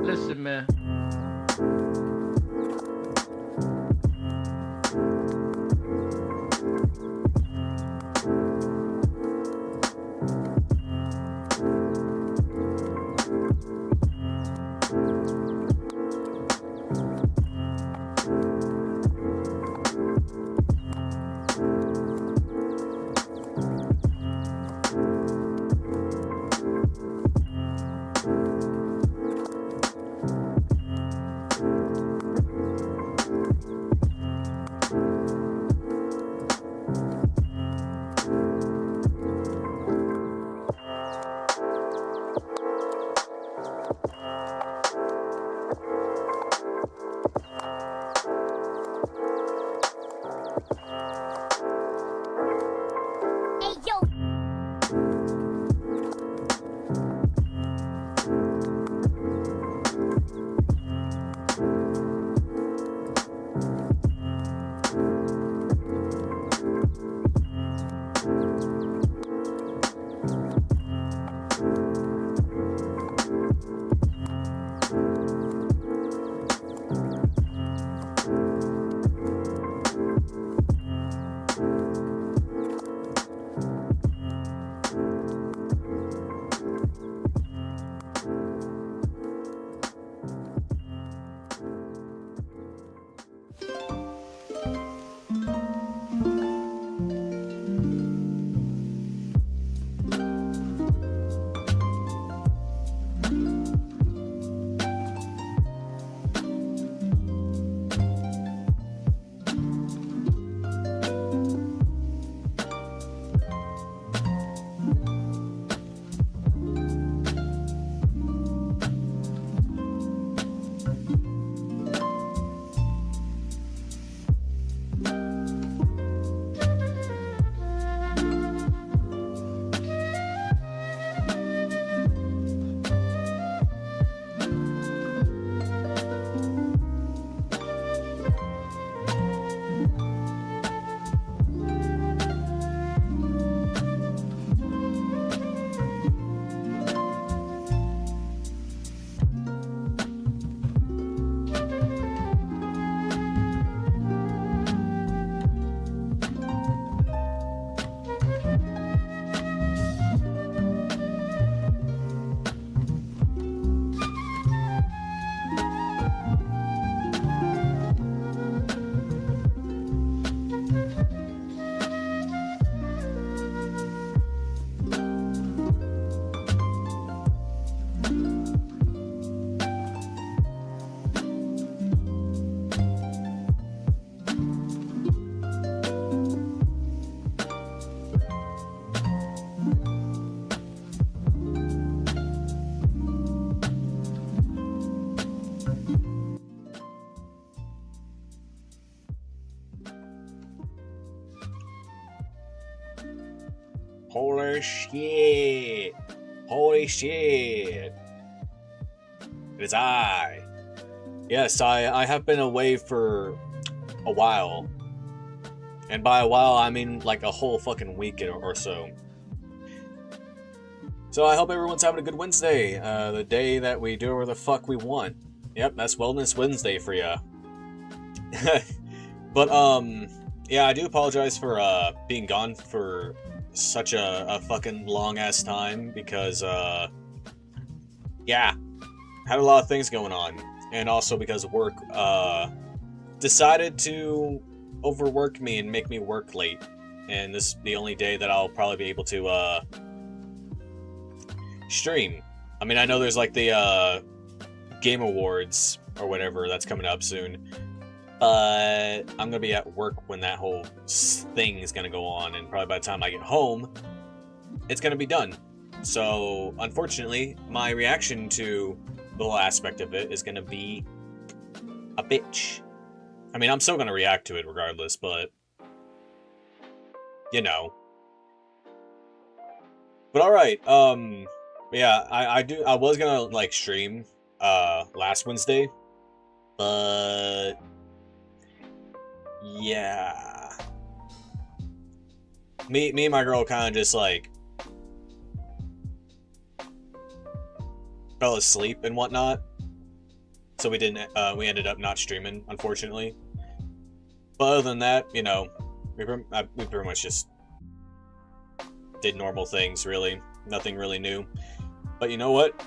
Listen, man. Holy shit! Holy shit! It is I. Yes, I have been away for a while. And by a while, I mean like a whole fucking week or so. So I hope everyone's having a good Wednesday. The day that we do whatever the fuck we want. Yep, that's Wellness Wednesday for ya. But, yeah, I do apologize for, being gone for such a fucking long-ass time, because, yeah, had a lot of things going on, and also because work, decided to overwork me and make me work late, and this is the only day that I'll probably be able to, stream. I mean, I know there's, like, the, Game Awards, or whatever, that's coming up soon, but I'm gonna be at work when that whole thing is gonna go on, and probably by the time I get home, it's gonna be done. So, unfortunately, my reaction to the whole aspect of it is gonna be a bitch. I mean, I'm still gonna react to it regardless, but you know. But alright, yeah, I was gonna, like, stream, last Wednesday, but yeah. Me and my girl kind of just, like, fell asleep and whatnot, so we didn't. We ended up not streaming, unfortunately. But other than that, you know, we pretty much just did normal things. Really, nothing really new. But you know what?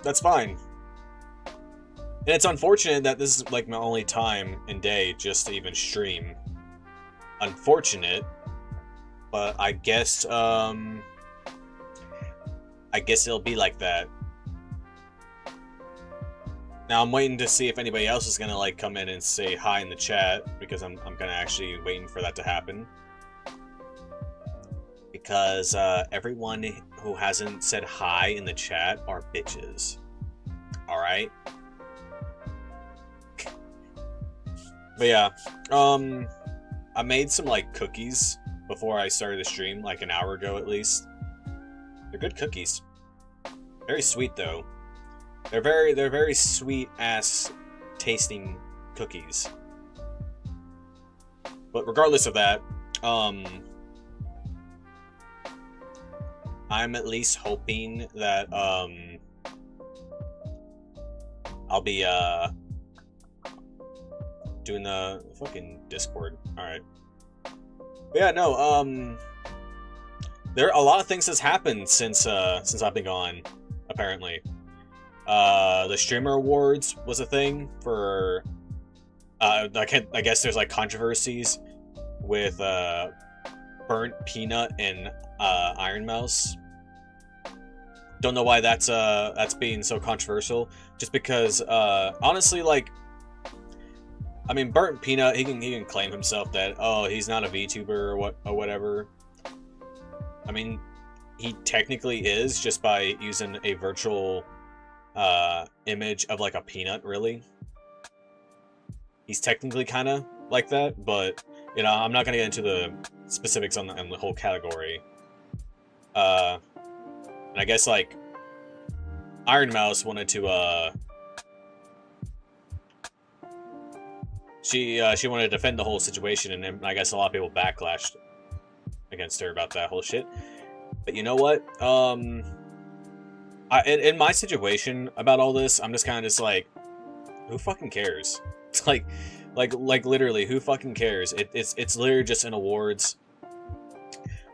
That's fine. And it's unfortunate that this is like my only time and day just to even stream. Unfortunate, but I guess it'll be like that. Now I'm waiting to see if anybody else is gonna like come in and say hi in the chat, because I'm kind of actually waiting for that to happen. Because everyone who hasn't said hi in the chat are bitches. All right. But yeah, I made some like cookies before I started the stream, like an hour ago at least. They're good cookies. Very sweet though. They're very sweet ass tasting cookies. But regardless of that, I'm at least hoping that I'll be doing the fucking Discord. Alright. Yeah, no, there are a lot of things that's happened since I've been gone, apparently. The Streamer Awards was a thing for I guess there's like controversies with Burnt Peanut and Iron Mouse. Don't know why that's being so controversial. Just because honestly, like, I mean, Burnt Peanut, he can claim himself that, oh, he's not a VTuber or whatever. I mean, he technically is, just by using a virtual image of like a peanut. Really, he's technically kind of like that, but you know, I'm not gonna get into the specifics on the whole category. And I guess like Iron Mouse wanted to she wanted to defend the whole situation, and then I guess a lot of people backlashed against her about that whole shit. But you know what? In my situation about all this, I'm just kind of just like, who fucking cares? It's like literally, who fucking cares? It's literally just an awards.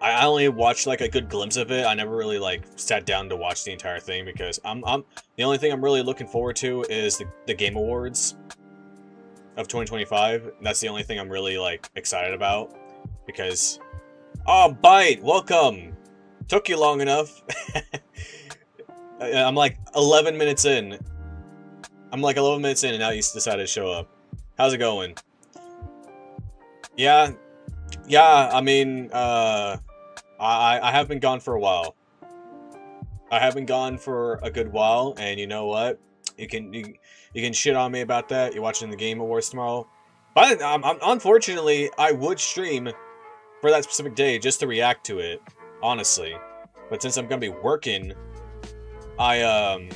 I only watched like a good glimpse of it. I never really like sat down to watch the entire thing, because I'm the only thing I'm really looking forward to is the Game Awards of 2025. That's the only thing I'm really like excited about, because Bite, welcome. Took you long enough. I'm like 11 minutes in. And now you decided to show up. How's it going? Yeah, I mean, I have been gone for a while. I have been gone for a good while, and you know what? You can shit on me about that. You're watching the Game Awards tomorrow. But unfortunately, I would stream for that specific day just to react to it, honestly. But since I'm gonna be working, my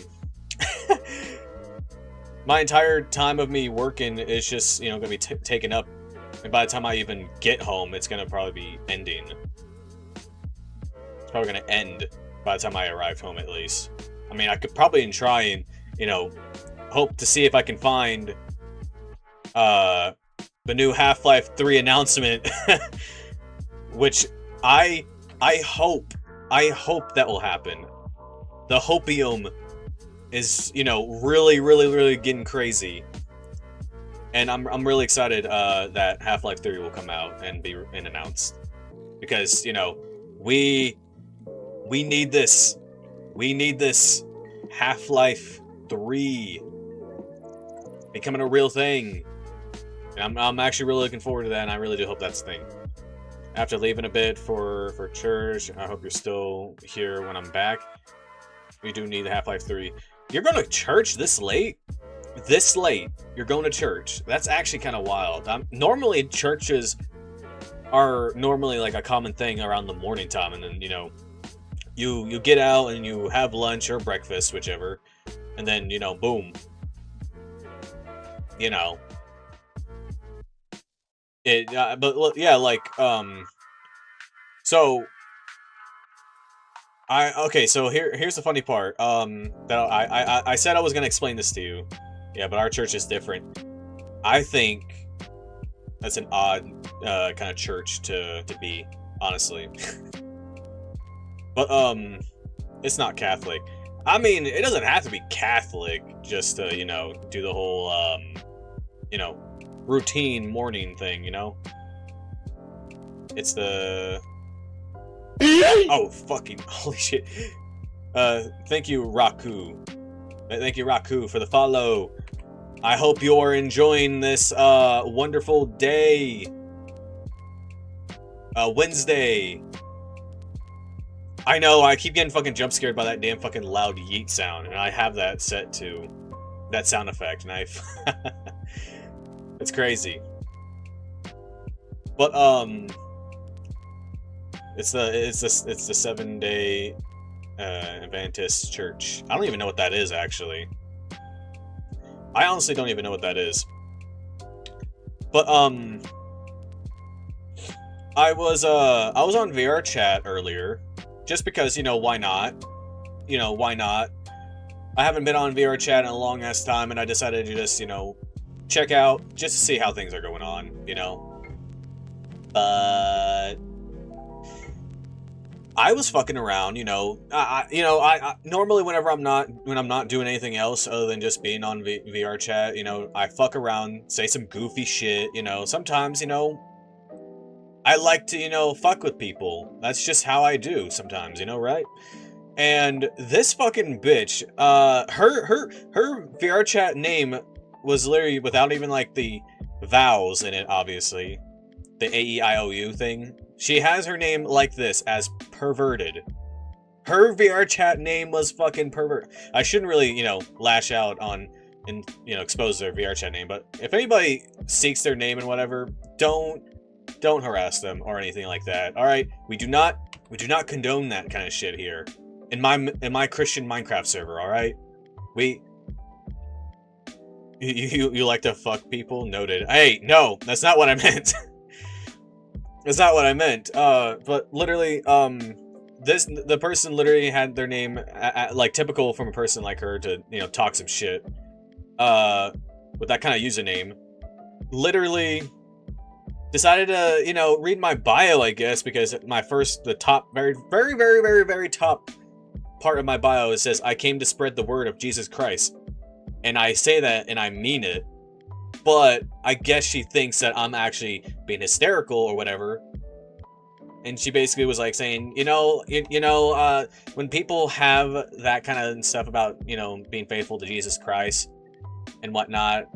entire time of me working is just, you know, gonna be taken up, and by the time I even get home, it's gonna probably be ending. It's probably gonna end by the time I arrive home, at least. I mean, I could probably try and, you know, hope to see if I can find the new Half-Life 3 announcement, which I hope that will happen. The hopium is, you know, really getting crazy, and I'm really excited that Half-Life 3 will come out and be announced, because, you know, we need this. We need this Half-Life 3 becoming a real thing. And I'm actually really looking forward to that, and I really do hope that's the thing. After leaving a bit for church, I hope you're still here when I'm back. We do need Half-Life 3. You're going to church this late? This late, you're going to church. That's actually kind of wild. Normally, churches are normally like a common thing around the morning time, and then, you know, you get out and you have lunch or breakfast, whichever, and then, you know, boom. You know. But yeah, like, so okay, so here's the funny part. That I said I was gonna explain this to you. Yeah, but our church is different. I think that's an odd kind of church to be, honestly. But it's not Catholic. I mean, it doesn't have to be Catholic just to, you know, do the whole you know, routine morning thing, you know? It's the oh fucking holy shit. Thank you, Raku. Thank you, Raku, for the follow. I hope you're enjoying this wonderful day. Wednesday. I know, I keep getting fucking jump scared by that damn fucking loud yeet sound, and I have that set to that sound effect, and it's crazy. But it's the 7-day Adventist church. I don't even know what that is, actually. I honestly don't even know what that is. But I was on VR chat earlier, just because, you know, why not? You know, why not? I haven't been on VR chat in a long ass time, and I decided to just, you know, check out just to see how things are going on, you know. But I was fucking around, you know. I normally when I'm not doing anything else other than just being on VR chat, you know, I fuck around, say some goofy shit, you know. Sometimes, you know, I like to, you know, fuck with people. That's just how I do sometimes, you know, right? And this fucking bitch, her VR chat name was literally without even like the vowels in it, obviously. The AEIOU thing. She has her name like this, as perverted. Her VR chat name was fucking pervert. I shouldn't really, you know, lash out on and, you know, expose their VR chat name, but if anybody seeks their name and whatever, don't harass them or anything like that. All right, we do not condone that kind of shit here in my Christian Minecraft server. All right, you like to fuck people? Noted. Hey, no, that's not what I meant. That's not what I meant. But literally, the person literally had their name like typical from a person like her to, you know, talk some shit. With that kind of username, literally decided to, you know, read my bio, I guess, because the top, very top part of my bio, it says, I came to spread the word of Jesus Christ. And I say that and I mean it, but I guess she thinks that I'm actually being hysterical or whatever. And she basically was like saying, when people have that kind of stuff about, you know, being faithful to Jesus Christ and whatnot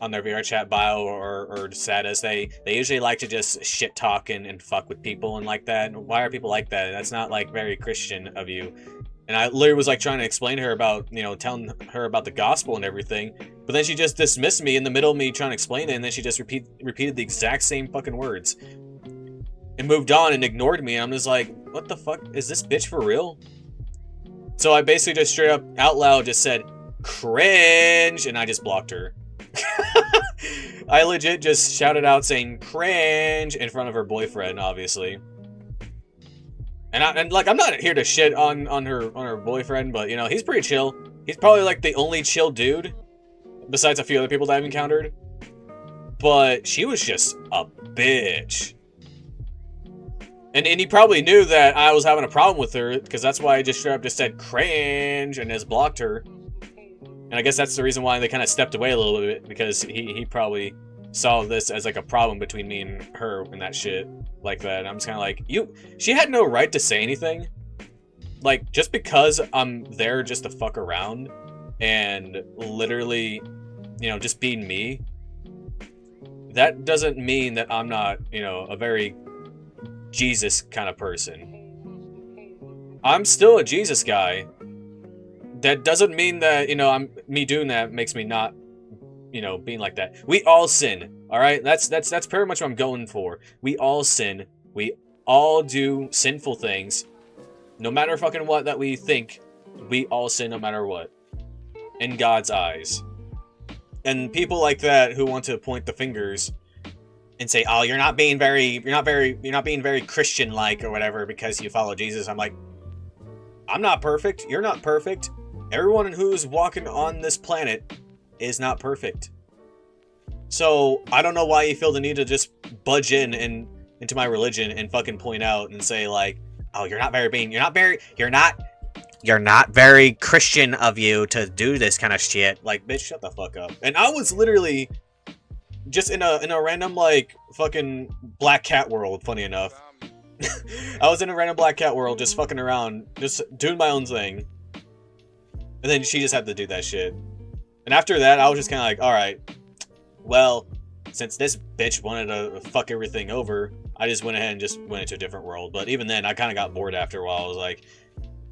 on their VR chat bio or status, they usually like to just shit talk and fuck with people and like that. And why are people like that? That's not like very Christian of you. And I literally was like trying to explain to her about, you know, telling her about the gospel and everything. But then she just dismissed me in the middle of me trying to explain it, and then she just repeated the exact same fucking words. And moved on and ignored me. And I'm just like, what the fuck? Is this bitch for real? So I basically just straight up out loud just said, cringe, and I just blocked her. I legit just shouted out saying cringe in front of her boyfriend, obviously. And like, I'm not here to shit on her boyfriend, but, you know, he's pretty chill. He's probably like the only chill dude, besides a few other people that I've encountered. But she was just a bitch. And he probably knew that I was having a problem with her, because that's why I just straight up just said cringe and just blocked her. And I guess that's the reason why they kind of stepped away a little bit, because he probably saw this as like a problem between me and her and that shit like that. And I'm just kind of like, she had no right to say anything. Like, just because I'm there just to fuck around and literally, you know, just being me, that doesn't mean that I'm not, you know, a very Jesus kind of person. I'm still a Jesus guy. That doesn't mean that, you know, me doing that makes me not, you know, being like that. We all sin, all right? That's pretty much what I'm going for. We all sin. We all do sinful things. No matter fucking what that we think, we all sin no matter what. In God's eyes. And people like that who want to point the fingers and say, "Oh, you're not being very Christian-like or whatever because you follow Jesus." I'm like, I'm not perfect. You're not perfect. Everyone who's walking on this planet is not perfect. So I don't know why you feel the need to just budge in and into my religion and fucking point out and say like, oh, you're not very Christian of you to do this kind of shit. Like, bitch, shut the fuck up. And I was literally just in a random like fucking black cat world, funny enough. I was in a random black cat world just fucking around, just doing my own thing. And then she just had to do that shit. And after that, I was just kind of like, alright, well, since this bitch wanted to fuck everything over, I just went ahead and just went into a different world. But even then, I kind of got bored after a while. I was like,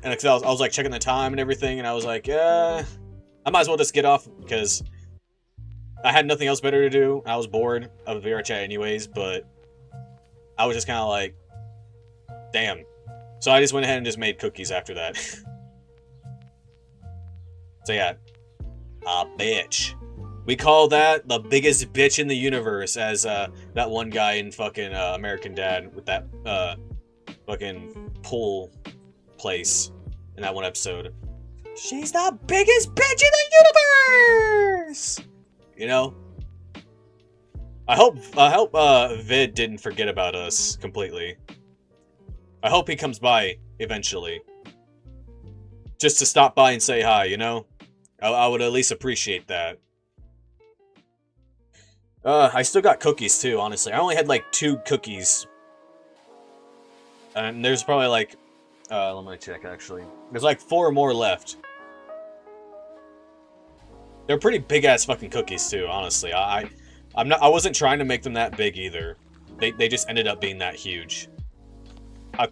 and I was like checking the time and everything, and I was like, I might as well just get off because I had nothing else better to do. I was bored of VR chat anyways, but I was just kind of like, damn. So I just went ahead and just made cookies after that. So yeah, a bitch. We call that the biggest bitch in the universe, as that one guy in fucking American Dad with that fucking pool place in that one episode. She's the biggest bitch in the universe! You know? I hope Vid didn't forget about us completely. I hope he comes by eventually. Just to stop by and say hi, you know? I would at least appreciate that. I still got cookies too, honestly. I only had like 2 cookies. And there's probably like... let me check actually. There's like 4 more left. They're pretty big-ass fucking cookies too, honestly. I wasn't trying to make them that big either. They just ended up being that huge.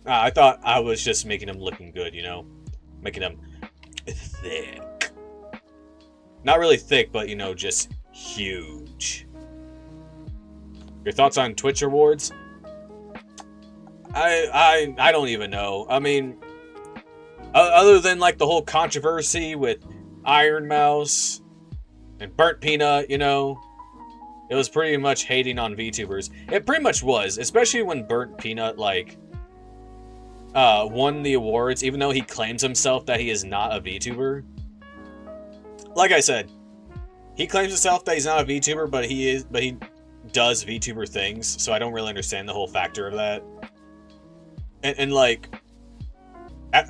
I thought I was just making them looking good, you know? Making them thick. Not really thick, but, you know, just huge. Your thoughts on Twitch awards? I don't even know. I mean, other than, like, the whole controversy with Iron Mouse and Burnt Peanut, you know, it was pretty much hating on VTubers. It pretty much was, especially when Burnt Peanut, like, won the awards, even though he claims himself that he is not a VTuber. Like I said, he claims himself that he's not a VTuber, but he does VTuber things, so I don't really understand the whole factor of that. And like,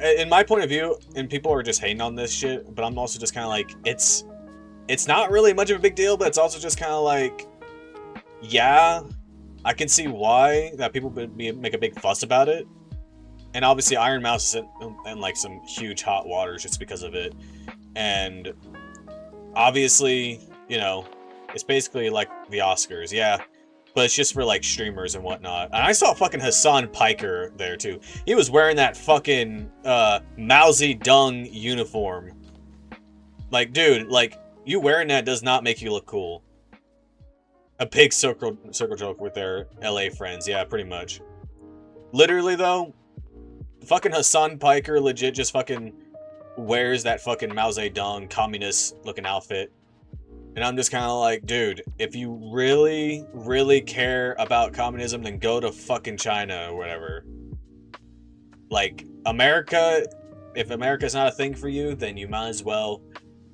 in my point of view, and people are just hating on this shit, but I'm also just kind of like, it's not really much of a big deal, but it's also just kind of like, yeah, I can see why that people would make a big fuss about it. And obviously Iron Mouse is in like some huge hot waters just because of it. And obviously, you know, it's basically like the Oscars, yeah. But it's just for like streamers and whatnot. And I saw fucking Hassan Piker there too. He was wearing that fucking Mao Zedong uniform. Like, dude, like, you wearing that does not make you look cool. A big circle joke with their LA friends, yeah, pretty much. Literally though, fucking Hassan Piker legit just fucking wears that fucking Mao Zedong communist looking outfit. And I'm just kind of like, dude, if you really, really care about communism, then go to fucking China or whatever. Like, America, if America's not a thing for you, then you might as well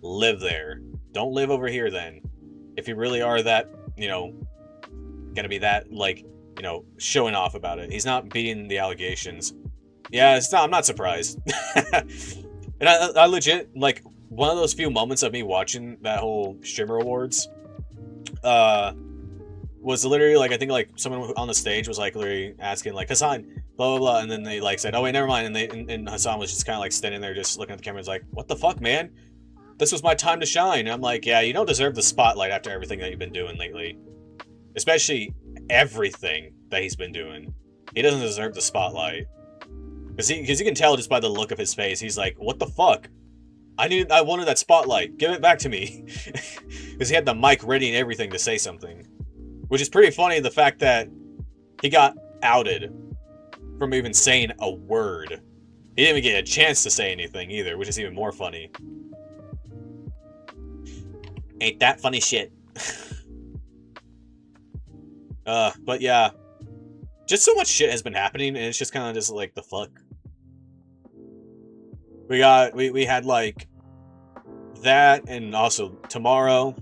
live there. Don't live over here then. If you really are that, you know, gonna be that, like, you know, showing off about it. He's not beating the allegations. Yeah, I'm not surprised. And I legit, like, one of those few moments of me watching that whole Streamer Awards was literally, like, I think, like, someone on the stage was, like, literally asking, like, Hassan, blah, blah, blah, and then they, like, said, oh, wait, never mind, and Hassan was just kind of, like, standing there just looking at the camera, and was like, what the fuck, man? This was my time to shine. And I'm like, yeah, you don't deserve the spotlight after everything that you've been doing lately. Especially everything that he's been doing. He doesn't deserve the spotlight. Because you can tell just by the look of his face, he's like, what the fuck? I wanted that spotlight. Give it back to me. Because he had the mic ready and everything to say something. Which is pretty funny, the fact that he got outed from even saying a word. He didn't even get a chance to say anything either, which is even more funny. Ain't that funny shit. But yeah. Just so much shit has been happening, and it's just kind of just like, the fuck? We had, like, that, and also tomorrow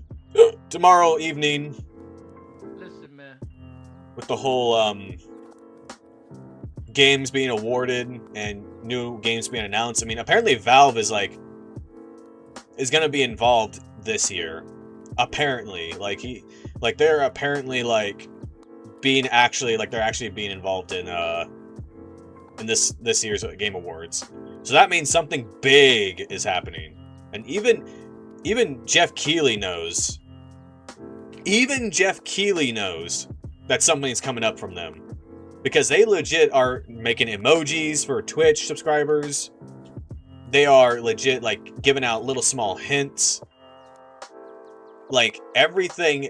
evening, Listen, man. with the whole games being awarded and new games being announced. I mean, apparently Valve is gonna be involved this year. Apparently, they're apparently they're actually being involved in this year's Game Awards. So that means something big is happening, and even Jeff Keighley knows. Even Jeff Keighley knows that something's coming up from them, because they legit are making emojis for Twitch subscribers. They are legit giving out little small hints. Everything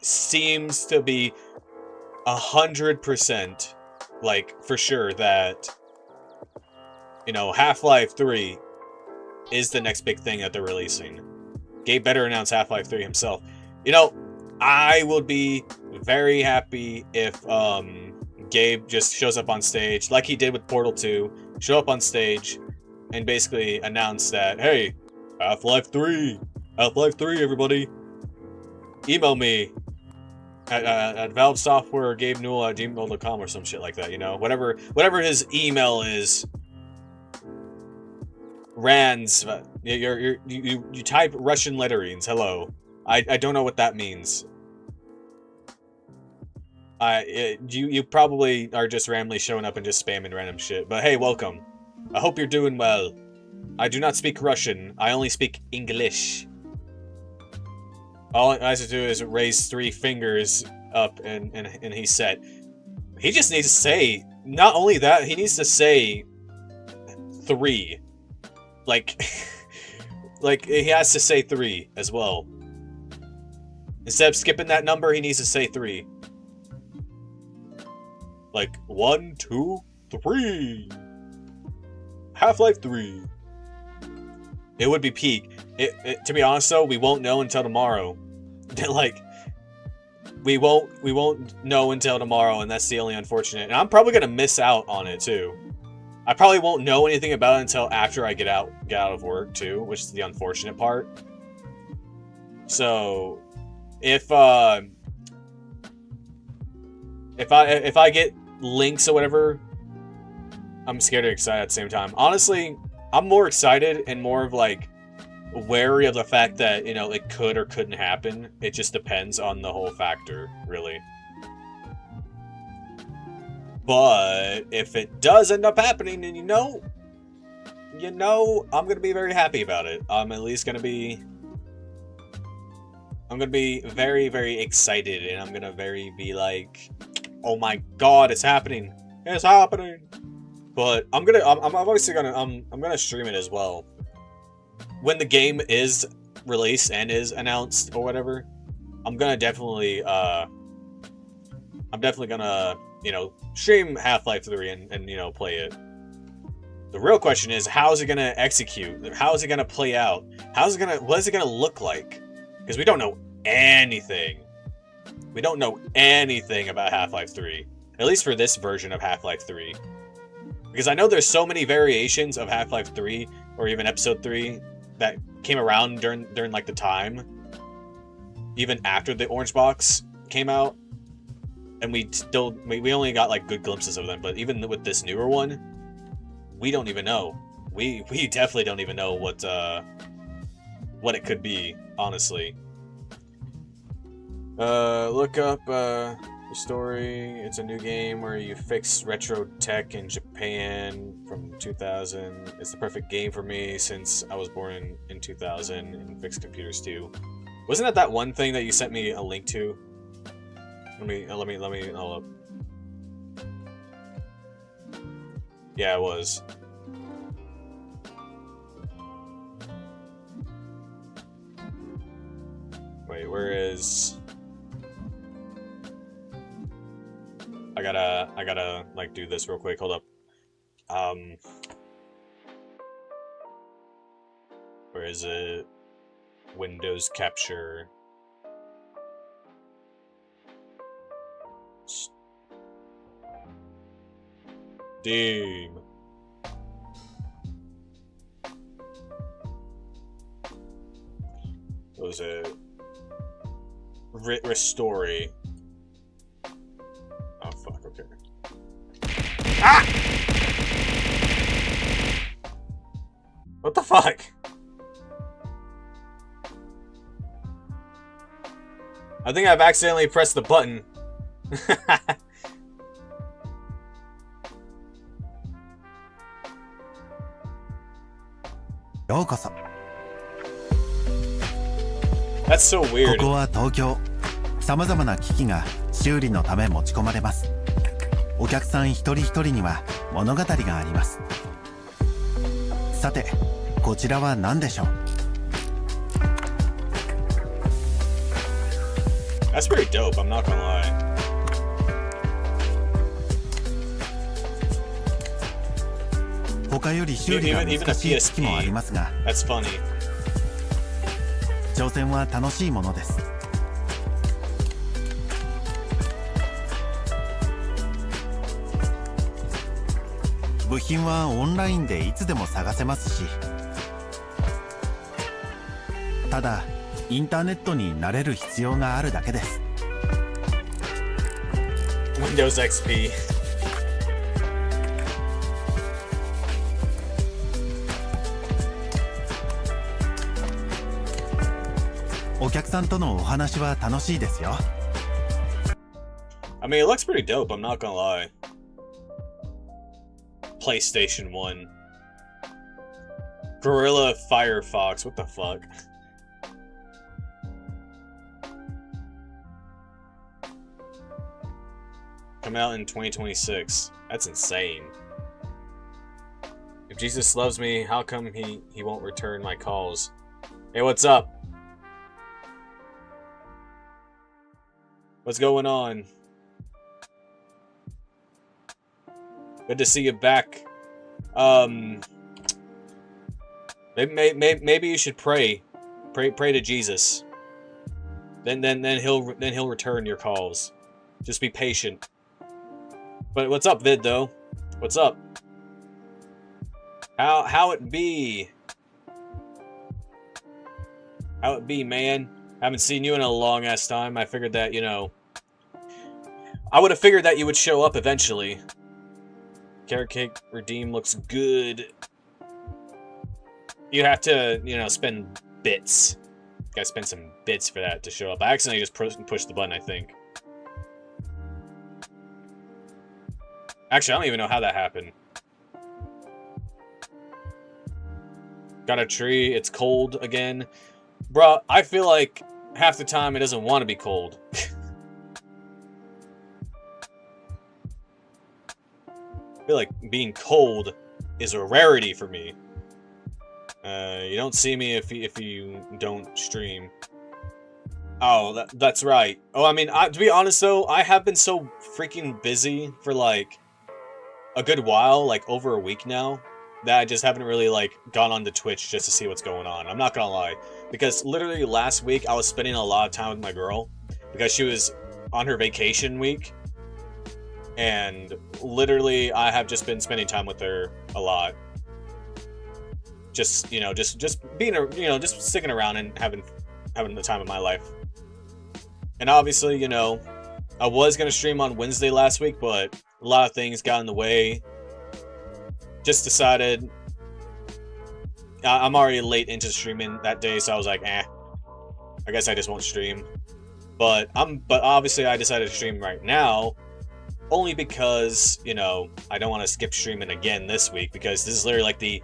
seems to be 100% for sure that Half-Life 3 is the next big thing that they're releasing. Gabe better announce Half-Life 3 himself. I would be very happy if Gabe just shows up on stage like he did with Portal 2, show up on stage and basically announce that, hey, Half-Life 3, everybody, email me at Valve Software or Gabe Newell at gmail.com or some shit like that, whatever his email is. Rands, you type Russian letterings. Hello, I don't know what that means. You probably are just randomly showing up and just spamming random shit. But hey, welcome. I hope you're doing well. I do not speak Russian. I only speak English. All I have to do is raise 3 fingers up and he's set. He just needs to say, not only that, he needs to say 3. He has to say 3 as well. Instead of skipping that number, he needs to say 3. 1, 2, 3. Half-Life 3. It would be peak. To be honest though, we won't know until tomorrow. we won't know until tomorrow, and that's the only unfortunate. And I'm probably gonna miss out on it too. I probably won't know anything about it until after I get out of work too, which is the unfortunate part. So, if I get links or whatever, I'm scared and excited at the same time. Honestly, I'm more excited and more of wary of the fact that, it could or couldn't happen. It just depends on the whole factor, really. But if it does end up happening, and I'm gonna be very happy about it. I'm at least gonna be very, very excited, and I'm gonna be like, oh my god, it's happening. It's happening. But I'm obviously gonna stream it as well. When the game is released and is announced or whatever, I'm definitely gonna, stream Half-Life 3 and play it. The real question is, how is it gonna execute? How is it gonna play out? What is it gonna look like? Because we don't know anything. We don't know anything about Half-Life 3. At least for this version of Half-Life 3. Because I know there's so many variations of Half-Life 3, or even Episode 3, that came around during the time, even after the Orange Box came out, and we only got good glimpses of them. But even with this newer one, we don't even know. We definitely don't even know what it could be, honestly. Look up the story. It's a new game where you fix retro tech in Japan from 2000. It's the perfect game for me since I was born in 2000 and fix computers too. Wasn't that one thing that you sent me a link to? Let me hold up. Yeah, it was. Wait, where is... I gotta do this real quick. Hold up. Where is it? Windows capture. Steam. What was it? Restory. Oh fuck, okay. Ah! What the fuck? I think I've accidentally pressed the button. That's so weird. ここは東京。様々な機器が修理のため持ち込まれます。お客さん一人一人には物語があります。さて、こちらは何でしょう? That's pretty dope, I'm not gonna lie. Even a PSP, that's funny. 挑戦は楽しいものです。部品はオンラインでいつでも探せますし、ただインターネットに慣れる必要があるだけです。Windows XP. お客さんとのお話は楽しいですよ。I mean, it looks pretty dope, I'm not gonna lie. PlayStation 1. Gorilla Firefox, what the fuck? Coming out in 2026. That's insane. If Jesus loves me, how come he won't return my calls? Hey, what's up? What's going on? Good to see you back. Maybe you should pray to Jesus. Then he'll return your calls. Just be patient. But what's up, Vid, though? What's up? How it be? How it be, man? Haven't seen you in a long ass time. I figured that, you know, I would have figured that you would show up eventually. Carrot cake redeem looks good. You have to, you know, spend bits. Gotta spend some bits for that to show up. I accidentally just pushed the button, I think. Actually, I don't even know how that happened. Got a tree. It's cold again. Bruh, I feel like half the time it doesn't want to be cold. I feel like being cold is a rarity for me. You don't see me if you don't stream. Oh, that's right. Oh, I mean, to be honest though, I have been so freaking busy for like a good while, like over a week now, that I just haven't really like gone onto Twitch just to see what's going on. I'm not gonna lie, because literally last week I was spending a lot of time with my girl because she was on her vacation week, and literally I have just been spending time with her a lot. Just, you know, just being, you know, just sticking around and having the time of my life. And obviously, you know, I was gonna stream on Wednesday last week, but a lot of things got in the way. Just decided I'm already late into streaming that day, so I was like, I guess I just won't stream. But obviously I decided to stream right now, only because, you know, I don't want to skip streaming again this week, because this is literally like the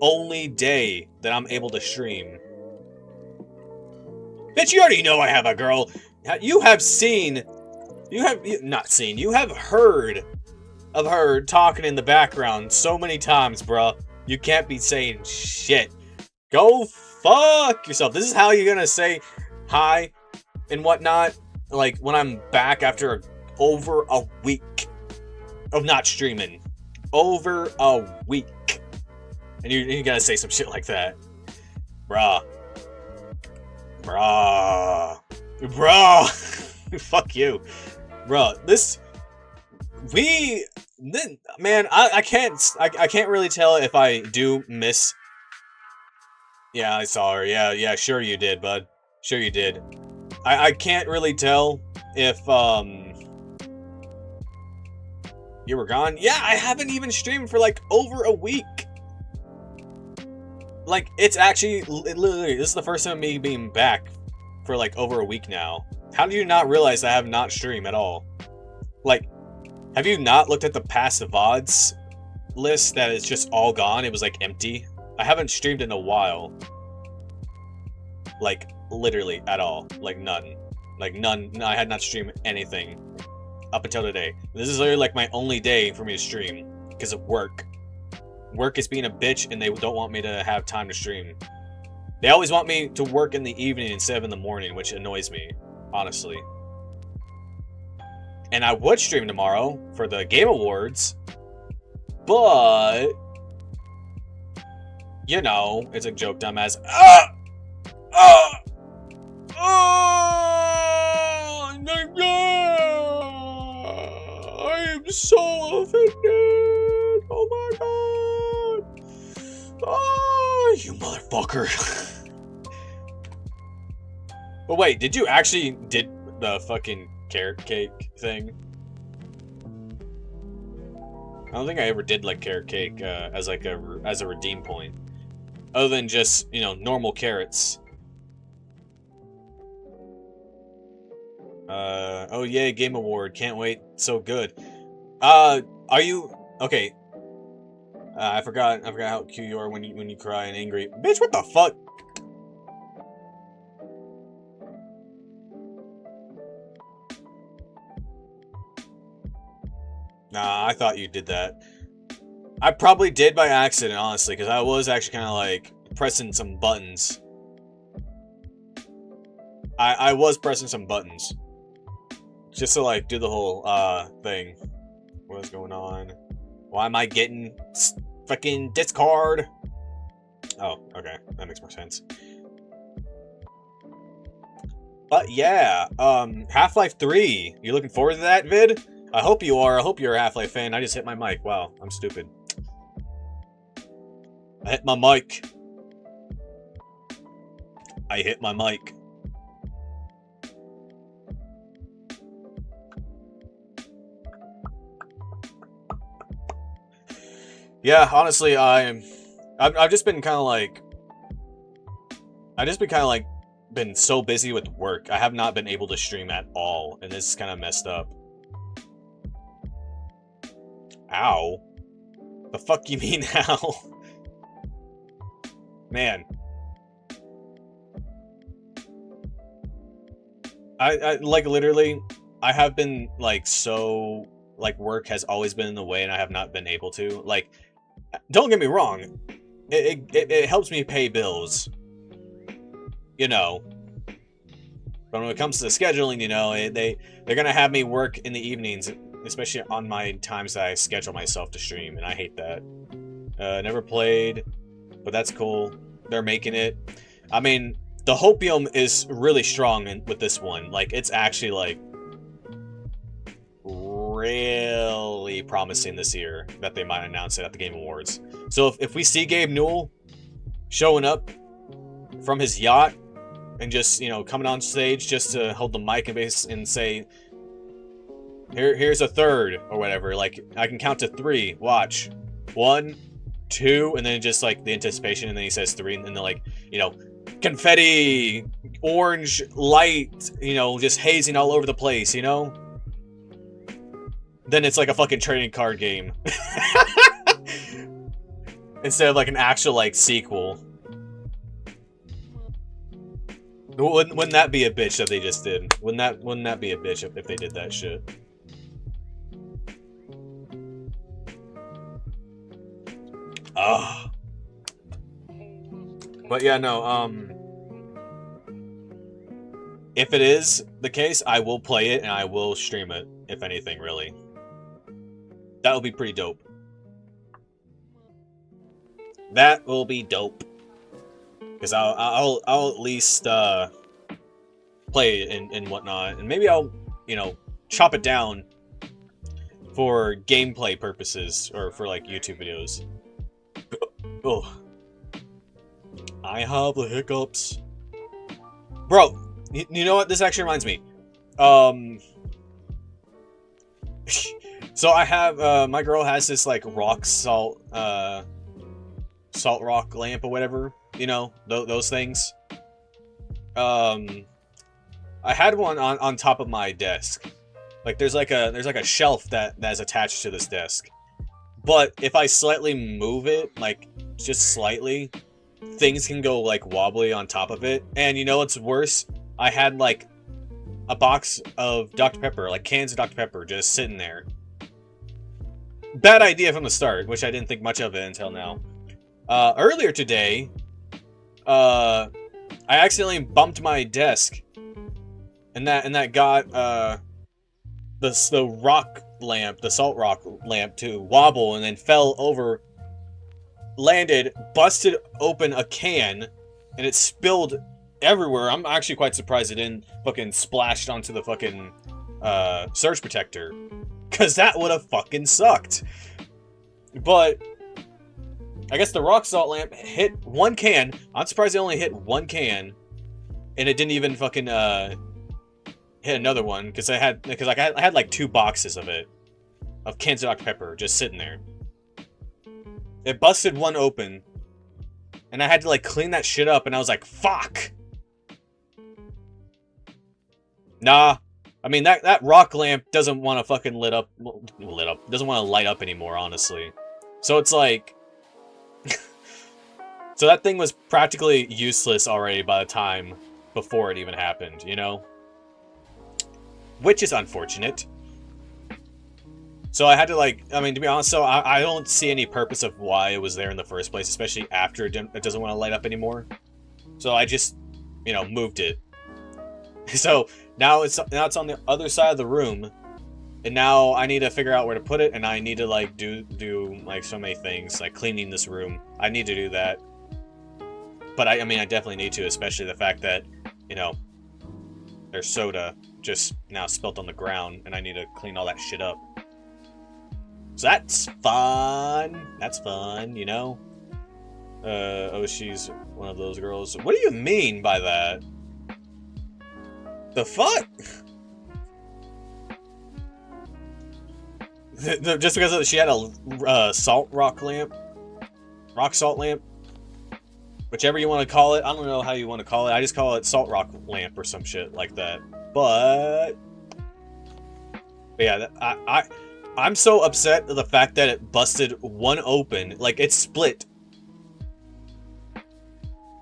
only day that I'm able to stream. Bitch, you already know I have a girl. You have heard of her talking in the background so many times, bruh. You can't be saying shit. Go fuck yourself. This is how you're gonna say hi and whatnot, like when I'm back after over a week of not streaming. Over a week. And you gotta say some shit like that. Bruh. Fuck you. Bruh, man, I can't really tell if I do miss Yeah, I saw her. Yeah, sure you did, bud. Sure you did. I can't really tell if, you were gone. Yeah, I haven't even streamed for, like, over a week. Like, it's actually, literally, this is the first time of me being back for, like, over a week now. How do you not realize I have not streamed at all? Like, have you not looked at the past VODs list that it's just all gone? It was, like, empty. I haven't streamed in a while. Like, literally, at all. Like, none. Like, none. No, I had not streamed anything up until today. This is literally, like, my only day for me to stream because of work. Work is being a bitch, and they don't want me to have time to stream. They always want me to work in the evening instead of in the morning, which annoys me, honestly. And I would stream tomorrow for the Game Awards, but... you know, it's a joke, dumbass. Ah! Ah! Oh my god! I am so offended! Oh my god! Oh, you motherfucker! But wait, did you actually did the fucking carrot cake thing? I don't think I ever did like carrot cake as like a redeem point, other than just, you know, normal carrots. Oh yay, Game Award. Can't wait. So good. Are you... okay. I forgot how cute you are when you cry and angry. Bitch, what the fuck? Nah, I thought you did that. I probably did by accident, honestly, because I was actually kind of like pressing some buttons. I was pressing some buttons. Just to, like, do the whole, thing. What's going on? Why am I getting fucking Discord? Oh, okay. That makes more sense. But, yeah. Half-Life 3. You looking forward to that vid? I hope you are. I hope you're a Half-Life fan. I just hit my mic. Wow, I'm stupid. I hit my mic. I hit my mic. Yeah, honestly, I've just been kind of like... been so busy with work. I have not been able to stream at all, and this is kind of messed up. Ow. The fuck you mean, ow? Man. I like, literally, I have been, like, so... like, work has always been in the way, and I have not been able to. Like, don't get me wrong. It helps me pay bills. You know. But when it comes to the scheduling, you know, they're gonna have me work in the evenings, especially on my times that I schedule myself to stream, and I hate that. Never played, but that's cool. They're making it. I mean, the hopium is really strong with this one. Like, it's actually, like, really promising this year that they might announce it at the Game Awards. So if we see Gabe Newell showing up from his yacht and just, you know, coming on stage just to hold the mic and say, here's a third or whatever, like, I can count to 3. Watch. 1, 2, and then just like the anticipation, and then he says 3, and then like, you know, confetti, orange light, you know, just hazing all over the place, you know? Then it's like a fucking trading card game. Instead of like an actual like sequel. Wouldn't that be a bitch that they just did? Wouldn't that be a bitch if they did that shit? Ah. But yeah, no, if it is the case, I will play it and I will stream it, if anything, really. That will be pretty dope. That will be dope. Because I'll at least play it and whatnot, and maybe I'll, you know, chop it down for gameplay purposes or for like YouTube videos. Oh, I have the hiccups. Bro, you know what? This actually reminds me. So I have, my girl has this, like, rock salt rock lamp or whatever. You know, those things. I had one on top of my desk. Like, there's like a shelf that's attached to this desk. But if I slightly move it, like, just slightly, things can go, like, wobbly on top of it. And you know what's worse? I had, like, a box of Dr. Pepper, like, cans of Dr. Pepper, just sitting there. Bad idea from the start, which I didn't think much of it until now. Earlier today, I accidentally bumped my desk. And that got, the rock lamp, the salt rock lamp, to wobble and then fell over, landed, busted open a can, and it spilled everywhere. I'm actually quite surprised it didn't fucking splashed onto the fucking surge protector, because that would have fucking sucked. But I guess the rock salt lamp hit one can. I'm surprised it only hit one can, and it didn't even fucking hit another one, because I had like 2 boxes of it, of cans of Dr. Pepper, just sitting there. It busted one open, and I had to, like, clean that shit up, and I was like, fuck! Nah. I mean, that rock lamp doesn't want to fucking doesn't want to light up anymore, honestly. So it's like... So that thing was practically useless already by the time before it even happened, you know? Which is unfortunate. So I had to, like, I mean, to be honest, so I don't see any purpose of why it was there in the first place, especially after it doesn't want to light up anymore. So I just, you know, moved it. So now it's on the other side of the room, and now I need to figure out where to put it, and I need to, like, do like so many things, like cleaning this room. I need to do that. But I mean, I definitely need to, especially the fact that, you know, there's soda just now spilt on the ground, and I need to clean all that shit up. So that's fun. That's fun, you know? Oh, she's one of those girls. What do you mean by that? The fuck? Just because she had a salt rock lamp? Rock salt lamp? Whichever you want to call it. I don't know how you want to call it. I just call it salt rock lamp or some shit like that. But yeah, I'm so upset at the fact that it busted one open. Like, it split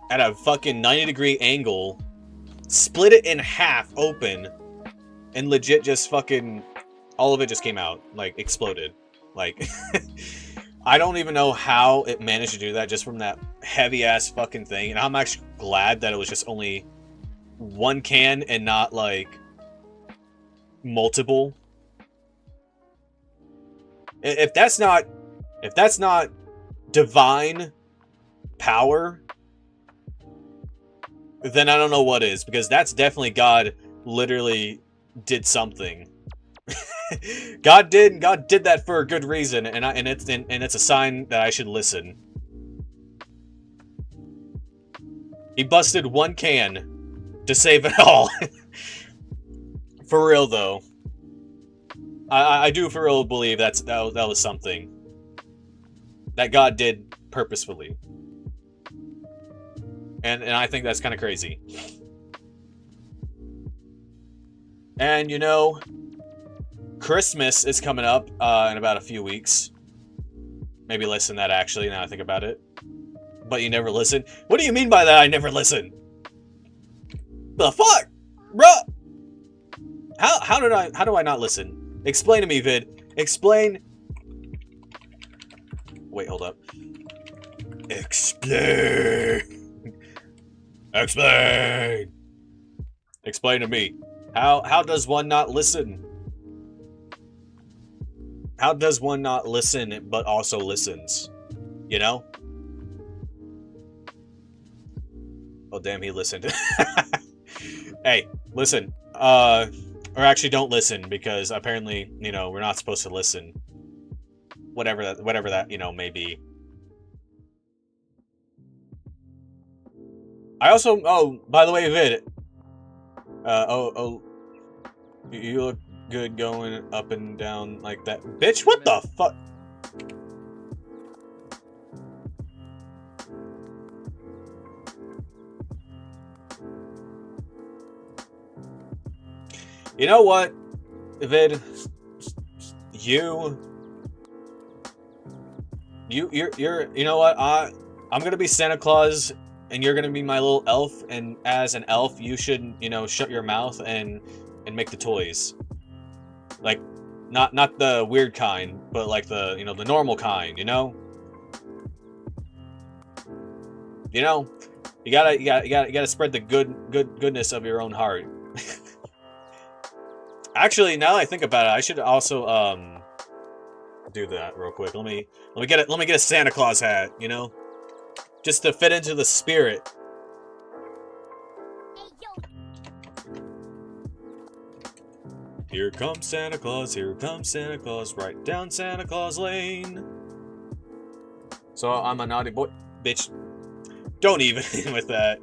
at a fucking 90-degree angle, split it in half open, and legit just fucking, all of it just came out, like, exploded. Like, I don't even know how it managed to do that just from that heavy-ass fucking thing. And I'm actually glad that it was just only one can and not, like, multiple. If that's not divine power, then I don't know what is, because that's definitely God literally did something. God did that for a good reason, and it's a sign that I should listen. He busted one can to save it all. For real though. I do for real believe that was something that God did purposefully. And I think that's kind of crazy. And you know, Christmas is coming up in about a few weeks. Maybe less than that, actually, now I think about it. But you never listen? What do you mean by that, I never listen? The fuck? Bruh! How do I not listen? Explain to me, Vid. Explain. Wait, hold up. Explain. Explain. Explain to me. How does one not listen? How does one not listen but also listens? You know? Oh damn, he listened. Hey, listen. Or actually don't listen, because apparently, you know, we're not supposed to listen. Whatever that, you know, may be. I also, oh, by the way, Vid. You look good going up and down like that. Bitch, what the fuck? You know what, Vid? You're, you know what? I'm gonna be Santa Claus, and you're gonna be my little elf. And as an elf, you should, you know, shut your mouth and make the toys. Like, not the weird kind, but like the, you know, the normal kind. You know. You know, you gotta spread the goodness of your own heart. Actually, now that I think about it, I should also do that real quick. Let me get a Santa Claus hat, you know, just to fit into the spirit. Here comes Santa Claus, right down Santa Claus Lane. So I'm a naughty boy, bitch. Don't even with that.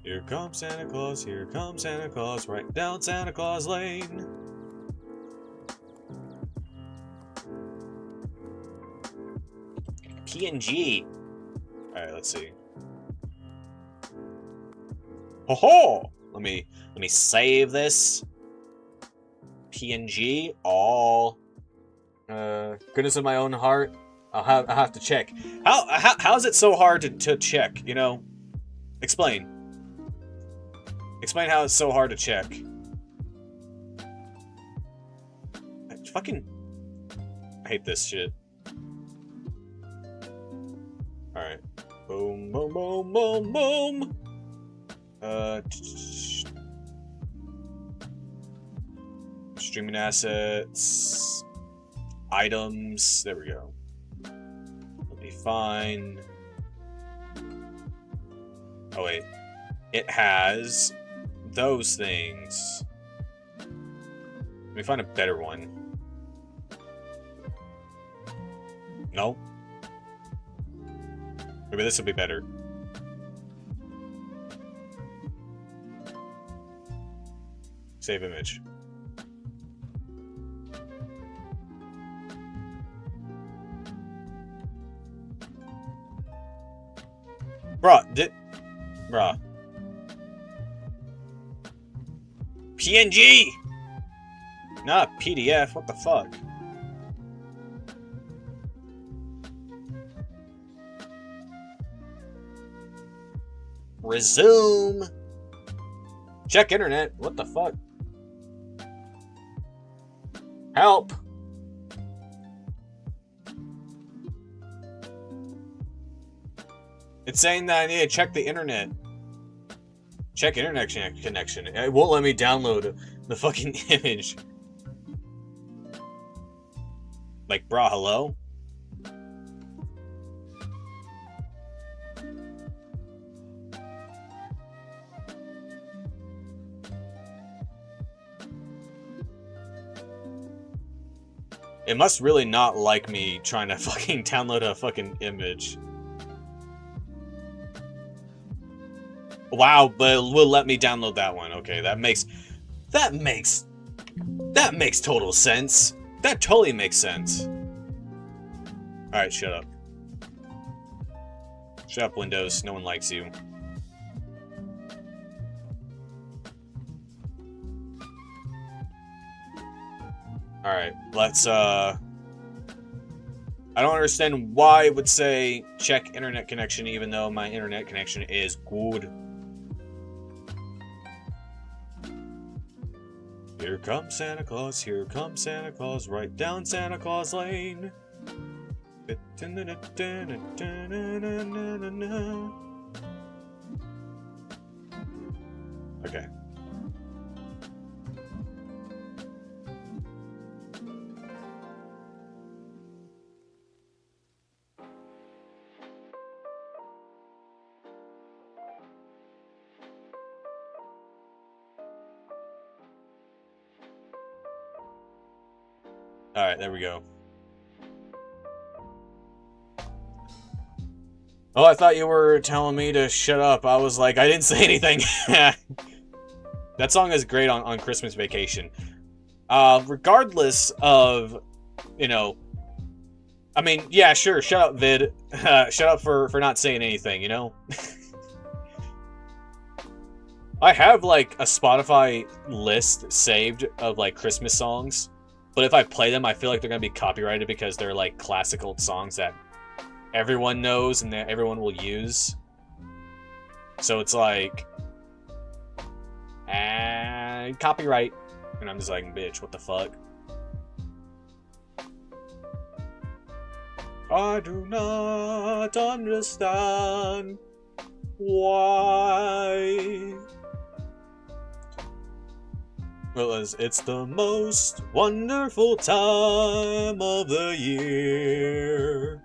Here comes Santa Claus, right down Santa Claus Lane. PNG. Alright, let's see. Ho ho! Let me save this. PNG. All. Goodness of my own heart. I'll have to check. How is it so hard to check? You know, explain. Explain how it's so hard to check. I hate this shit. Alright. Boom, boom, boom, boom, boom. Streaming assets. Items. There we go. Let me find. Oh, wait. It has those things. Let me find a better one. No? Maybe this will be better. Save image. Bruh. PNG! Not a PDF, what the fuck? Resume! Check internet, what the fuck? Help! It's saying that I need to check the internet. Check internet connection. It won't let me download the fucking image. Like, brah, hello? It must really not like me trying to fucking download a fucking image. Wow, but it will let me download that one. Okay, that makes total sense. That totally makes sense. Alright, shut up. Shut up, Windows. No one likes you. Alright, let's, I don't understand why it would say check internet connection even though my internet connection is good. Here comes Santa Claus, right down Santa Claus Lane. Okay. Alright, there we go. Oh, I thought you were telling me to shut up. I was like, I didn't say anything. That song is great on Christmas Vacation. Regardless of, you know, I mean, yeah, sure, shut up, Vid. Shut up for not saying anything, you know? I have, like, a Spotify list saved of, like, Christmas songs. But if I play them, I feel like they're gonna be copyrighted because they're, like, classical songs that everyone knows and that everyone will use. So it's like... copyright. And I'm just like, bitch, what the fuck? I do not understand why. Well, it's the most wonderful time of the year.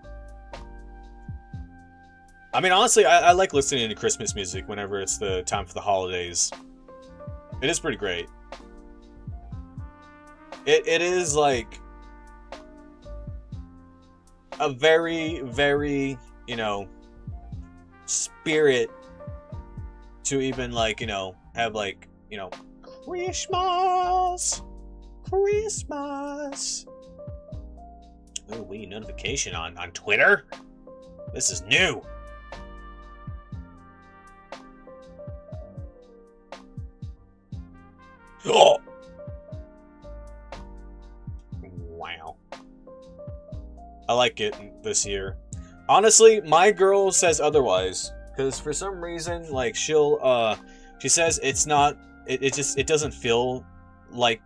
I mean, honestly, I like listening to Christmas music whenever it's the time for the holidays. It is pretty great. It is, like, a very, very, you know, spirit to even, like, you know, have, like, you know, Christmas! Christmas! Ooh, wait, notification on Twitter? This is new! Oh! Wow. I like it this year. Honestly, my girl says otherwise. Because for some reason, like, she'll, she says it's not, it doesn't feel like,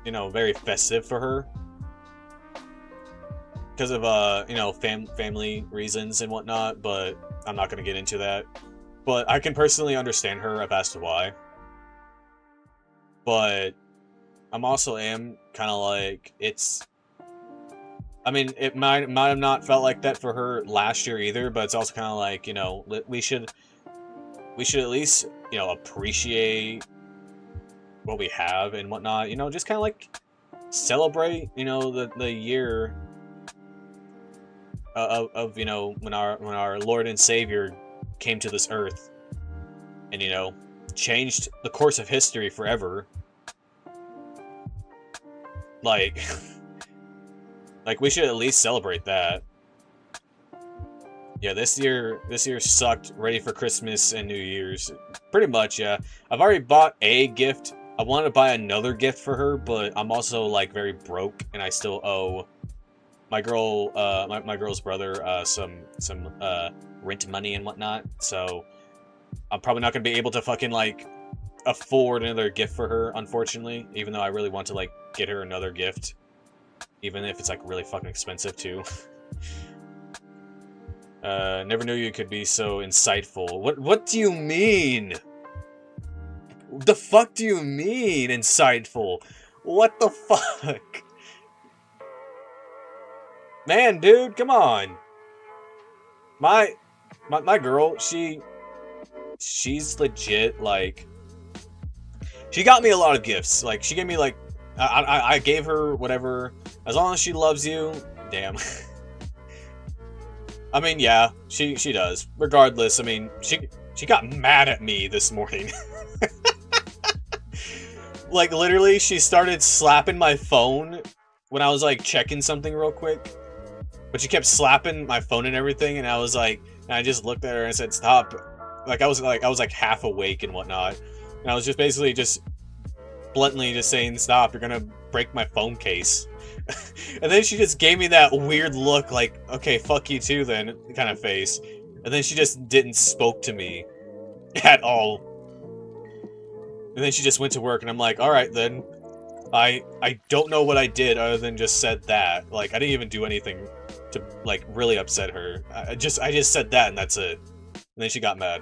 you know, very festive for her. Because of, you know, family reasons and whatnot, but I'm not going to get into that. But I can personally understand her as to why. But I'm also kind of like, it's... I mean, it might have not felt like that for her last year either, but it's also kind of like, you know, we should at least, you know, appreciate what we have and whatnot. You know, just kind of like celebrate, you know, the year of you know, when our Lord and Savior came to this earth and, you know, changed the course of history forever. Like, like, we should at least celebrate that. Yeah, this year sucked. Ready for Christmas and New Year's. Pretty much, yeah. I've already bought a gift. I wanted to buy another gift for her, but I'm also, like, very broke, and I still owe my girl, my girl's brother, some rent money and whatnot. So I'm probably not gonna be able to fucking, like, afford another gift for her, unfortunately. Even though I really want to, like, get her another gift. Even if it's, like, really fucking expensive, too. Never knew you could be so insightful. What do you mean? The fuck do you mean, insightful? What the fuck? Man, dude, come on. My girl, she's legit, like... She got me a lot of gifts. Like, she gave me, like... I gave her whatever. As long as she loves you... Damn. I mean, yeah, she does. Regardless, I mean, she got mad at me this morning. Like, literally, she started slapping my phone when I was, like, checking something real quick. But she kept slapping my phone and everything, and I was like... And I just looked at her and said, stop. Like, I was half awake and whatnot. And I was just basically just... bluntly just saying, stop, you're gonna break my phone case. And then she just gave me that weird look, like, okay, fuck you too then, kind of face. And then she just didn't spoke to me at all. And then she just went to work, and I'm like, alright then. I don't know what I did other than just said that. Like, I didn't even do anything to, like, really upset her. I just said that, and that's it. And then she got mad.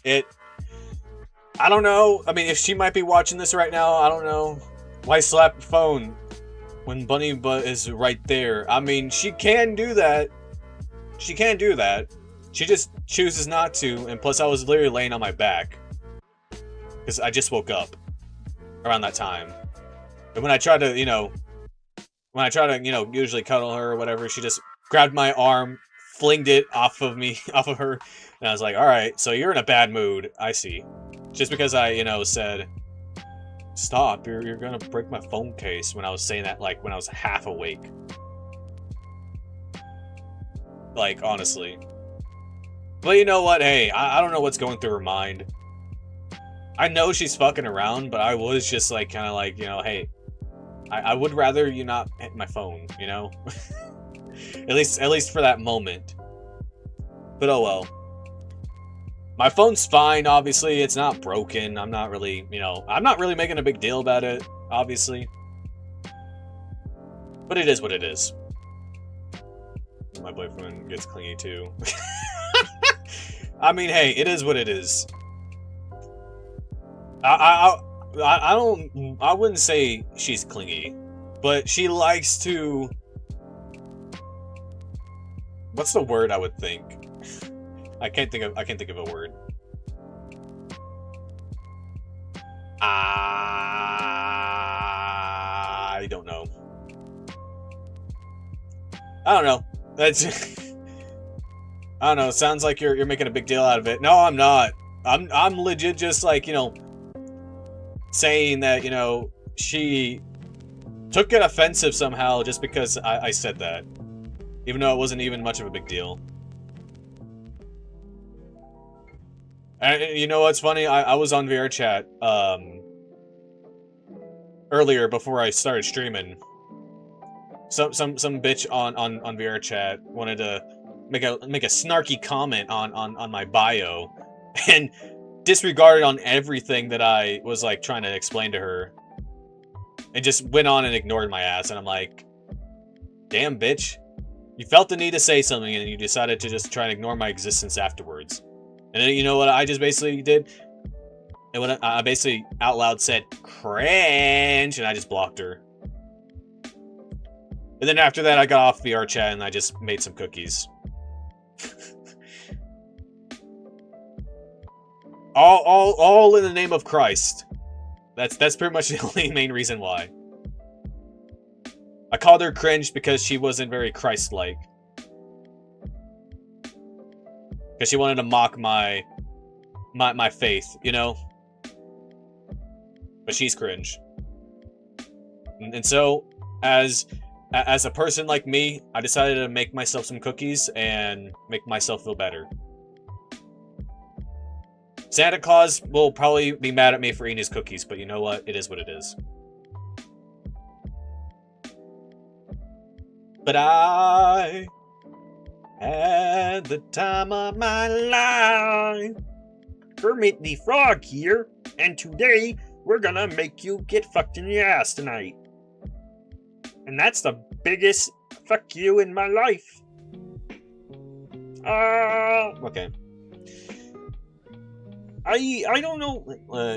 I don't know. I mean, if she might be watching this right now, I don't know. Why slap the phone when Bunny Butt is right there? I mean, she can do that. She can do that. She just chooses not to, and plus I was literally laying on my back. Because I just woke up around that time. And when I try to, you know, usually cuddle her or whatever, she just grabbed my arm, flinged it off of her, and I was like, all right, so you're in a bad mood. I see. Just because I, said, stop, you're gonna break my phone case, when I was saying that, like, when I was half awake. Like, honestly. But you know what? Hey, I don't know what's going through her mind. I know she's fucking around, but I was just, like, kind of like, hey, I would rather you not hit my phone, at least for that moment. But oh well. My phone's fine, obviously. It's not broken. I'm not really, I'm not really making a big deal about it, obviously. But it is what it is. My boyfriend gets clingy too. I mean, hey, it is what it is. I wouldn't say she's clingy, but she likes to. What's the word I would think? I can't think of a word. I don't know. I don't know. That's. I don't know. It sounds like you're making a big deal out of it. No, I'm not. I'm legit just like, saying that, she took it offensive somehow just because I said that. Even though it wasn't even much of a big deal. And you know what's funny? I was on VR chat earlier before I started streaming. Some bitch on VR chat wanted to make a snarky comment on my bio and disregarded on everything that I was like trying to explain to her. And just went on and ignored my ass, and I'm like, damn bitch. You felt the need to say something and you decided to just try and ignore my existence afterwards. And then you know what I just basically did? And when I basically out loud said, cringe, and I just blocked her. And then after that, I got off VR chat and I just made some cookies. all in the name of Christ. That's pretty much the only main reason why. I called her cringe because she wasn't very Christ-like. Because she wanted to mock my faith, But she's cringe. And so, as a person like me, I decided to make myself some cookies and make myself feel better. Santa Claus will probably be mad at me for eating his cookies, but you know what? It is what it is. But I had the time of my life. Kermit the Frog here, and today we're gonna make you get fucked in the ass tonight. And that's the biggest fuck you in my life. Okay. I don't know.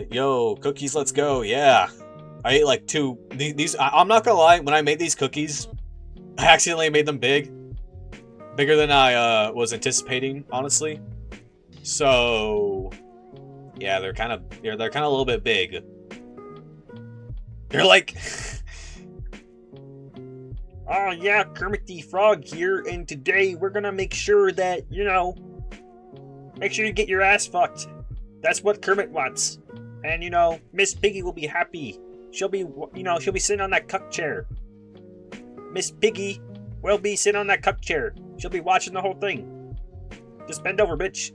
Yo, cookies, let's go. Yeah. I ate like 2. These. I'm not gonna lie. When I made these cookies, I accidentally made them big. Bigger than I was anticipating, honestly. So, yeah, they're kind of a little bit big. They're like. Oh yeah, Kermit the Frog here, and today we're gonna make sure that, make sure you get your ass fucked. That's what Kermit wants. And, Miss Piggy will be happy. She'll be sitting on that cuck chair. Miss Piggy will be sitting on that cuck chair. She'll be watching the whole thing. Just bend over, bitch.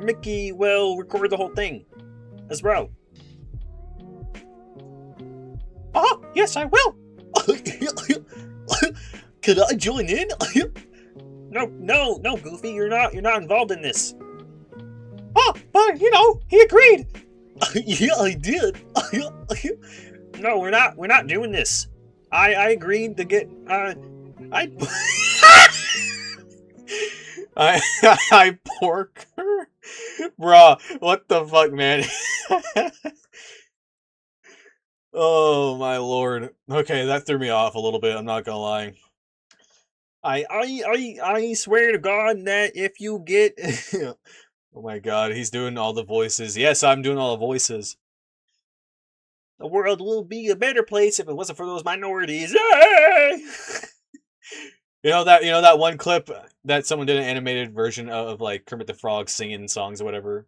Mickey will record the whole thing as well. Oh, yes, I will. Could I join in? No, Goofy, you're not involved in this. Oh, but he agreed. Yeah, I did. No, we're not doing this. I agreed to get I pork her? Bruh, what the fuck, man? Oh my lord. Okay, that threw me off a little bit, I'm not gonna lie. I swear to God that if you get Oh my god, he's doing all the voices. Yes, I'm doing all the voices. The world will be a better place if it wasn't for those minorities. Yay! You know that one clip that someone did an animated version of like Kermit the Frog singing songs or whatever.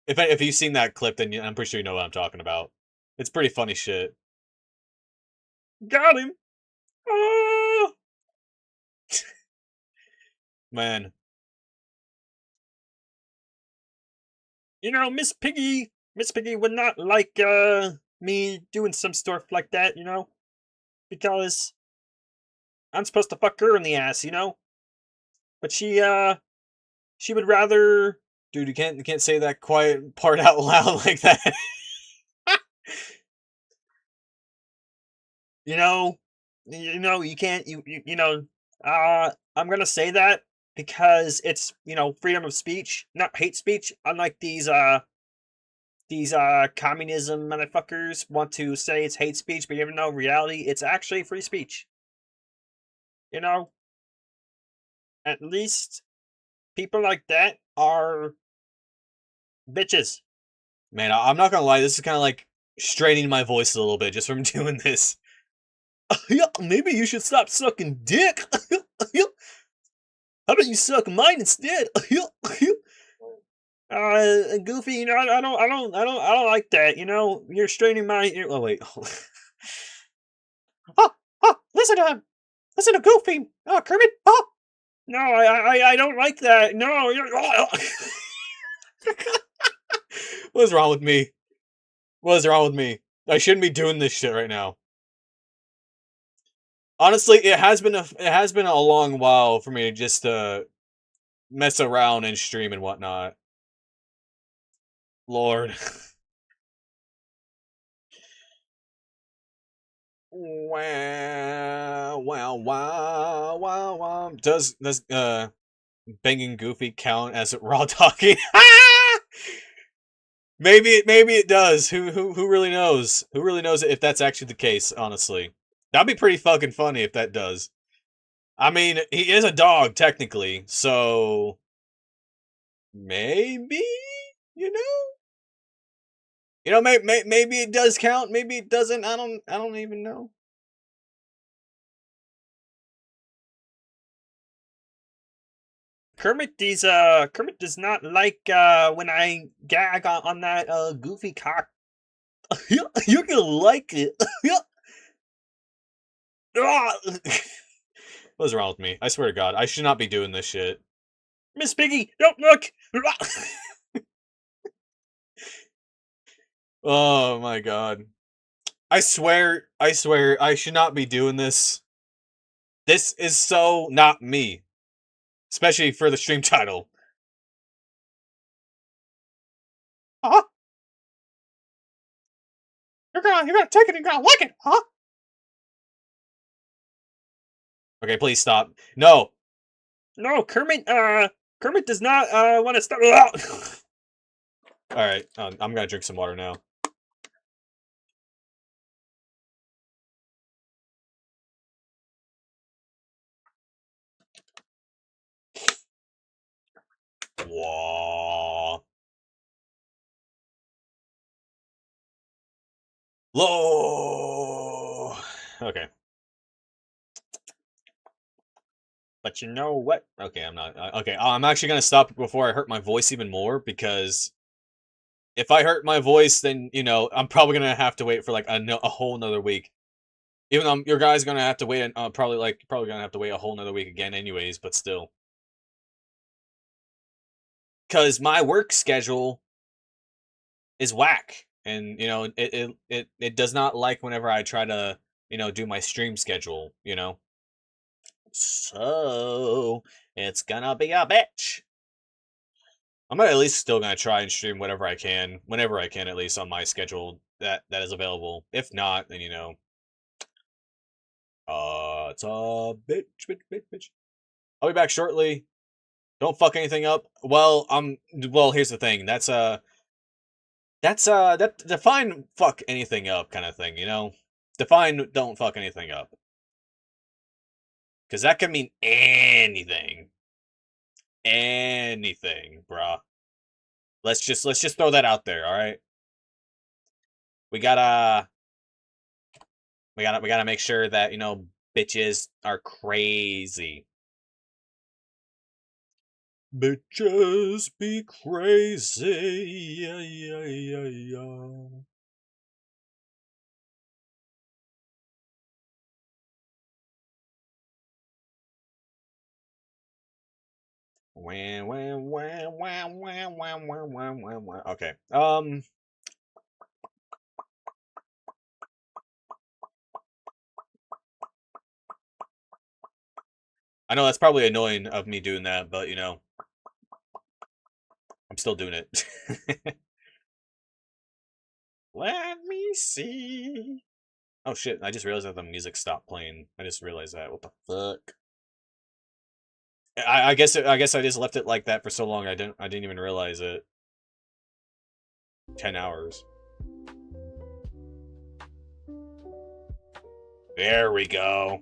If you've seen that clip, then I'm pretty sure you know what I'm talking about. It's pretty funny shit. Got him. Oh! Man. You know, Miss Piggy would not like me doing some stuff like that, you know? Because I'm supposed to fuck her in the ass, you know? But she would rather Dude, you can't say that quiet part out loud like that. you know you can't I'm gonna say that because it's freedom of speech, not hate speech, unlike these communism motherfuckers want to say it's hate speech, but even though in reality it's actually free speech. You know, at least people like that are bitches. Man, I'm not gonna lie, this is kind of like straining my voice a little bit just from doing this. Yeah, maybe you should stop sucking dick. How about you suck mine instead? Goofy, I don't like that. You're straining my. Oh wait. Listen to him. Listen to Goofy. Oh, Kermit. Oh. No, I don't like that. No. What is wrong with me? What is wrong with me? I shouldn't be doing this shit right now. Honestly, it has been a long while for me to just mess around and stream and whatnot. Lord. Wow, wow, wow, wow, wow. Does banging Goofy count as raw talking? Maybe it does. Who really knows? Who really knows if that's actually the case? Honestly, that'd be pretty fucking funny if that does. I mean, he is a dog technically, so maybe you know, maybe it does count. Maybe it doesn't. I don't even know. Kermit does not like when I gag on that Goofy cock. You're gonna like it. What's wrong with me? I swear to God, I should not be doing this shit. Miss Piggy, don't look. Oh my God. I swear, I should not be doing this. This is so not me. Especially for the stream title. Huh? You're gonna take it and you're gonna like it, huh? Okay, please stop. No. No, Kermit does not want to stop. Alright, I'm gonna drink some water now. Whoa. Low. Okay. But you know what? Okay, I'm not. Okay, I'm actually gonna stop before I hurt my voice even more, because if I hurt my voice, then, I'm probably gonna have to wait for like a whole nother week. Even though your guy's gonna have to wait, probably gonna have to wait a whole nother week again, anyways. But still, because my work schedule is whack, and it does not like whenever I try to do my stream schedule. So it's gonna be a bitch. I'm at least still gonna try and stream whatever I can, whenever I can, at least on my schedule that is available. If not, then it's a bitch. I'll be back shortly. Don't fuck anything up. Well, here's the thing. That's define fuck anything up kind of thing, Define don't fuck anything up. Cause that could mean anything. Anything, bruh. Let's just throw that out there, alright? we gotta make sure that, you know, bitches are crazy. Bitches be crazy. Yeah, yeah, yeah, yeah. Okay. I know that's probably annoying of me doing that, but you know, I'm still doing it. Let me see. Oh shit, I just realized that the music stopped playing. I just realized that. What the fuck? I guess I just left it like that for so long. I didn't even realize it. 10 hours. There we go.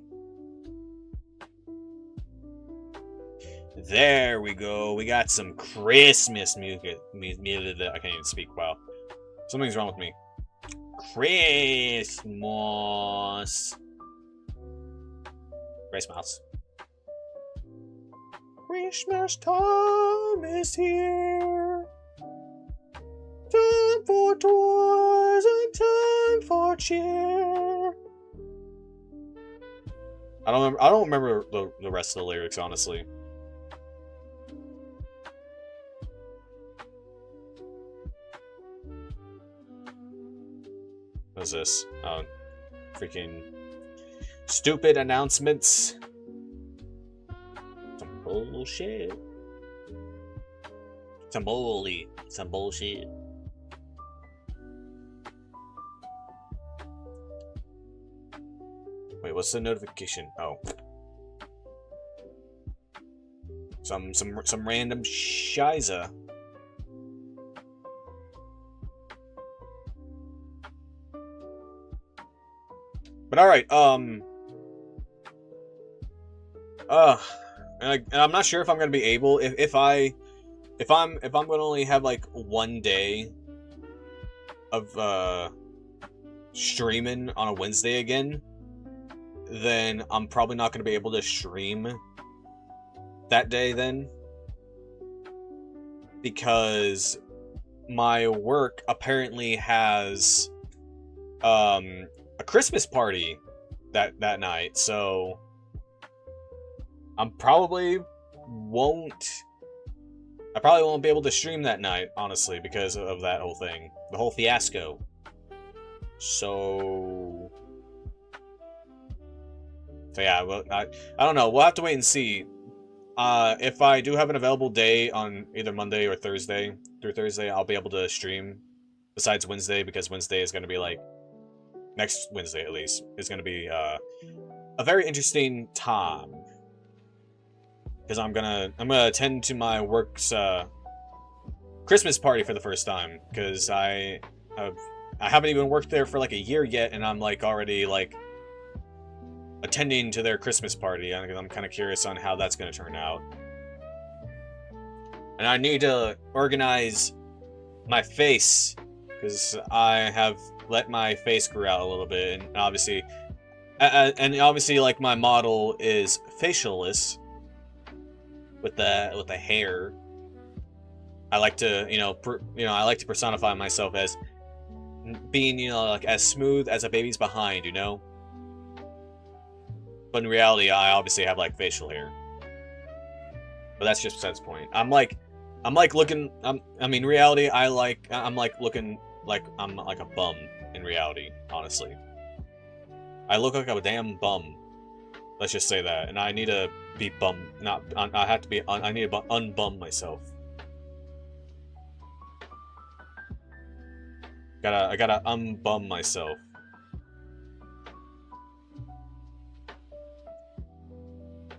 There we go. We got some Christmas music. I can't even speak. Wow. Something's wrong with me. Christmas. Christmas. Christmas time is here. Time for toys and time for cheer. I don't remember the rest of the lyrics, honestly. What's this? Oh, freaking stupid announcements. Some bullshit. Some bullshit. Wait, what's the notification? Oh. Some random shiza. But all right, and I'm not sure if I'm gonna be able if I'm gonna only have like one day of streaming on a Wednesday again, then I'm probably not gonna be able to stream that day then, because my work apparently has a Christmas party that night, so I probably won't be able to stream that night, honestly, because of that whole thing, the whole fiasco. So yeah, well, I don't know. We'll have to wait and see. If I do have an available day on either Monday or Thursday, through Thursday, I'll be able to stream. Besides Wednesday, because Wednesday is going to be like, next Wednesday at least, is going to be a very interesting time. Because I'm gonna attend to my work's Christmas party for the first time. Because I haven't even worked there for like a year yet, and I'm like already like attending to their Christmas party. I'm kind of curious on how that's gonna turn out. And I need to organize my face, because I have let my face grow out a little bit, and obviously like my model is facialless with the hair. I like to I like to personify myself as being, you know, like as smooth as a baby's behind, you know. But in reality, I obviously have like facial hair. But that's just besides the point. I'm like looking. I mean, reality. I'm like looking like I'm like a bum in reality. Honestly, I look like a damn bum. Let's just say that, and I need to be bum. Not. I have to be. I need to unbum myself. I gotta unbum myself.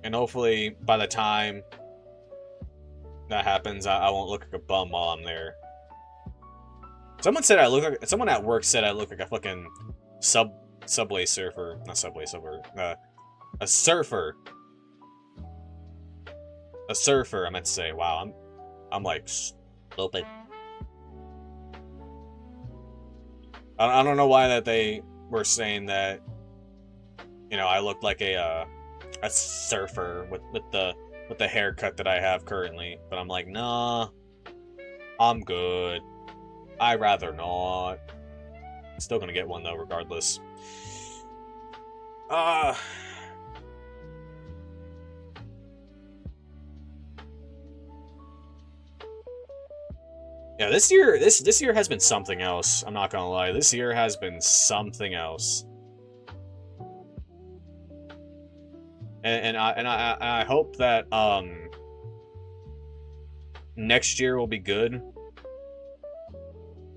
And hopefully, by the time that happens, I won't look like a bum while I'm there. Someone at work said I look like a fucking subway surfer. Not subway surfer. A surfer. A surfer, I meant to say. Wow, I'm like stupid. I don't know why that they were saying that, you know, I looked like a surfer with the haircut that I have currently, but I'm like, nah, I'm good. I'd rather not. Still gonna get one though, regardless. Yeah, this year has been something else. I'm not gonna lie. This year has been something else. And I hope that next year will be good.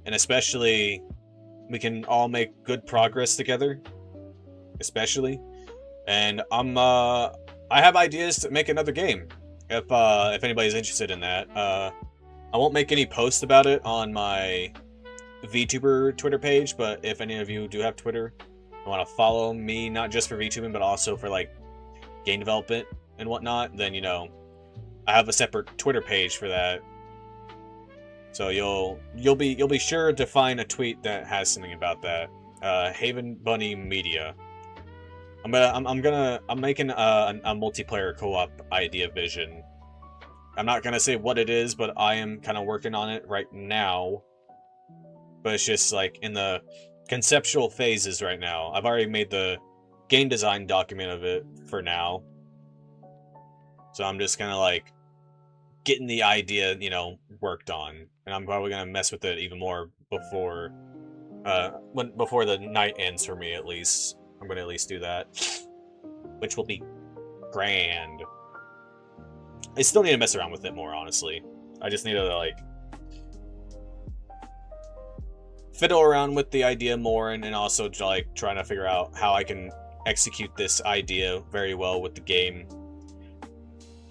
And especially we can all make good progress together. Especially. And I have ideas to make another game. If anybody's interested in that. I won't make any posts about it on my VTuber Twitter page, but if any of you do have Twitter and want to follow me, not just for VTubing, but also for like game development and whatnot, then you know, I have a separate Twitter page for that. So you'll be sure to find a tweet that has something about that. Haven Bunny Media. I'm making a multiplayer co-op idea vision. I'm not gonna say what it is, but I am kind of working on it right now. But it's just like in the conceptual phases right now. I've already made the game design document of it for now. So I'm just kind of like getting the idea, you know, worked on. And I'm probably gonna mess with it even more before before the night ends for me at least. I'm gonna at least do that. Which will be grand. I still need to mess around with it more, honestly. I just need to, like, fiddle around with the idea more and also, like, trying to figure out how I can execute this idea very well with the game.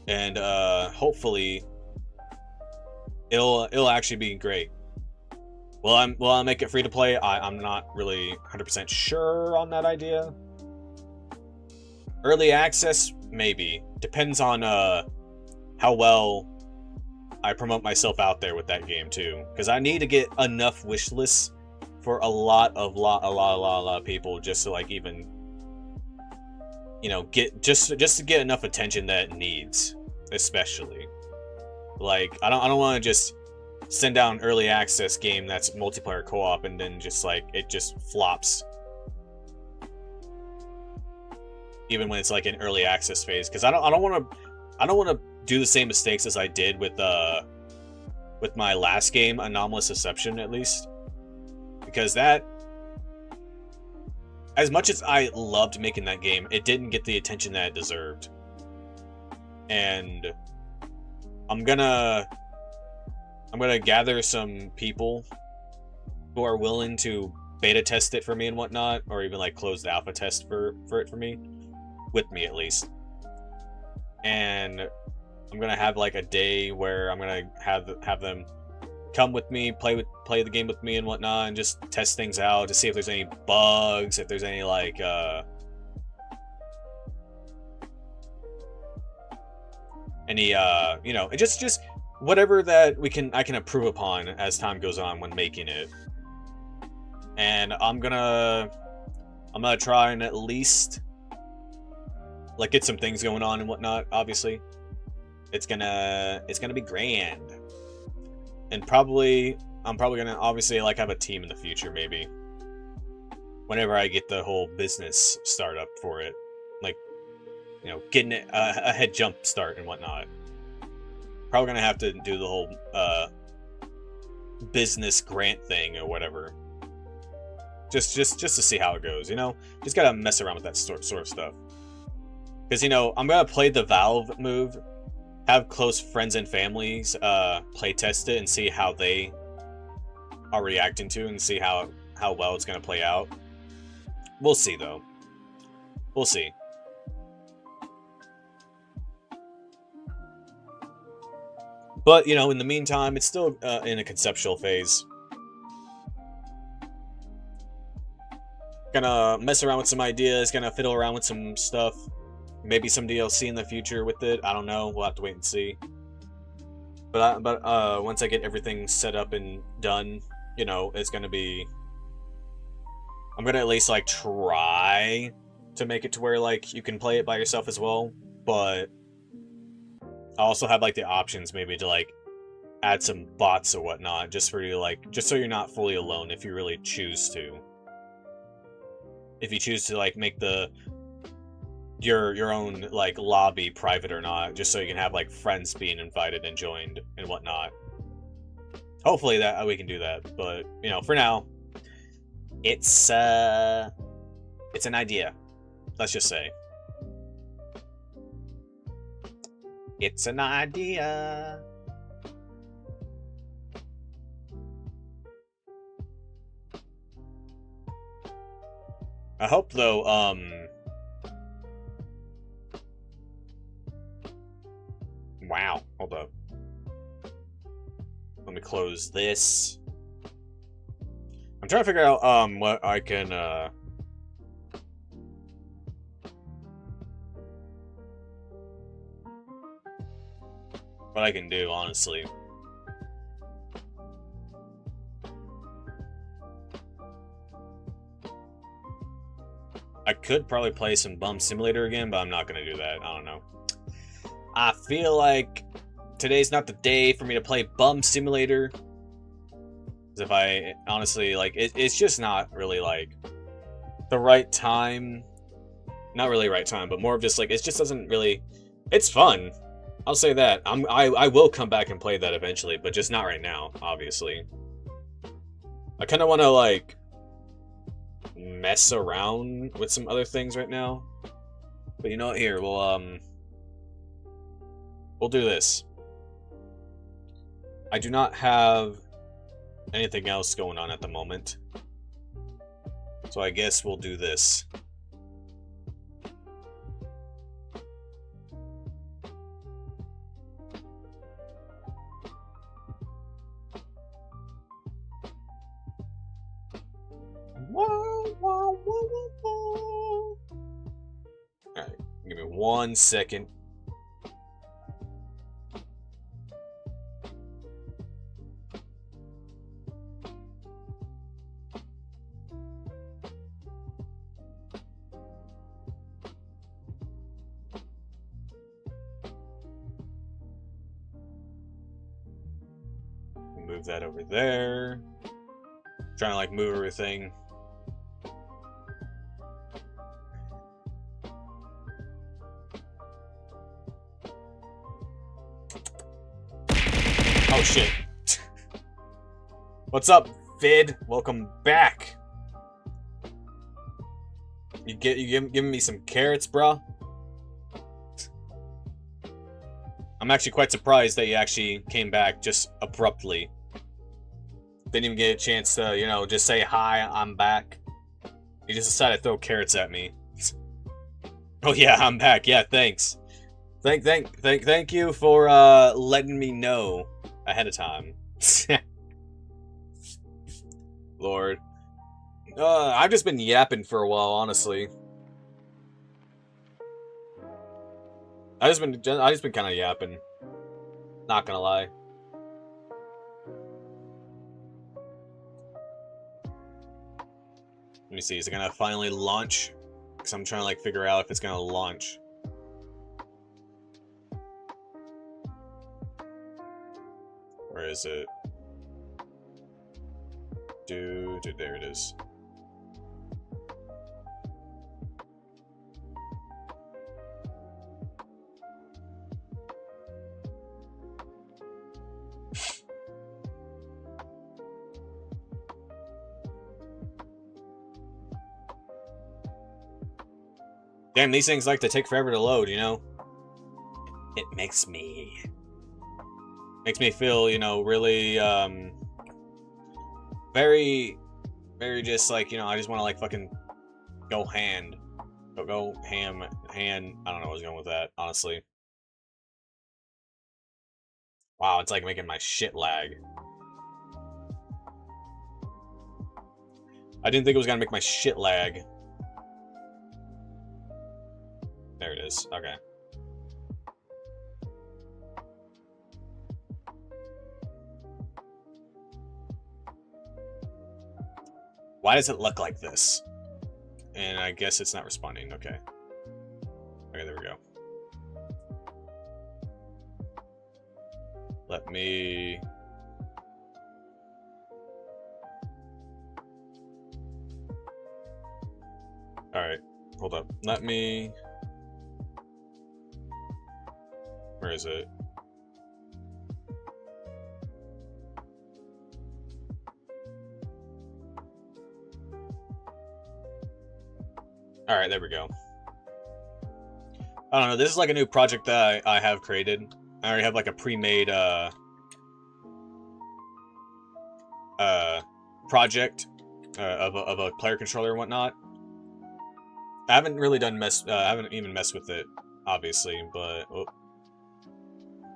And, hopefully, it'll actually be great. Will I make it free to play? I'm not really 100% sure on that idea. Early access? Maybe. Depends on, how well I promote myself out there with that game too, because I need to get enough wish lists for a lot of people just to like even, you know, get just to get enough attention that it needs, especially. Like I don't want to just send down an early access game that's multiplayer co-op and then just like it just flops, even when it's like an early access phase, because I don't want to do the same mistakes as I did with my last game, Anomalous Deception, at least. Because that, as much as I loved making that game, it didn't get the attention that it deserved. And I'm gonna gather some people who are willing to beta test it for me and whatnot, or even like close the alpha test for it for me, with me at least. And I'm gonna have like a day where I'm gonna have them come with me, play the game with me and whatnot, and just test things out to see if there's any bugs, if there's any like you know, just whatever that I can improve upon as time goes on when making it. And I'm gonna try and at least like get some things going on and whatnot. Obviously, it's gonna be grand, and I'm probably gonna obviously like have a team in the future, maybe whenever I get the whole business startup for it, like, you know, getting it a head jump start and whatnot. Probably gonna have to do the whole business grant thing or whatever, just to see how it goes. You know, just gotta mess around with that sort of stuff. Because, you know, I'm gonna play the Valve move, have close friends and families play test it and see how they are reacting to it and see how well it's gonna play out. We'll see, though. We'll see. But, you know, in the meantime, it's still in a conceptual phase. Gonna mess around with some ideas, gonna fiddle around with some stuff. Maybe some DLC in the future with it. I don't know. We'll have to wait and see. But once I get everything set up and done, you know, it's gonna be I'm gonna at least like try to make it to where like you can play it by yourself as well, but I also have like the options maybe to like add some bots or whatnot, just for you like, just so you're not fully alone if you really choose to. If you choose to like make your own like lobby private or not, just so you can have like friends being invited and joined and whatnot. Hopefully that we can do that, but you know, for now, it's an idea. Let's just say it's an idea. I hope though, wow, hold up. Let me close this. I'm trying to figure out, what I can, what I can do, honestly. I could probably play some Bum Simulator again, but I'm not going to do that. I don't know. I feel like today's not the day for me to play Bum Simulator. If I, honestly, like, it's just not really, like, the right time. Not really right time, but more of just, like, it just doesn't really... It's fun. I'll say that. I will come back and play that eventually, but just not right now, obviously. I kind of want to, like, mess around with some other things right now. But you know what? Here, we'll do this. I do not have anything else going on at the moment, so I guess we'll do this. Alright, give me 1 second. Move that over there. Trying to like move everything. Oh shit. What's up, Vid? Welcome back. You giving me some carrots, bro? I'm actually quite surprised that you actually came back just abruptly. Didn't even get a chance to, you know, just say hi, I'm back. You just decided to throw carrots at me. Oh yeah, I'm back. Yeah, thanks. Thank you for letting me know ahead of time. Lord. I've just been yapping for a while, honestly. I just been kind of yapping. Not gonna lie. Let me see, is it gonna finally launch? Because I'm trying to like figure out if it's gonna launch. Where is it? Dude, there it is. Damn, these things like to take forever to load, you know? It makes me feel, you know, really, very just like, you know, I just want to like fucking go ham. I don't know where I was going with that, honestly. Wow, it's like making my shit lag. I didn't think it was gonna make my shit lag. There it is. Okay. Why does it look like this? and I guess it's not responding. Okay. Okay, there we go. Let me... Alright, hold up. Let me... Where is it? Alright, there we go. I don't know, this is like a new project that I have created. I already have like a pre-made project of a player controller and whatnot. I haven't really done I haven't even messed with it, obviously, but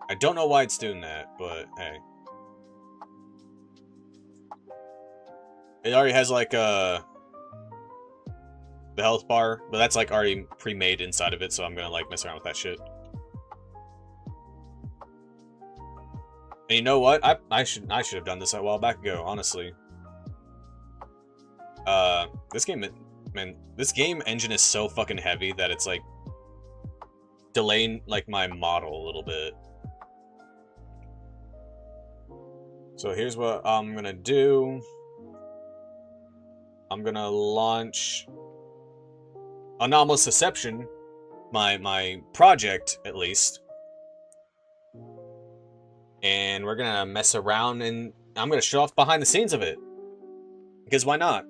I don't know why it's doing that, but hey. It already has like the health bar, but that's like already pre-made inside of it, so I'm gonna like mess around with that shit. And you know what? I should have done this a while back ago, honestly. This game, man, this game engine is so fucking heavy that it's like delaying like my model a little bit. So here's what I'm gonna do. I'm gonna launch Anomalous Deception, my project at least, and we're gonna mess around and I'm gonna show off behind the scenes of it, because why not?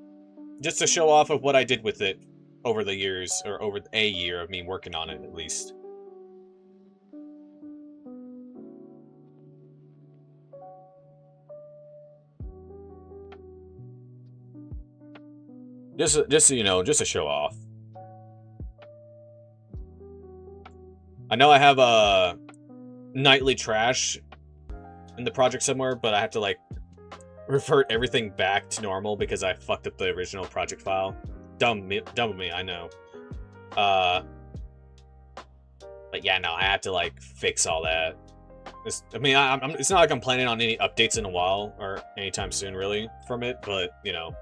Just to show off of what I did with it over the years, or over a year of me working on it at least. Just so you know, just to show off. I know I have a nightly trash in the project somewhere, but I have to like revert everything back to normal because I fucked up the original project file. Dumb of me, I know. But yeah, no, I have to like fix all that. I mean, it's not like I'm planning on any updates in a while or anytime soon, really, from it. But you know,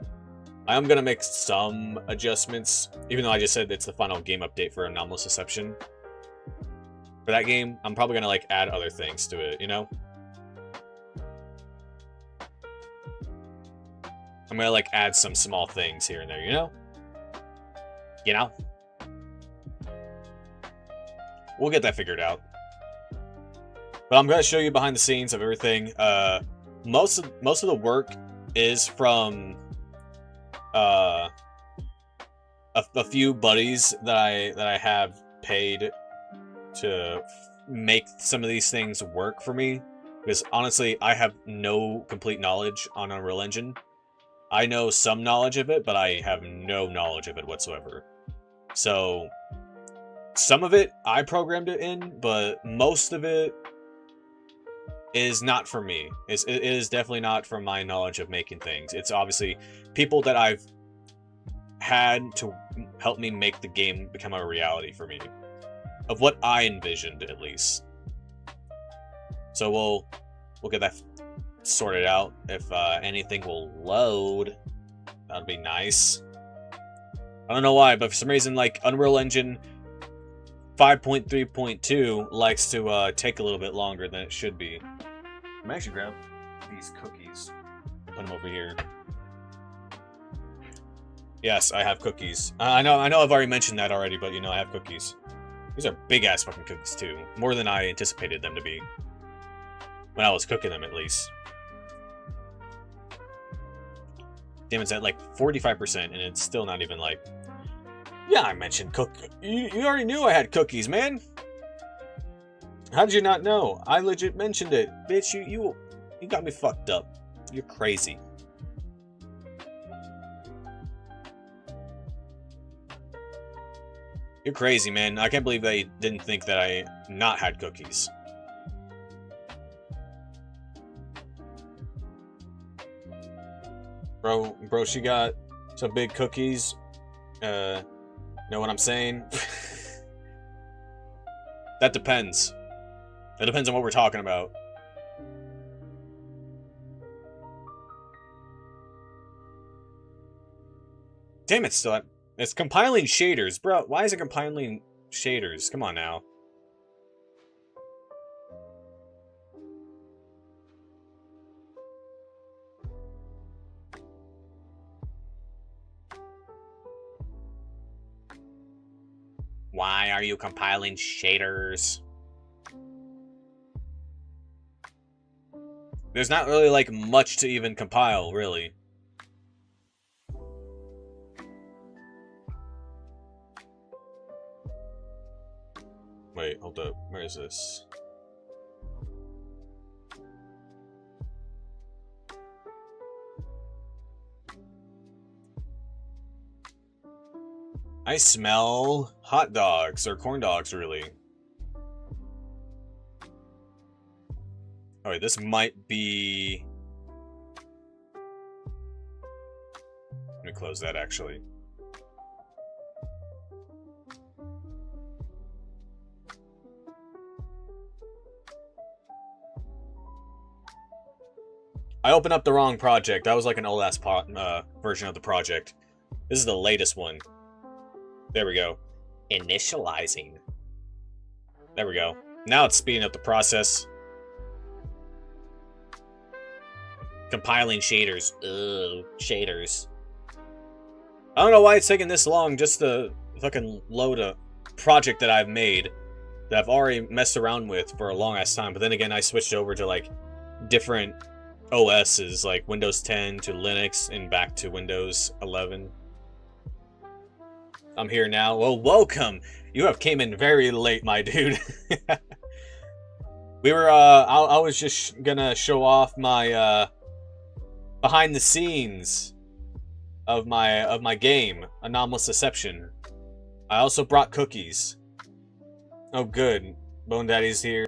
I am gonna make some adjustments, even though I just said it's the final game update for Anomalous Deception. For that game, I'm probably gonna like add other things to it, you know? I'm gonna like add some small things here and there, you know? You know? We'll get that figured out. But I'm gonna show you behind the scenes of everything. Most of the work is from a few buddies that I have paid to make some of these things work for me, because honestly I have no complete knowledge on Unreal Engine. I know some knowledge of it, but I have no knowledge of it whatsoever. So some of it I programmed it in, but most of it is not for me. It is definitely not from my knowledge of making things. It's obviously people that I've had to help me make the game become a reality for me, of what I envisioned at least. So we'll get that sorted out. If anything will load, that'd be nice. I don't know why, but for some reason, like Unreal Engine 5.3.2 likes to take a little bit longer than it should be. I'm actually grab these cookies, put them over here. Yes, I have cookies. I know I've already mentioned that already, but you know I have cookies. These are big ass fucking cookies too, more than I anticipated them to be. When I was cooking them, at least. Damn, it's at like 45%, and it's still not even like. Yeah, I mentioned You already knew I had cookies, man. How did you not know? I legit mentioned it, bitch. You got me fucked up. You're crazy. You're crazy, man. I can't believe they didn't think that I not had cookies. Bro, she got some big cookies. Know what I'm saying? That depends. That depends on what we're talking about. Damn it, still It's compiling shaders. Bro, why is it compiling shaders? Come on now. Why are you compiling shaders? There's not really, like, much to even compile, really. Wait, hold up. Where is this? I smell hot dogs, or corn dogs, really. Alright, this might be... Let me close that, actually. I opened up the wrong project. That was like an old-ass version of the project. This is the latest one. There we go. Initializing. There we go. Now it's speeding up the process. Compiling shaders. Ugh, shaders. I don't know why it's taking this long just to fucking load a project that I've made that I've already messed around with for a long ass time. But then again, I switched over to like different OSs, like Windows 10 to Linux and back to Windows 11. I'm here now. Well, welcome. You have came in very late, my dude. We were, I was just gonna show off my, behind the scenes of my game, Anomalous Deception. I also brought cookies. Oh, good. Bone Daddy's here.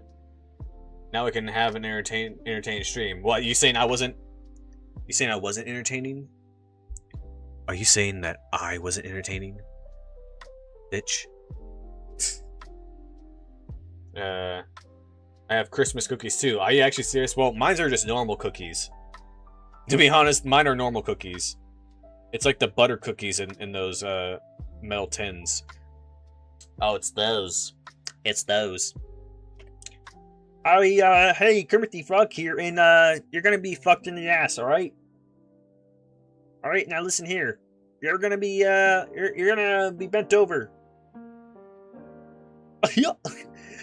Now we can have an entertaining stream. What, you saying I wasn't... You saying I wasn't entertaining? Are you saying that I wasn't entertaining? Bitch. I have Christmas cookies too. Are you actually serious? Well, mine are just normal cookies. To be honest, mine are normal cookies. It's like the butter cookies in those metal tins. Oh, it's those. It's those. Hey, Kermit the Frog here, and you're gonna be fucked in the ass, alright? Alright, now listen here. You're gonna be bent over.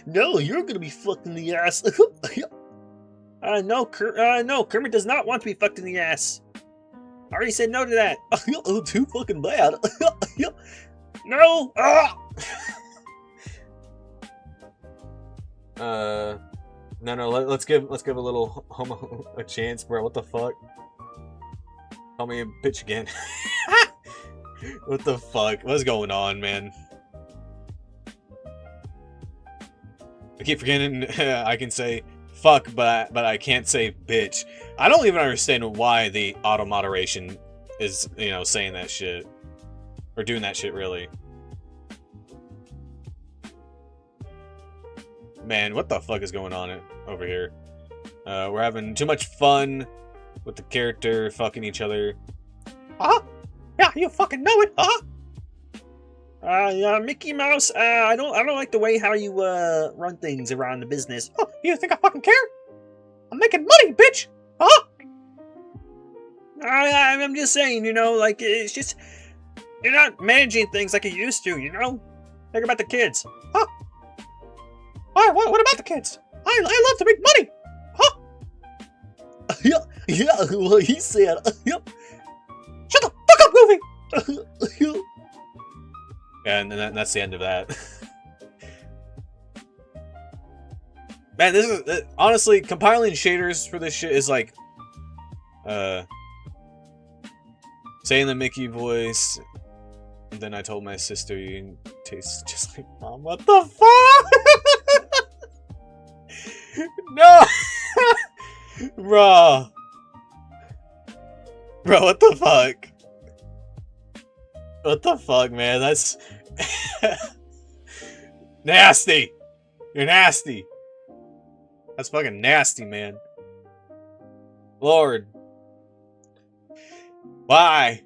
No, you're gonna be fucked in the ass. No, Kermit does not want to be fucked in the ass. I already said no to that. Too fucking bad. No! No, let's give a little homo a chance, bro. What the fuck? Call me a bitch again. What the fuck? What's going on, man? I keep forgetting I can say fuck, but I can't say bitch. I don't even understand why the auto moderation is, you know, saying that shit or doing that shit, really. Man, what the fuck is going on over here? We're having too much fun with the character fucking each other. Huh? Yeah, you fucking know it, huh? Yeah, Mickey Mouse, I don't like the way how you, run things around the business. Oh, you think I fucking care? I'm making money, bitch! Huh? I'm just saying, you know, like, it's just... You're not managing things like you used to, you know? Think about the kids. Huh? What about the kids? I love to make money! Huh? Yeah, well, he said... Yep. Shut the fuck up, Goofy! And that's the end of that. Man, this is honestly compiling shaders for this shit is like saying the Mickey voice, and then I told my sister you taste just like mom. What the fuck? No. Bro, what the fuck? What the fuck, man? That's nasty. You're nasty. That's fucking nasty, man. Lord. Why?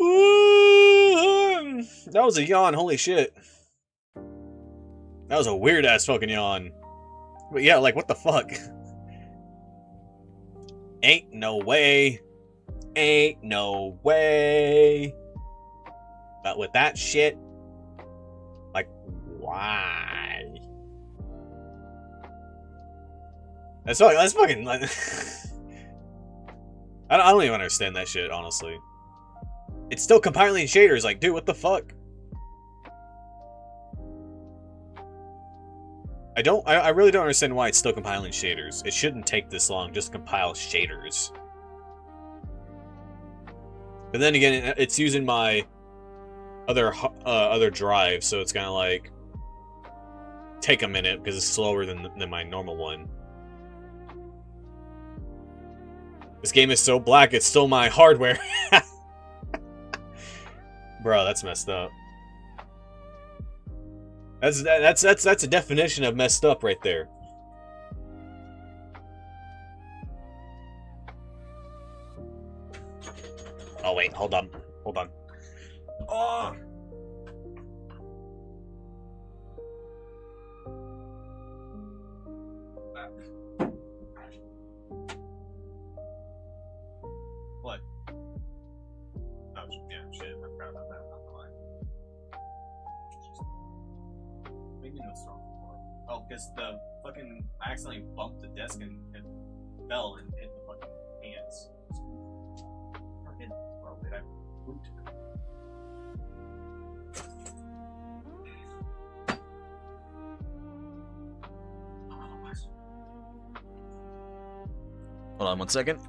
Ooh. That was a yawn. Holy shit. That was a weird ass fucking yawn. But yeah, like, what the fuck? Ain't no way. Ain't no way. But with that shit, like, why? That's fucking like, I don't even understand that shit, honestly. It's still compiling shaders, like, dude, what the fuck? I really don't understand why it's still compiling shaders. It shouldn't take this long just to compile shaders. But then again, it's using my other drive, so it's kind of like take a minute because it's slower than my normal one. This game is so black, it stole my hardware. Bro, that's messed up. That's a definition of messed up right there. Oh wait, hold on. Oh. What? Oh yeah, shit. I forgot about that. Maybe no strong. Oh, because the fucking I accidentally bumped the desk and fell and hit the fucking hands. Well, did I boot? Hold on 1 second.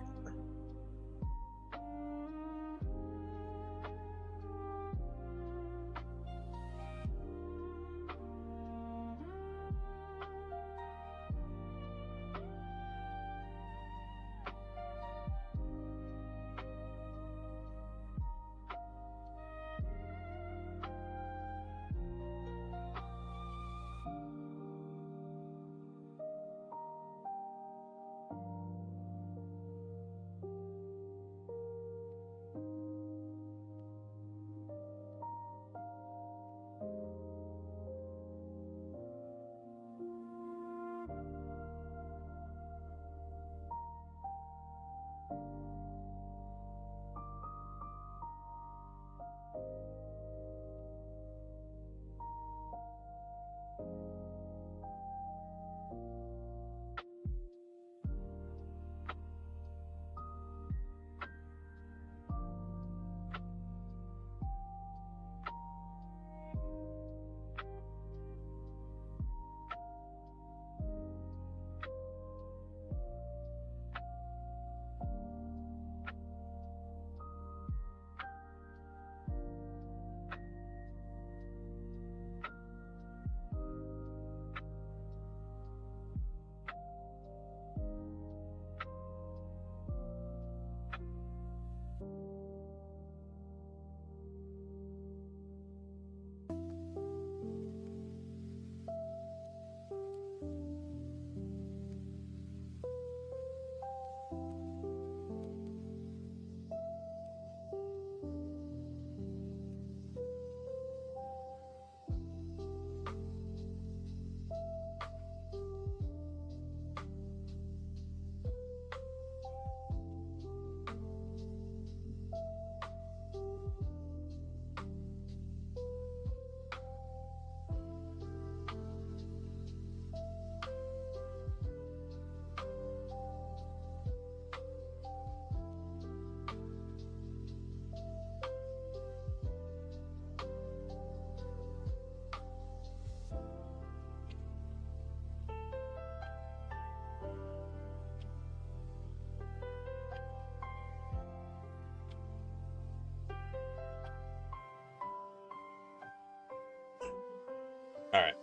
Alright.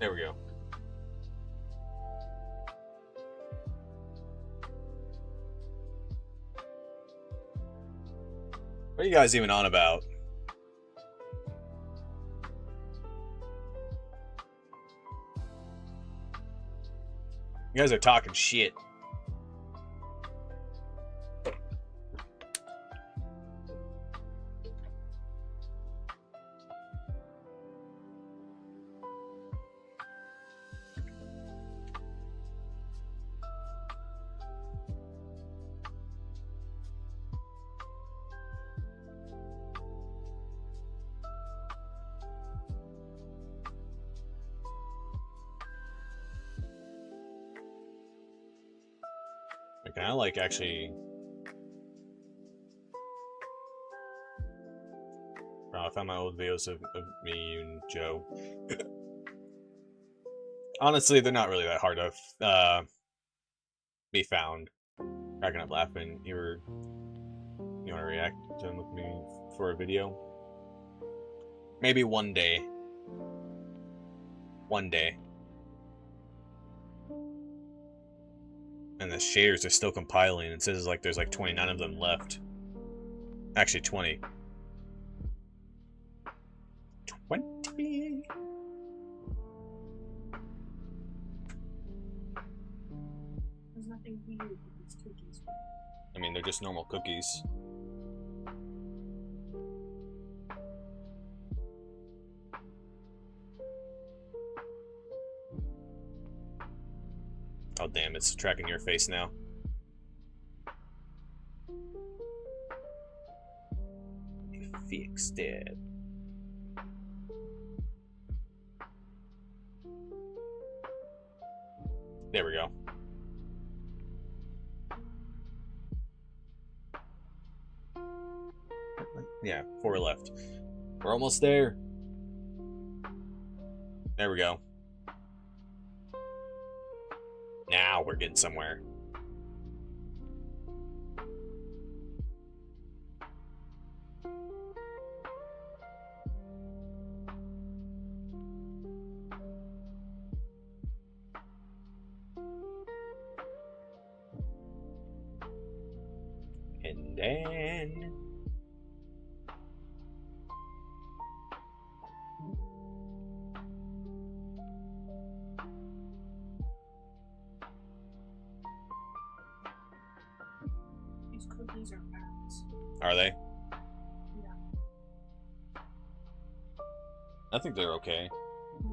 There we go. What are you guys even on about? You guys are talking shit. Can I, like, actually... Oh, I found my old videos of me and Joe. Honestly, they're not really that hard to be found. Cracking up laughing. You want to react to them with me for a video? Maybe one day. One day. And the shaders are still compiling. It says like there's like 29 of them left. Actually 20. 20. There's nothing weird with these cookies. I mean, they're just normal cookies. Oh damn, it's tracking your face now. Fixed it. There we go. Yeah, 4 left. We're almost there. There we go. Now we're getting somewhere. And then... These cookies are bats. Are they? Yeah. I think they're okay. No.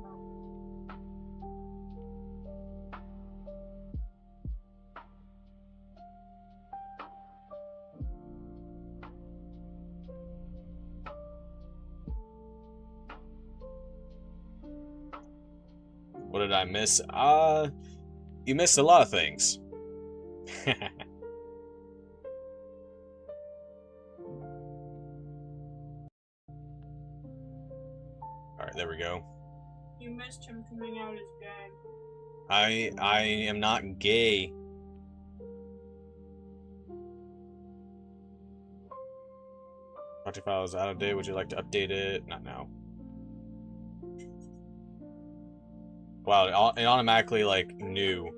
What did I miss? You missed a lot of things. Alright, there we go. You missed him coming out as gay. I am not gay. Project file is out of date. Would you like to update it? Not now. Wow, it automatically like knew.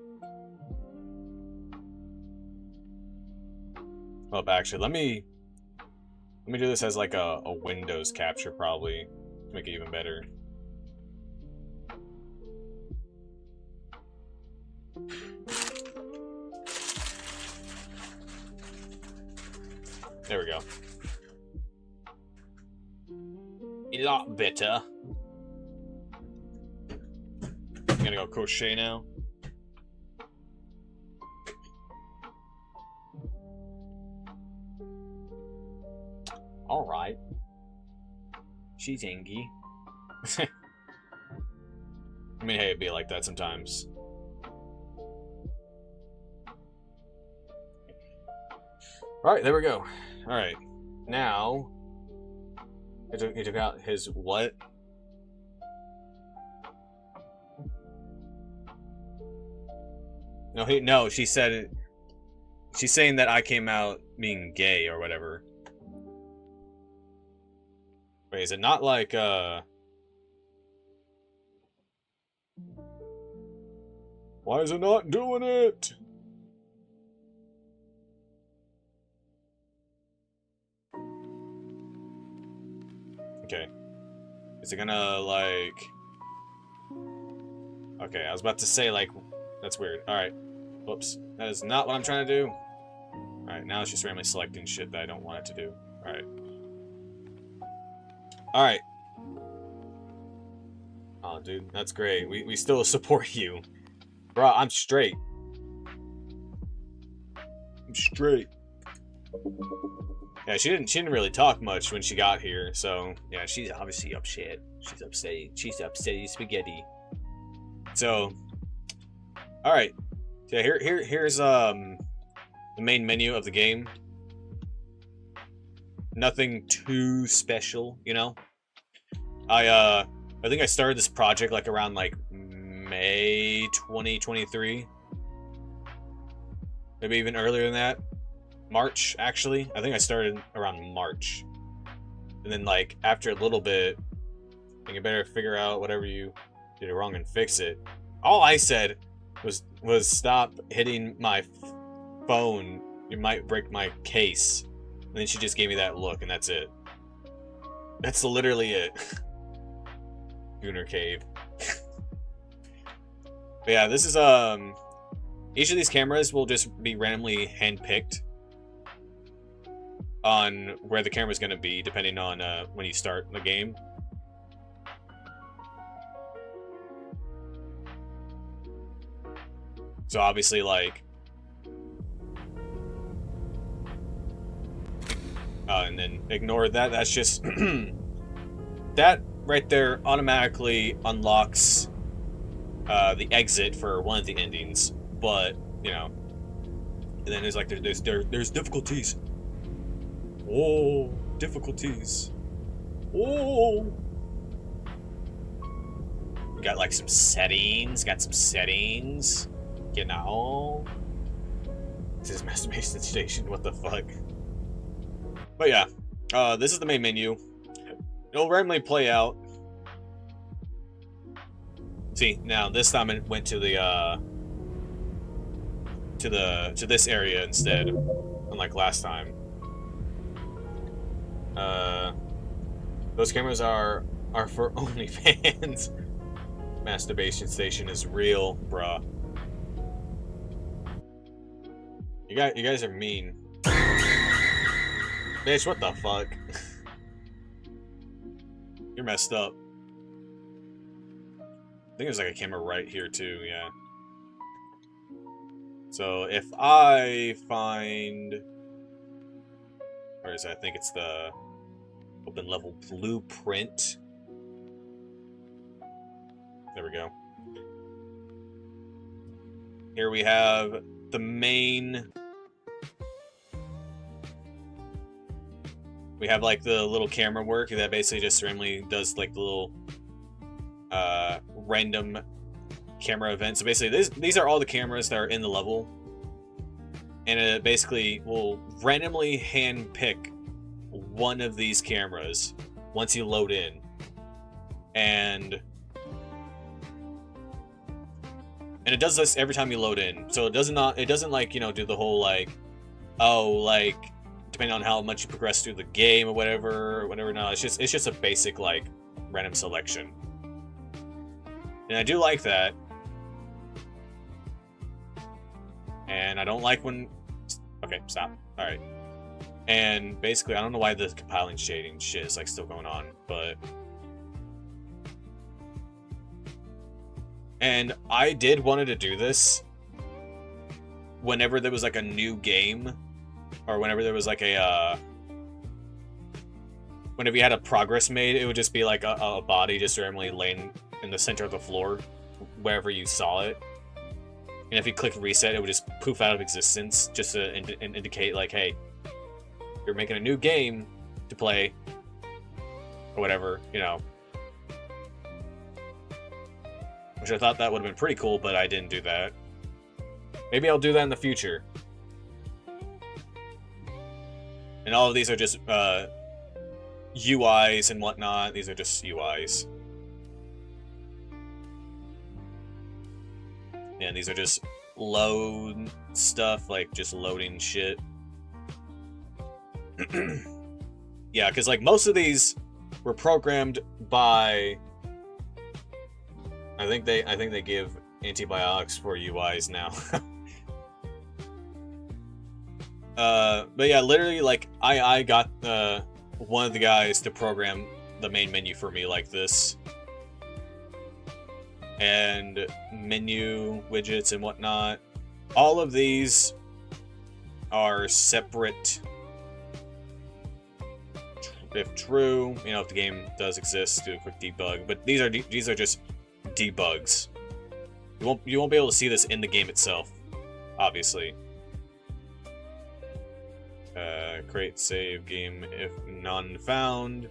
Well, actually, let me do this as like a Windows capture probably to make it even better. There we go. A lot better. I'm gonna go crochet now. Alright. She's angry. I mean, hey, it'd be like that sometimes. Alright, there we go. Alright. Now... He took out his what? No, she said it. She's saying that I came out being gay or whatever. Wait, is it not like, why is it not doing it? Okay. Is it gonna, like... Okay, I was about to say, like... That's weird. Alright. Whoops. That is not what I'm trying to do. Alright, now it's just randomly selecting shit that I don't want it to do. Alright. Alright. Oh, dude, that's great. We still support you. Bro, I'm straight. I'm straight. Yeah, she didn't really talk much when she got here, so yeah, she's obviously upset. She's upset. She's upset spaghetti. So, all right. Yeah, here's the main menu of the game. Nothing too special, you know. I think I started this project like around like May 2023. Maybe even earlier than that. March, actually. I think I started around March. And then like after a little bit, I think you better figure out whatever you did wrong and fix it. All I said was stop hitting my phone. You might break my case. And then she just gave me that look, and that's it. That's literally it. Lunar Cave. But yeah, this is each of these cameras will just be randomly handpicked on where the camera's gonna be, depending on when you start the game. So obviously, like, and then ignore that. That's just that right there automatically unlocks the exit for one of the endings. But you know, and then there's like there's difficulties. Oh, difficulties. Oh, we got like some settings. Got some settings. You know, this is masturbation station. What the fuck? But yeah, this is the main menu. It'll randomly play out. See, now this time it went to the to this area instead, unlike last time. Those cameras are for OnlyFans. Masturbation station is real, bruh. You guys are mean. Bitch, what the fuck? You're messed up. I think there's like a camera right here too, yeah. So if I find... Where is it? I think it's the open level blueprint. There we go. Here we have the main... We have like the little camera work that basically just randomly does like the little random camera event. So basically these are all the cameras that are in the level, and it basically will randomly hand pick one of these cameras once you load in, and it does this every time you load in. So it doesn't like, you know, do the whole like, oh, like depending on how much you progress through the game or whatever. No, it's just a basic like random selection, and I do like that. And I don't like when... Okay, stop. Alright. And basically, I don't know why the compiling shading shit is like still going on, but... And I did wanted to do this whenever there was like a new game, or whenever there was like a... Whenever you had a progress made, it would just be like a body just randomly laying in the center of the floor, wherever you saw it. And if you click reset, it would just poof out of existence, just to indicate, like, hey, you're making a new game to play, or whatever, you know. Which I thought that would have been pretty cool, but I didn't do that. Maybe I'll do that in the future. And all of these are just UIs and whatnot. These are just UIs. And these are just load stuff, like just loading shit. Yeah, because like most of these were programmed by... I think they give antibiotics for UIs now. But yeah, literally, like I got one of the guys to program the main menu for me like this. And menu widgets and whatnot. All of these are separate. If true, you know, if the game does exist, do a quick debug. But these are just debugs. You won't be able to see this in the game itself, obviously. Create save game if none found.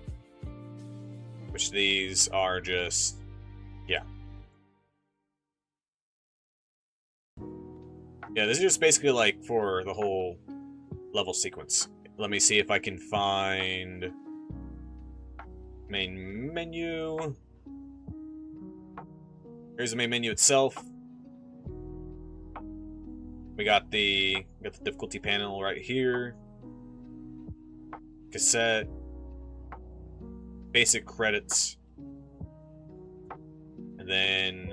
Which these are just, yeah. Yeah, this is just basically like for the whole level sequence. Let me see if I can find main menu. Here's the main menu itself. We got the difficulty panel right here. Cassette. Basic credits. And then,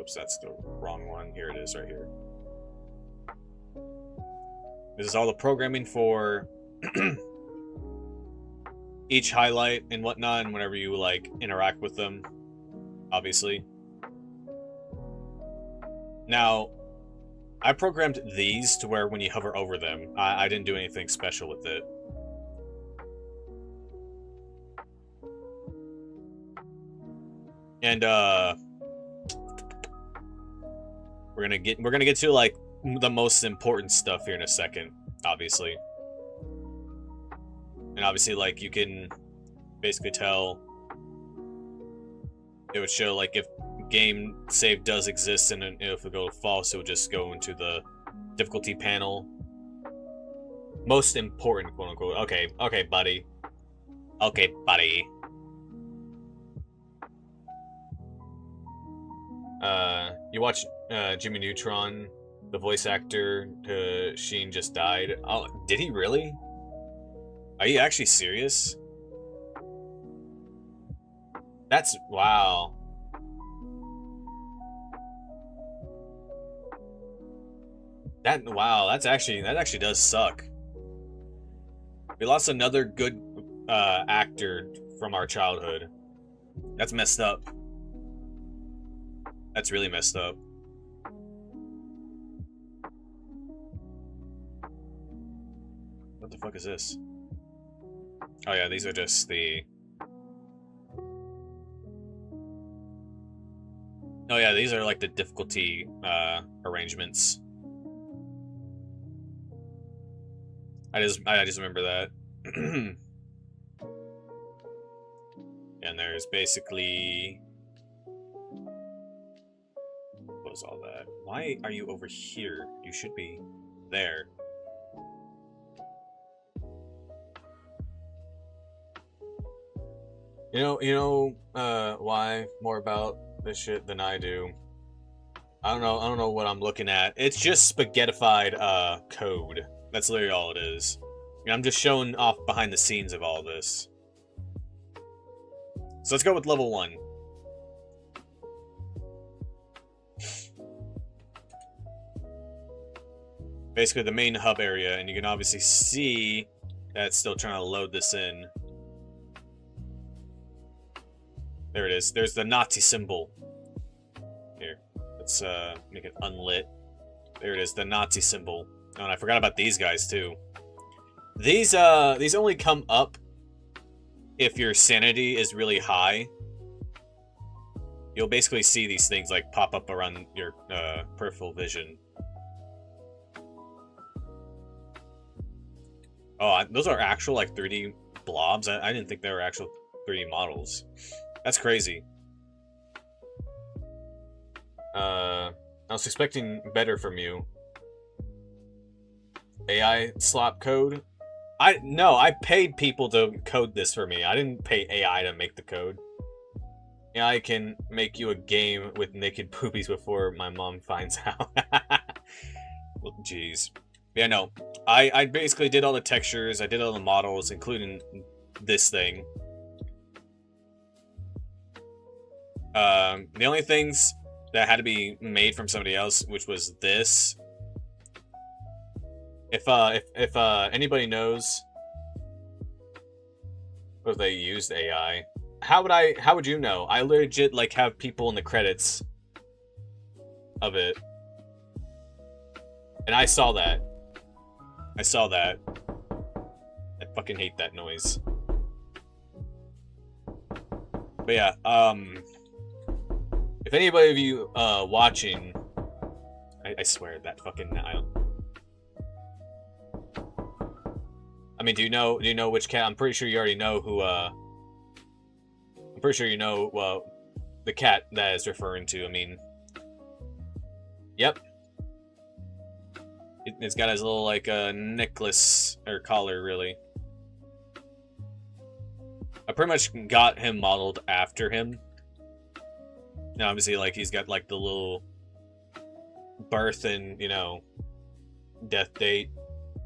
oops, that's the wrong one. Here it is right here. This is all the programming for each highlight and whatnot, and whenever you like interact with them, obviously. Now, I programmed these to where when you hover over them, I didn't do anything special with it. And we're gonna get to like the most important stuff here in a second, obviously. And obviously, like, you can basically tell, it would show like if game save does exist, and if it go false, it would just go into the difficulty panel. Most important, quote unquote. Okay, buddy. Okay, buddy. You watch Jimmy Neutron, the voice actor to Sheen just died. Oh, did he really? Are you actually serious? That's, wow. Wow, that actually does suck. We lost another good actor from our childhood. That's messed up. That's really messed up. What the fuck is this? Oh yeah, these are just the... Oh yeah, these are like the difficulty arrangements. I just remember that. And there's basically... What was all that? Why are you over here? You should be there. You know why more about this shit than I do. I don't know what I'm looking at. It's just spaghettified code. That's literally all it is. And I'm just showing off behind the scenes of all this. So let's go with level 1. Basically the main hub area, and you can obviously see that it's still trying to load this in. There it is. There's the Nazi symbol. Here, let's make it unlit. There it is, the Nazi symbol. Oh, and I forgot about these guys too. These only come up if your sanity is really high. You'll basically see these things like pop up around your peripheral vision. Oh, those are actual like 3D blobs. I didn't think they were actual 3D models. That's crazy. I was expecting better from you. AI slop code? No, I paid people to code this for me. I didn't pay AI to make the code. AI can make you a game with naked boobies before my mom finds out. Well, jeez. Yeah, no. I basically did all the textures, I did all the models, including this thing. The only things that had to be made from somebody else, which was this. If anybody knows if they used AI, how would you know? I legit like have people in the credits of it. And I saw that. I fucking hate that noise. But yeah, if anybody of you watching, I swear that fucking I mean, do you know which cat? I'm pretty sure you already know who. I'm pretty sure you know the cat that is referring to. I mean, yep. It's got his little like necklace or collar, really. I pretty much got him modeled after him. Now, obviously, like he's got like the little birth and death date,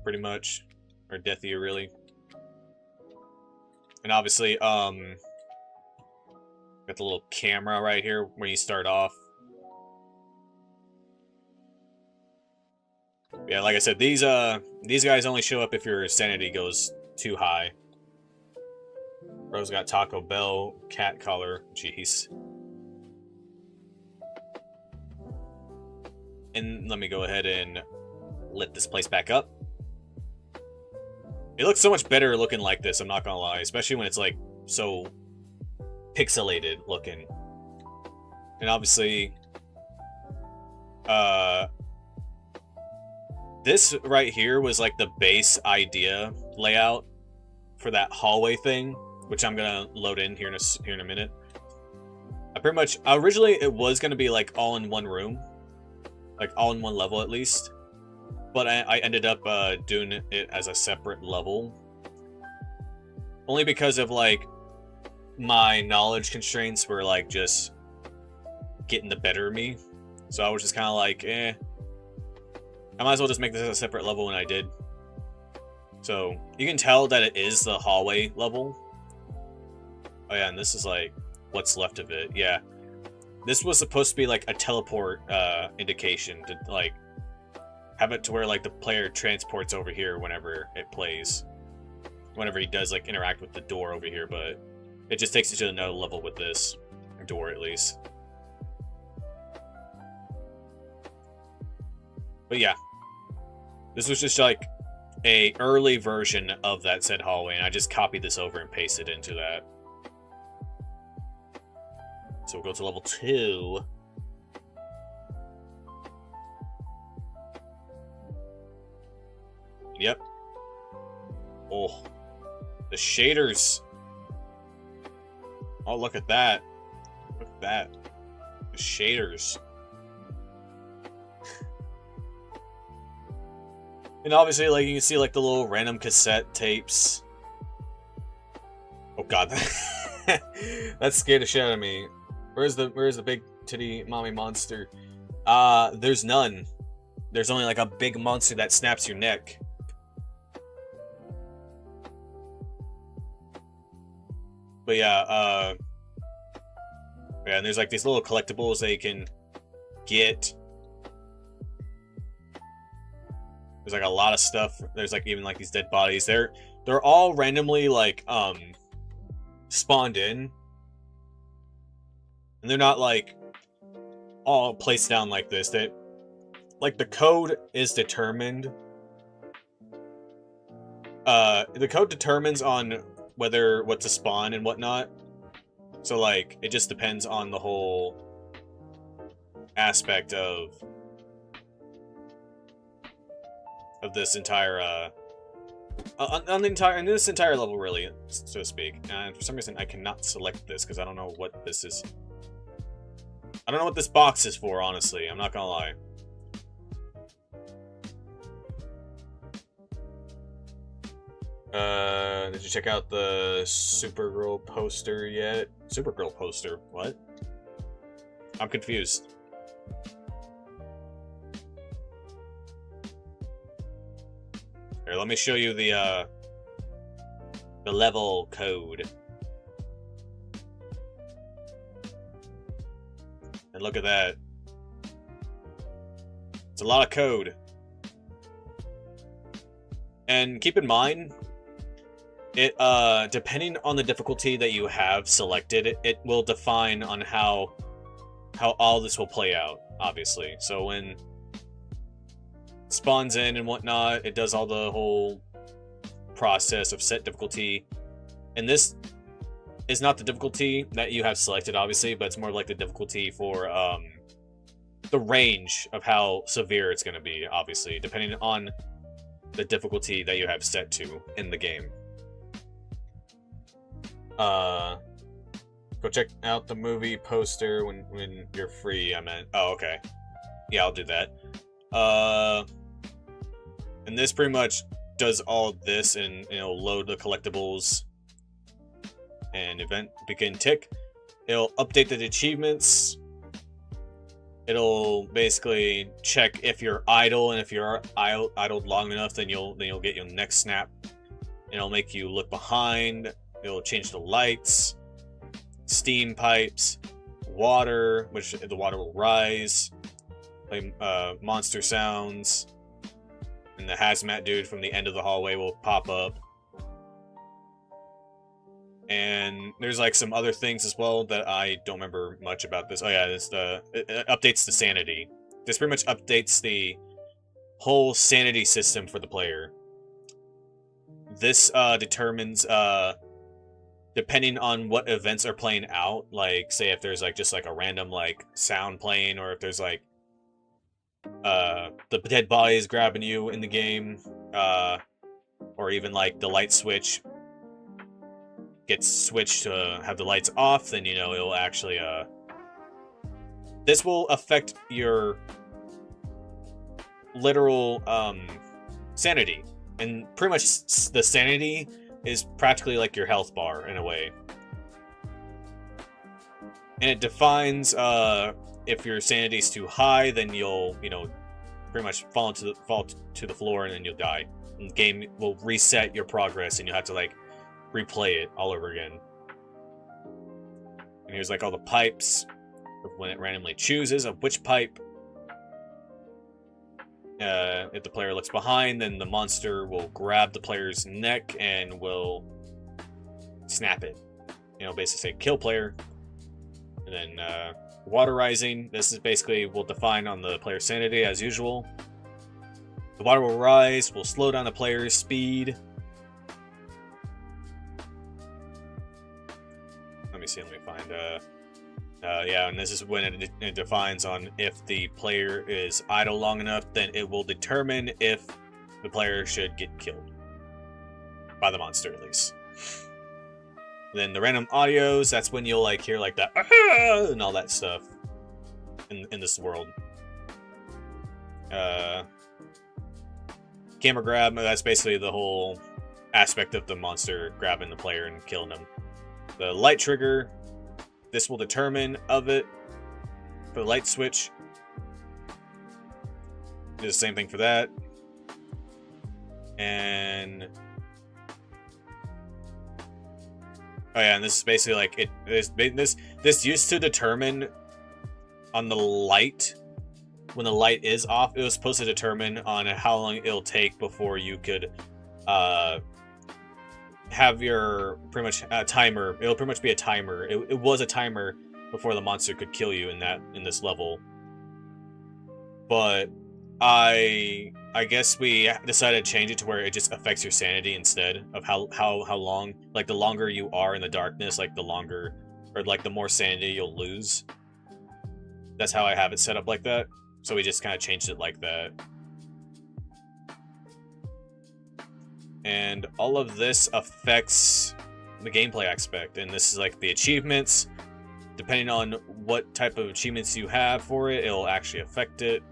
pretty much, or death year, really. And obviously, got the little camera right here when you start off. Yeah, like I said, these guys only show up if your sanity goes too high. Bro's got Taco Bell cat collar. Jeez. And let me go ahead and lit this place back up. It looks so much better looking like this, I'm not gonna lie. Especially when it's like so pixelated looking. And obviously, this right here was like the base idea layout for that hallway thing, which I'm gonna load in here in a minute. Originally it was gonna be like all in one room, like all in one level at least, but I ended up doing it as a separate level, only because of like my knowledge constraints were like just getting the better of me. So I was just kind of like, I might as well just make this a separate level, and I did. So you can tell that it is the hallway level. Oh yeah, and this is like what's left of it. Yeah, this was supposed to be like a teleport indication to like have it to where like the player transports over here whenever it plays, whenever he does like interact with the door over here. But it just takes you to another level with this door, at least. But yeah, this was just like a early version of that said hallway, and I just copied this over and pasted it into that. So we'll go to level 2. Yep. Oh, the shaders. Oh, look at that. Look at that. The shaders. And obviously, like, you can see, like, the little random cassette tapes. Oh, God. That scared the shit out of me. Where's the big titty mommy monster? There's none. There's only, like, a big monster that snaps your neck. But, yeah, and there's, like, these little collectibles that you can get. There's like a lot of stuff. There's like even like these dead bodies. They're all randomly like spawned in. And they're not like all placed down like this. They like the code is determined. The code determines on what to spawn and whatnot. So like it just depends on the whole aspect of this entire in this entire level, really, so to speak. And for some reason I cannot select this because I don't know what this is. I don't know what this box is for, honestly. I'm not gonna lie. Did you check out the Supergirl poster yet? Supergirl poster? What? I'm confused. Here, let me show you the level code. And look at that. It's a lot of code. And keep in mind, it depending on the difficulty that you have selected, it will define on how all this will play out, obviously. So when spawns in and whatnot, it does all the whole process of set difficulty. And this is not the difficulty that you have selected, obviously, but it's more like the difficulty for the range of how severe it's going to be, obviously, depending on the difficulty that you have set to in the game. Go check out the movie poster when you're free. I meant, oh, okay. Yeah, I'll do that. And this pretty much does all this, and it'll load the collectibles and event begin tick. It'll update the achievements. It'll basically check if you're idle, and if you're idled long enough, then you'll get your next snap. It'll make you look behind. It'll change the lights, steam pipes, water, which the water will rise, play monster sounds, and the hazmat dude from the end of the hallway will pop up. And there's like some other things as well that I don't remember much about this. Oh yeah, it updates the sanity. This pretty much updates the whole sanity system for the player. This determines depending on what events are playing out, like say if there's like just like a random like sound playing, or if there's like the dead body is grabbing you in the game, or even like the light switch gets switched to have the lights off, then you know it'll actually this will affect your literal sanity, and pretty much the sanity is practically like your health bar in a way, and it defines if your sanity is too high, then you'll pretty much fall to the floor, and then you'll die. And the game will reset your progress, and you'll have to like replay it all over again. And here's like all the pipes when it randomly chooses of which pipe. If the player looks behind, then the monster will grab the player's neck and will snap it. Basically say kill player. And then water rising. This is basically will define on the player's sanity as usual. The water will rise, will slow down the player's speed. Let me find yeah, and this is when it defines on if the player is idle long enough, then it will determine if the player should get killed by the monster, at least. Then the random audios, that's when you'll like hear like that and all that stuff in this world. Camera grab, that's basically the whole aspect of the monster grabbing the player and killing them. The light trigger, this will determine of it for the light switch. Do the same thing for that. And oh yeah, and this is basically like this used to determine on the light. When the light is off, it was supposed to determine on how long it'll take before you could have your pretty much timer. It'll pretty much be a timer. It was a timer before the monster could kill you in this level. But I guess we decided to change it to where it just affects your sanity instead of how long. Like the longer you are in the darkness, like the longer or like the more sanity you'll lose. That's how I have it set up like that. So we just kind of changed it like that. And all of this affects the gameplay aspect. And this is like the achievements. Depending on what type of achievements you have for it, it'll actually affect it.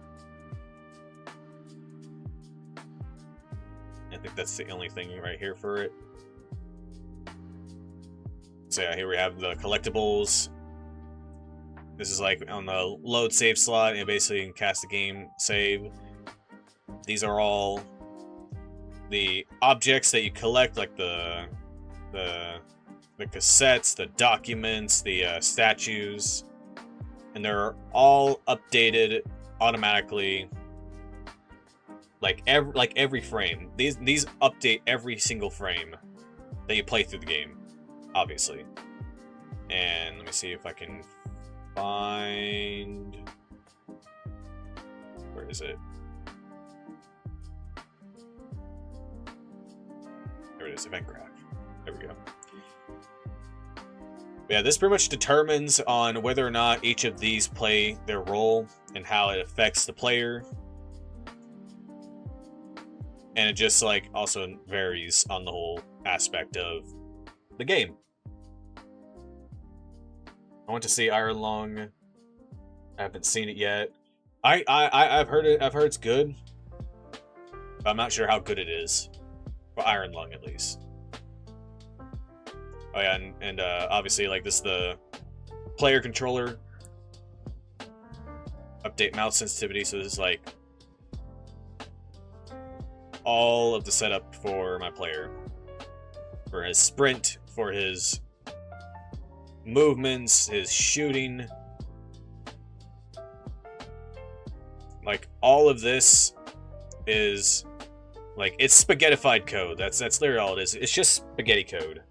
I think that's the only thing right here for it. So yeah, here we have the collectibles. This is like on the load save slot, and basically can cast the game save. These are all the objects that you collect, like the cassettes, the documents, the statues, and they're all updated automatically. Like every frame. These update every single frame that you play through the game, obviously. And let me see if I can find, where is it? There it is, event graph. There we go. Yeah, this pretty much determines on whether or not each of these play their role and how it affects the player. And it just like also varies on the whole aspect of the game. I want to see Iron Lung. I haven't seen it yet. I've heard it. I've heard it's good, but I'm not sure how good it is. For Iron Lung, at least. Oh yeah, and obviously, like, this is the player controller. Update mouse sensitivity, so this is like all of the setup for my player. For his sprint, for his movements, his shooting. Like, all of this is, like, it's spaghettified code. That's literally all it is. It's just spaghetti code.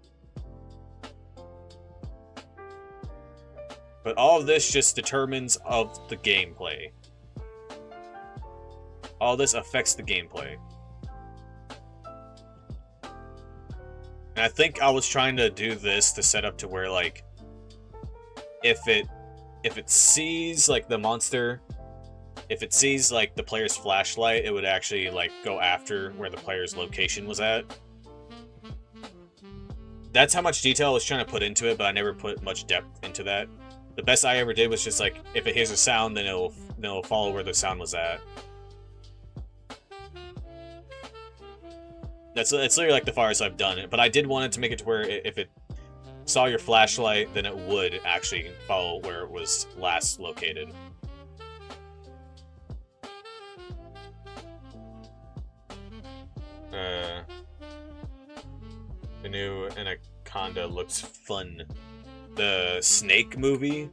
But all of this just determines of the gameplay. All this affects the gameplay. And I think I was trying to do this to set up to where, like, if it sees, like, the monster, if it sees, like, the player's flashlight, it would actually, like, go after where the player's location was at. That's how much detail I was trying to put into it, but I never put much depth into that. The best I ever did was just, like, if it hears a sound, then it'll follow where the sound was at. That's literally, like, the farthest I've done it. But I did want it to make it to where if it saw your flashlight, then it would actually follow where it was last located. The new Anaconda looks fun. The Snake movie.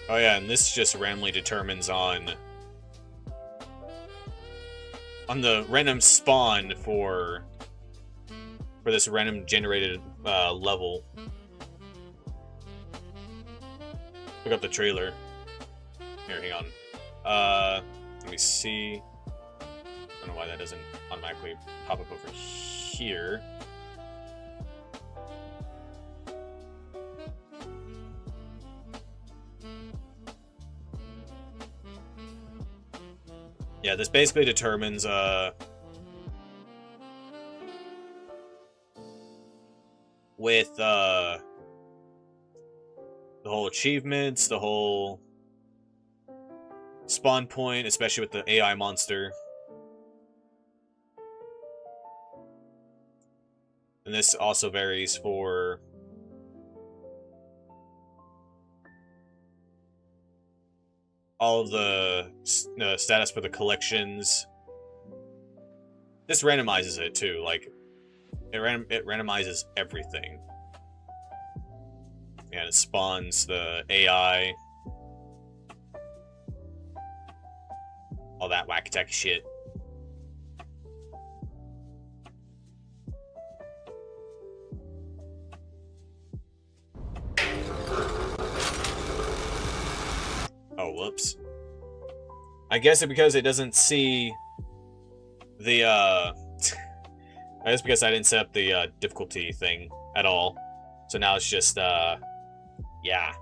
Oh yeah, and this just randomly determines on the random spawn for this random generated level. Look up the trailer. Here, hang on. Let me see. I don't know why that doesn't automatically pop up over here. Yeah, this basically determines with the whole achievements, the whole spawn point, especially with the AI monster. And this also varies for all of the status for the collections. This randomizes it too, like it randomizes everything. And it spawns the AI, all that whack tech shit. Oh, whoops. I guess it's because it doesn't see the, I guess because I didn't set up the, difficulty thing at all. So now it's just, yeah.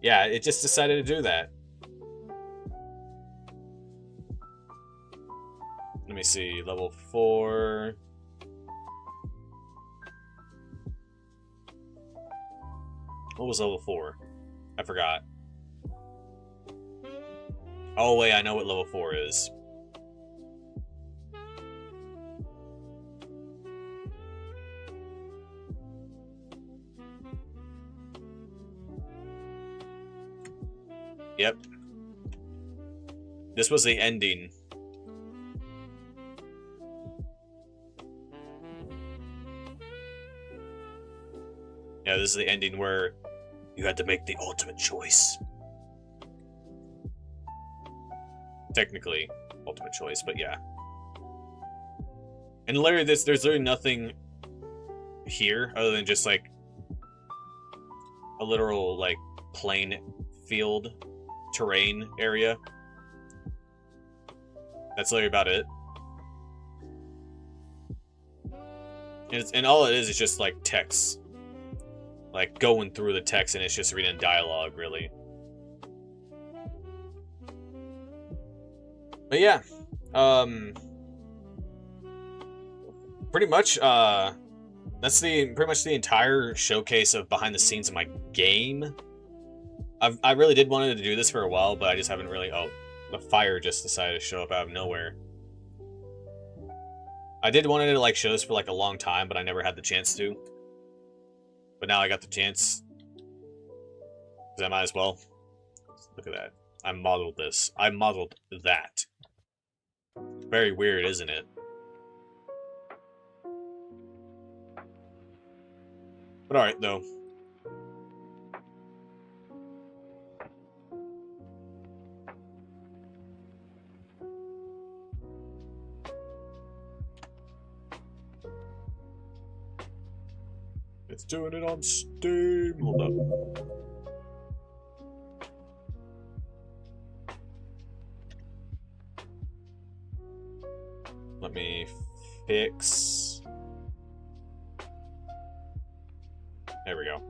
Yeah, it just decided to do that. Let me see, level 4. What was level 4? I forgot. Oh wait, I know what level 4 is. Yep. This was the ending. Yeah, this is the ending where you had to make the ultimate choice. Technically, ultimate choice, but yeah. And literally, there's literally nothing here other than just like a literal like plain field terrain area. That's literally about it. And all it is just like text. like going through the text and it's just reading dialogue, really. But yeah, pretty much that's pretty much the entire showcase of behind the scenes of my game. I really did wanted to do this for a while, but I just haven't really. Oh, the fire just decided to show up out of nowhere. I did wanted to like show this for like a long time, but I never had the chance to. But now I got the chance. Because I might as well. Look at that. I modeled this. I modeled that. Very weird, isn't it? But alright, though. It's doing it on Steam. Hold up. Let me fix. There we go.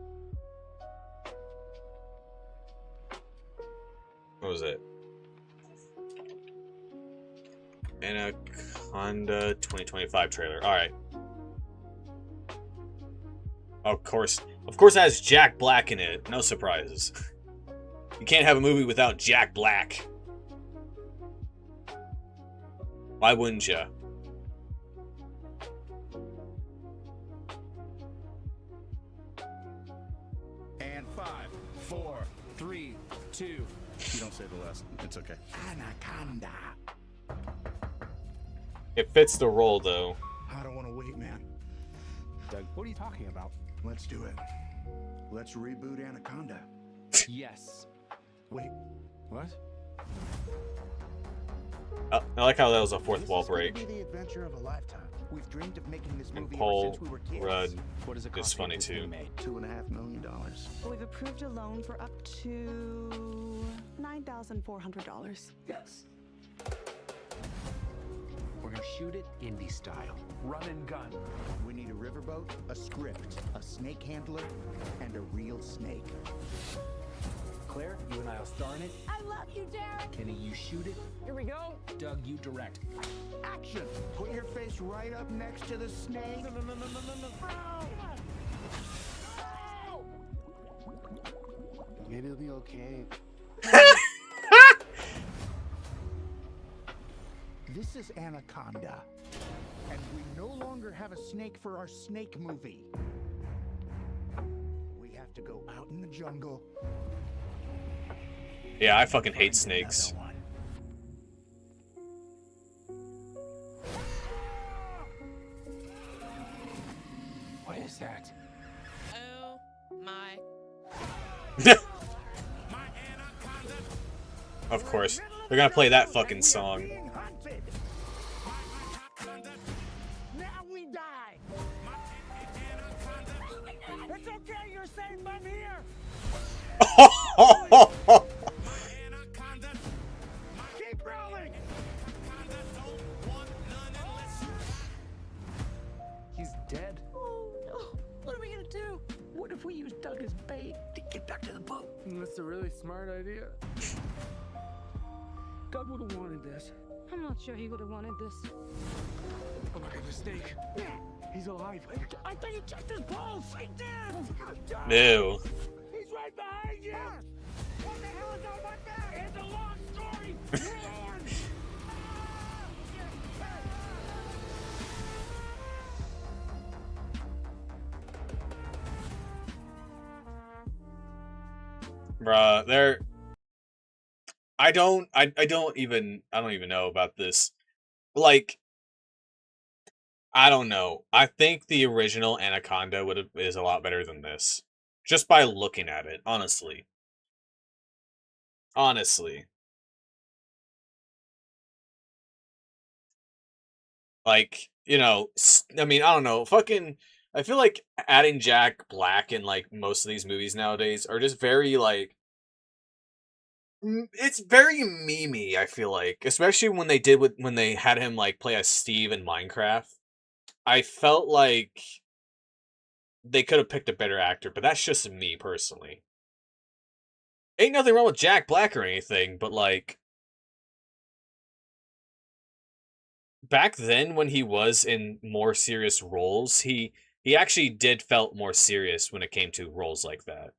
What was it? Anaconda 2025 trailer. Alright. Of course it has Jack Black in it. No surprises. You can't have a movie without Jack Black. Why wouldn't ya? And 5, 4, 3, 2. You don't say the last. It's okay. Anaconda. It fits the role, though. I don't want to wait, man. Doug, what are you talking about? Let's do it. Let's reboot Anaconda. Yes. Wait, what? I like how that was a fourth This wall is gonna break. be the adventure of a lifetime. We've dreamed of making this And movie Paul ever since we were kids. Rudd What does it is cost? funny, to get this too. thing made? $2.5 million. We've approved a loan for up to $9,400. Yes. We're gonna shoot it indie style. Run and gun. We need a riverboat, a script, a snake handler, and a real snake. Claire, you and I'll star in it. I love you, Derek. Kenny, you shoot it. Here we go. Doug, you direct. Action! Put your face right up next to the snake. Maybe it'll be okay. This is Anaconda. And we no longer have a snake for our snake movie. We have to go out in the jungle. Yeah, I fucking hate find snakes. another one. What is that? Oh my. Of course. They're gonna play that fucking song. Being hunted. Now we die. It's okay, you're safe. I'm here. Keep rolling. He's dead. Oh no. What are we gonna do? What if we use Doug as bait to get back to the boat? That's a really smart idea. Doug would have wanted this. I'm not sure he would have wanted this. Oh my god, mistake. He's alive. I thought you checked his pulse. I did. Ew. He's right behind you. What the hell is on my back? It's a long story. Run. Bruh, they're... I don't even know about this. Like, I don't know. I think the original Anaconda is a lot better than this. Just by looking at it, honestly. Honestly. Like, you know, I mean, I don't know. Fucking, I feel like adding Jack Black in, like, most of these movies nowadays are just very, like, it's very memey, I feel like. Especially when they had him, like, play as Steve in Minecraft. I felt like they could have picked a better actor, but that's just me personally. Ain't nothing wrong with Jack Black or anything, but like back then when he was in more serious roles, he actually did felt more serious when it came to roles like that.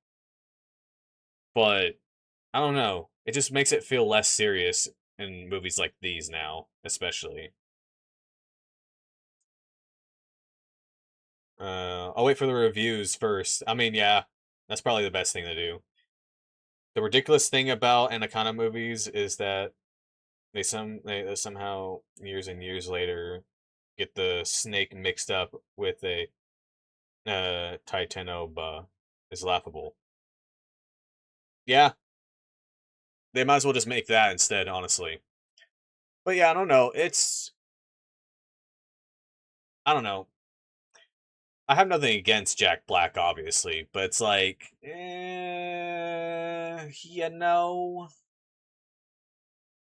But I don't know. It just makes it feel less serious in movies like these now, especially. I'll wait for the reviews first. I mean, yeah, that's probably the best thing to do. The ridiculous thing about Anaconda movies is that they somehow years and years later get the snake mixed up with a Titanoba. Is laughable. Yeah, they might as well just make that instead, honestly. But yeah, I don't know. I don't know. I have nothing against Jack Black, obviously, but it's like, you know,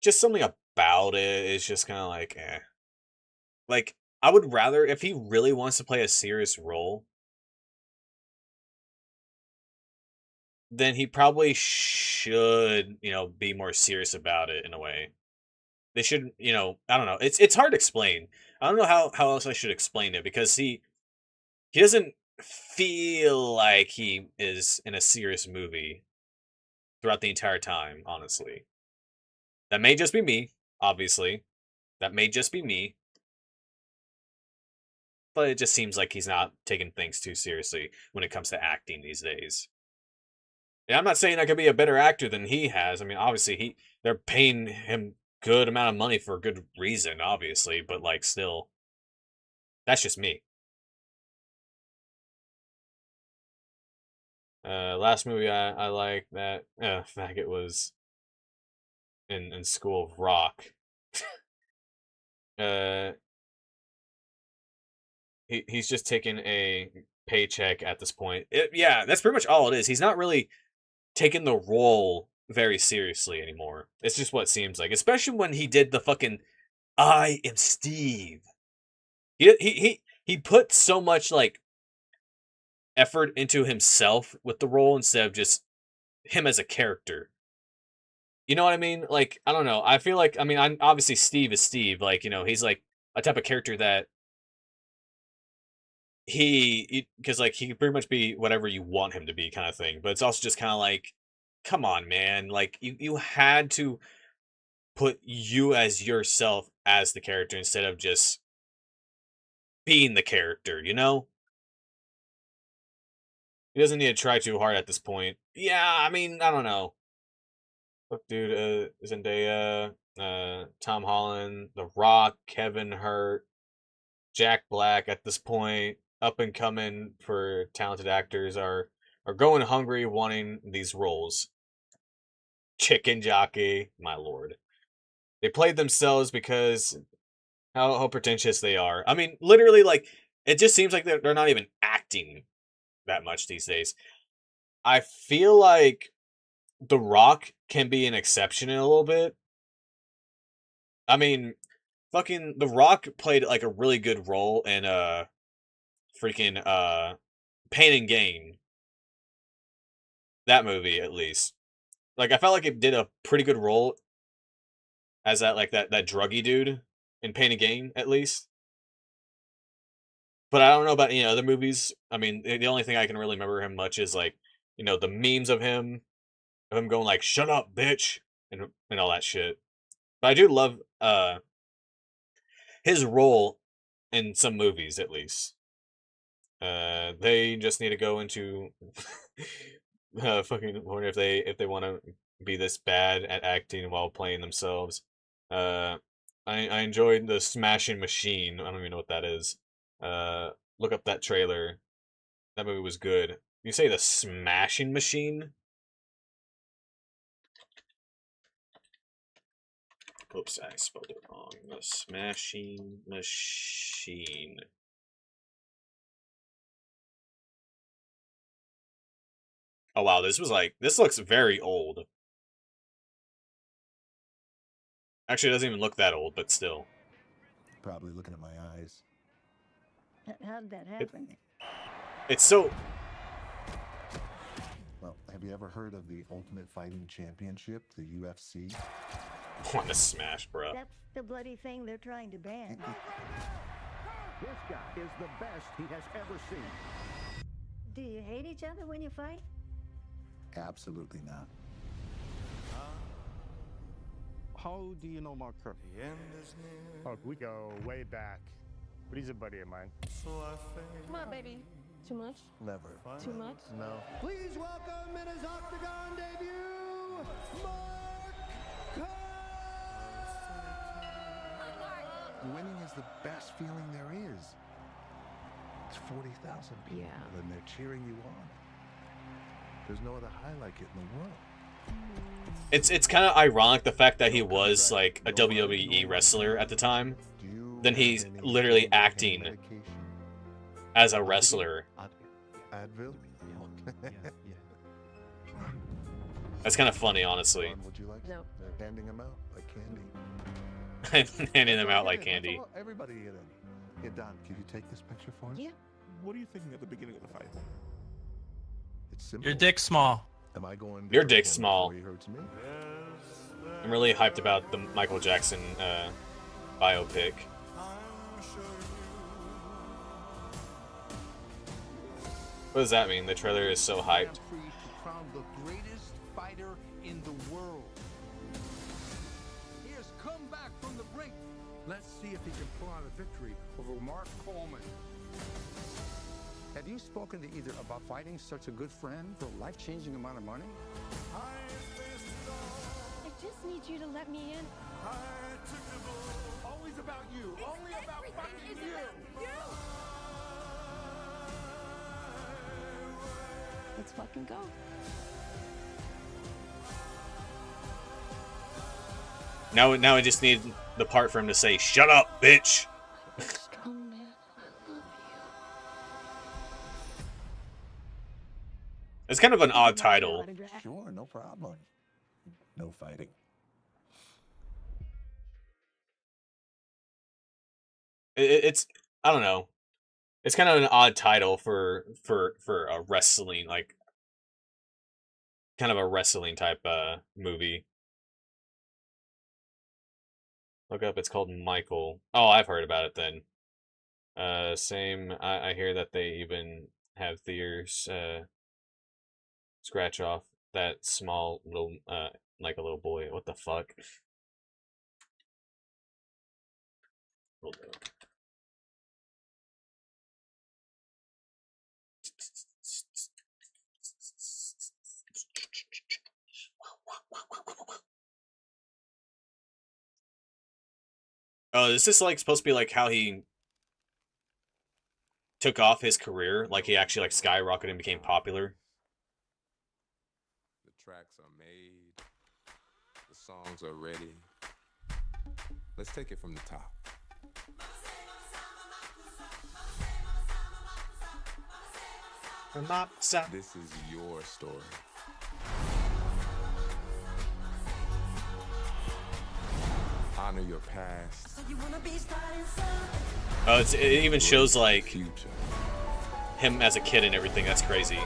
just something about it is just kind of like, eh. Like, I would rather, if he really wants to play a serious role, then he probably should, be more serious about it in a way. They should, I don't know. It's hard to explain. I don't know how else I should explain it because he doesn't feel like he is in a serious movie throughout the entire time, honestly. That may just be me, obviously. That may just be me. But it just seems like he's not taking things too seriously when it comes to acting these days. And I'm not saying I could be a better actor than he has. I mean, obviously they're paying him good amount of money for a good reason, obviously, but like still, that's just me. Last movie I liked that faggot was in School of Rock. uh, he's just taking a paycheck at this point. Yeah, that's pretty much all it is. He's not really taking the role very seriously anymore. It's just what it seems like, especially when he did the fucking "I am Steve." He put so much like effort into himself with the role instead of just him as a character. You know what I mean? Like, I don't know. I feel like, I mean, I'm obviously Steve is Steve. Like, he's like a type of character that because like he can pretty much be whatever you want him to be, kind of thing. But it's also just kind of like, come on, man. Like, you had to put you as yourself as the character instead of just being the character, you know? He doesn't need to try too hard at this point. Yeah, I mean, I don't know. Look, dude, Zendaya, Tom Holland, The Rock, Kevin Hart, Jack Black at this point, up and coming for talented actors are going hungry wanting these roles. Chicken jockey, my lord. They played themselves because how pretentious they are. I mean, literally, like, it just seems like they're not even acting that much these days. I feel like The Rock can be an exception in a little bit. I mean, fucking The Rock played like a really good role in freaking Pain and Gain. That movie, at least. Like, I felt like it did a pretty good role as that druggy dude in Pain and Gain, at least. But I don't know about any other movies. I mean, the only thing I can really remember him much is like, the memes of him going like, "Shut up, bitch," and all that shit. But I do love his role in some movies, at least. They just need to go into fucking wonder if they want to be this bad at acting while playing themselves. Uh, I enjoyed the Smashing Machine. I don't even know what that is. Look up that trailer. That movie was good. You say the Smashing Machine? Oops, I spelled it wrong. The Smashing Machine. Oh wow, this looks very old. Actually, it doesn't even look that old, but still. Probably looking at my eyes. How did that happen? It's so... Well, have you ever heard of the Ultimate Fighting Championship, the UFC? I want to smash, bro. That's the bloody thing they're trying to ban. This guy is the best he has ever seen. Do you hate each other when you fight? Absolutely not. How do you know Mark Kerr? Oh, we go way back. But he's a buddy of mine. Come on, baby. Too much? Never. Too much? No. Please welcome in his Octagon debut, Mark Kerr! Winning is the best feeling there is. It's 40,000 people and they're cheering you on. There's no other high like it in the world. It's kind of ironic the fact that he was like a WWE wrestler at the time. Then he's literally acting as a wrestler. Advil? That's kind of funny, honestly. Would you like? No. They're handing them out like candy. Handing them out like candy. Everybody get in. Hey, Don, can you take this picture for us? Yeah. What are you thinking at the beginning of the fight? It's simple. Your dick's small. Am I going Your dick's small. before he hurts me? I'm really hyped about the Michael Jackson biopic. What does that mean? The trailer is so hyped. Crown the greatest fighter in the world. He has come back from the brink. Let's see if he can pull out a victory over Mark Coleman. Have you spoken to either about fighting such a good friend for a life-changing amount of money? I just need you to let me in. Always about you. Only about fighting you. Let's fucking go. Now I just need the part for him to say, "Shut up, bitch." Strong man, I love you. It's kind of an odd title. Sure, no problem. No fighting. It's I don't know. It's kind of an odd title for a wrestling, like kind of a wrestling type movie. Look up, it's called Michael. Oh, I've heard about it then. Same, I hear that they even have theaters scratch off that small little like a little boy. What the fuck? Hold on. Oh, is this like supposed to be like how he took off his career? Like he actually like skyrocketed and became popular? The tracks are made. The songs are ready. Let's take it from the top. This is your story. Honor your past. Oh, it even shows like him as a kid and everything. That's crazy.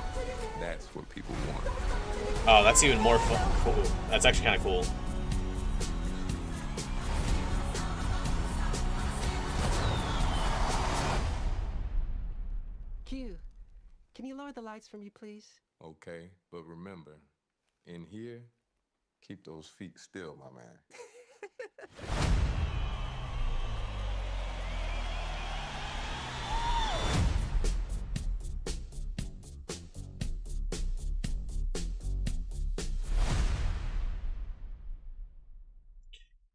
That's what people want. Oh, that's even more fun. Cool. That's actually kind of cool. Q, can you lower the lights for me, please? Okay, but remember, in here, keep those feet still, my man.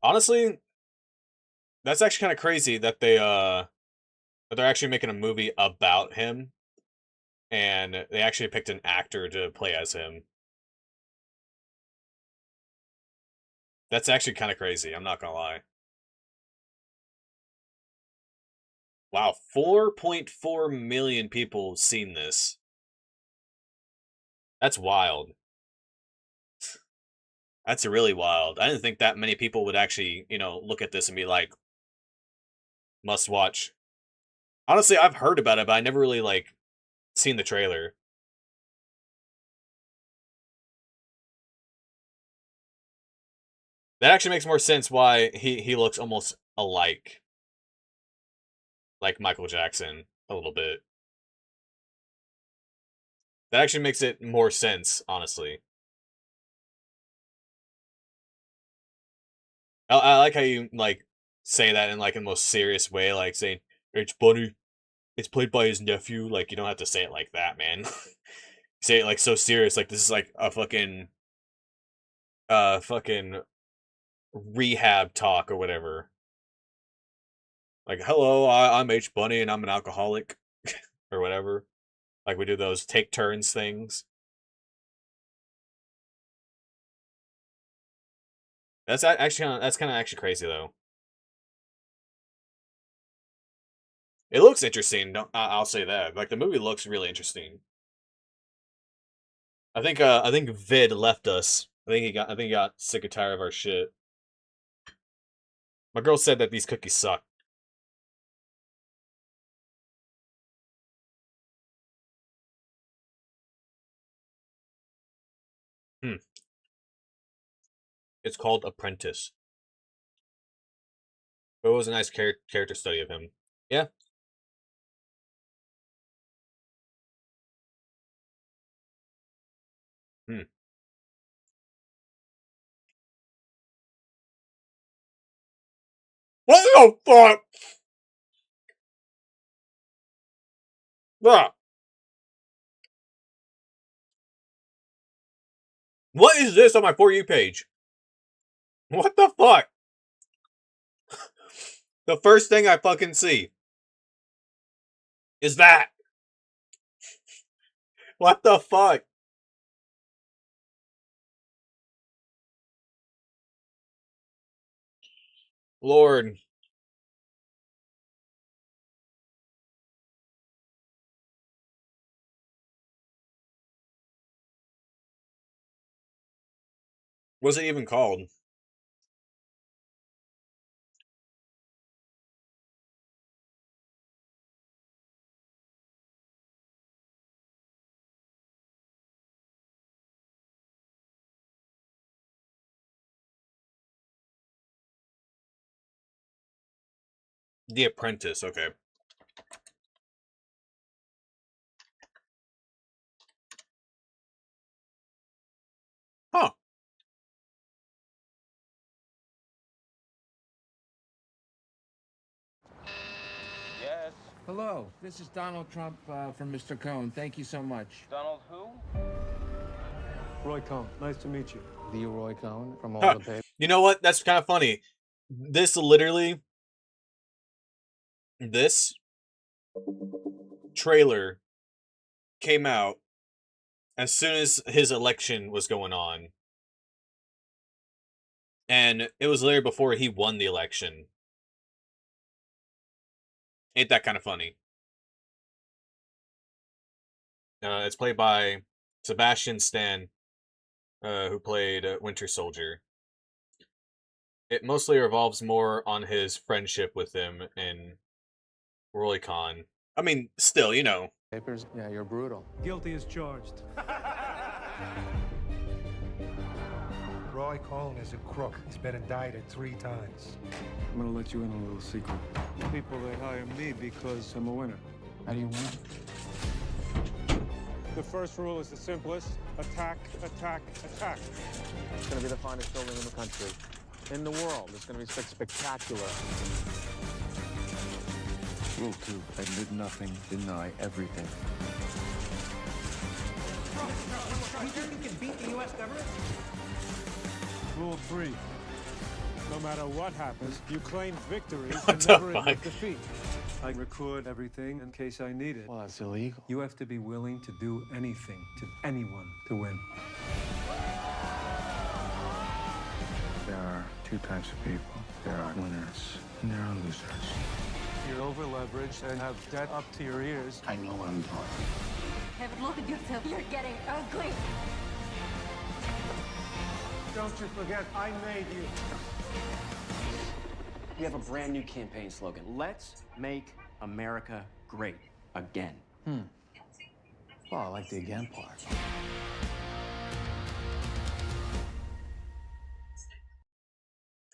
Honestly, that's actually kind of crazy that they're actually making a movie about him, and they actually picked an actor to play as him. That's actually kind of crazy. I'm not gonna lie. Wow, 4.4 million people seen this. That's wild. That's really wild. I didn't think that many people would actually, look at this and be like, must watch. Honestly, I've heard about it, but I never really, seen the trailer. That actually makes more sense why he looks almost alike. Like Michael Jackson, a little bit. That actually makes it more sense, honestly. I like how you, like, say that in, like, a most serious way, like, saying, it's Bunny, it's played by his nephew. Like, you don't have to say it like that, man. Say it, like, so serious, like, this is, like, a fucking rehab talk or whatever. Like, hello, I'm H. Bunny, and I'm an alcoholic, or whatever. Like, we do those take turns things. That's kind of actually crazy, though. It looks interesting. I'll say that. Like, the movie looks really interesting. I think Vid left us. I think he got sick and tired of our shit. My girl said that these cookies suck. It's called Apprentice. It was a nice character study of him. Yeah. What the fuck? Ah. What is this on my For You page? What the fuck? The first thing I fucking see is that. What the fuck? Lord. What's it even called? The Apprentice, okay. Huh. Yes. Hello, this is Donald Trump from Mr. Cohn. Thank you so much. Donald who? Roy Cohn. Nice to meet you. The Roy Cohn from all Huh. the papers. You know what? That's kind of funny. This trailer came out as soon as his election was going on. And it was literally before he won the election. Ain't that kind of funny? It's played by Sebastian Stan, who played Winter Soldier. It mostly revolves more on his friendship with him and Roy Khan. I mean, still, you know. Papers? Yeah, you're brutal. Guilty as charged. Roy Cohn is a crook. He's been indicted 3 times. I'm gonna let you in a little secret. People, they hire me because I'm a winner. How do you win? The first rule is the simplest. Attack, attack, attack. It's gonna be the finest building in the country. In the world. It's gonna be spectacular. Rule 2, admit nothing, deny everything. You think you can beat the U.S. government? Rule 3. No matter what happens, you claim victory and never admit defeat. I record everything in case I need it. Well, that's illegal. You have to be willing to do anything to anyone to win. There are 2 types of people. There are winners and there are losers. You're over-leveraged and have debt up to your ears. I know what I'm doing. Kevin, look at yourself. You're getting ugly. Don't you forget, I made you. We have a brand new campaign slogan. Let's make America great again. Well, I like the again part.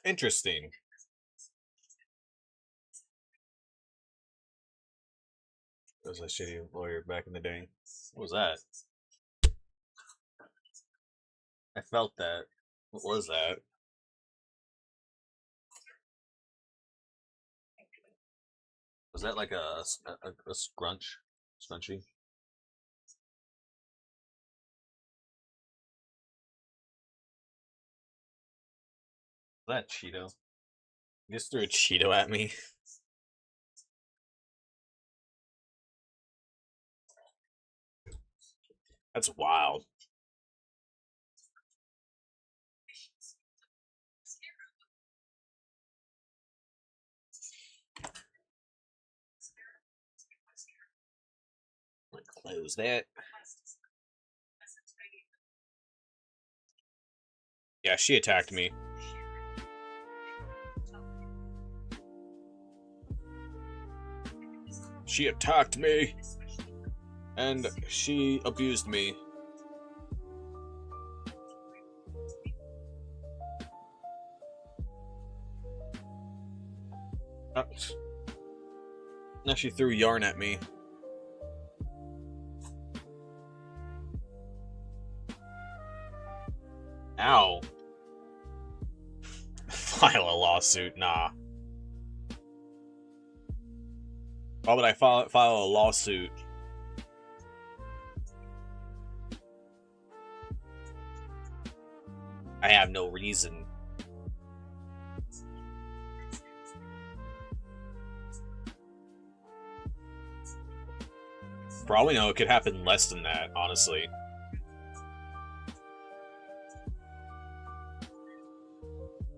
Interesting. That was a shitty lawyer back in the day. What was that? I felt that. What was that? Was that like a scrunch? Scrunchy? Was that Cheeto? You just threw a Cheeto at me. That's wild. Close that. Yeah, she attacked me. She attacked me. And she abused me. Now she threw yarn at me. Ow. File a lawsuit? Nah. Why would I file a lawsuit? I have no reason. For all we know, it could happen less than that, honestly.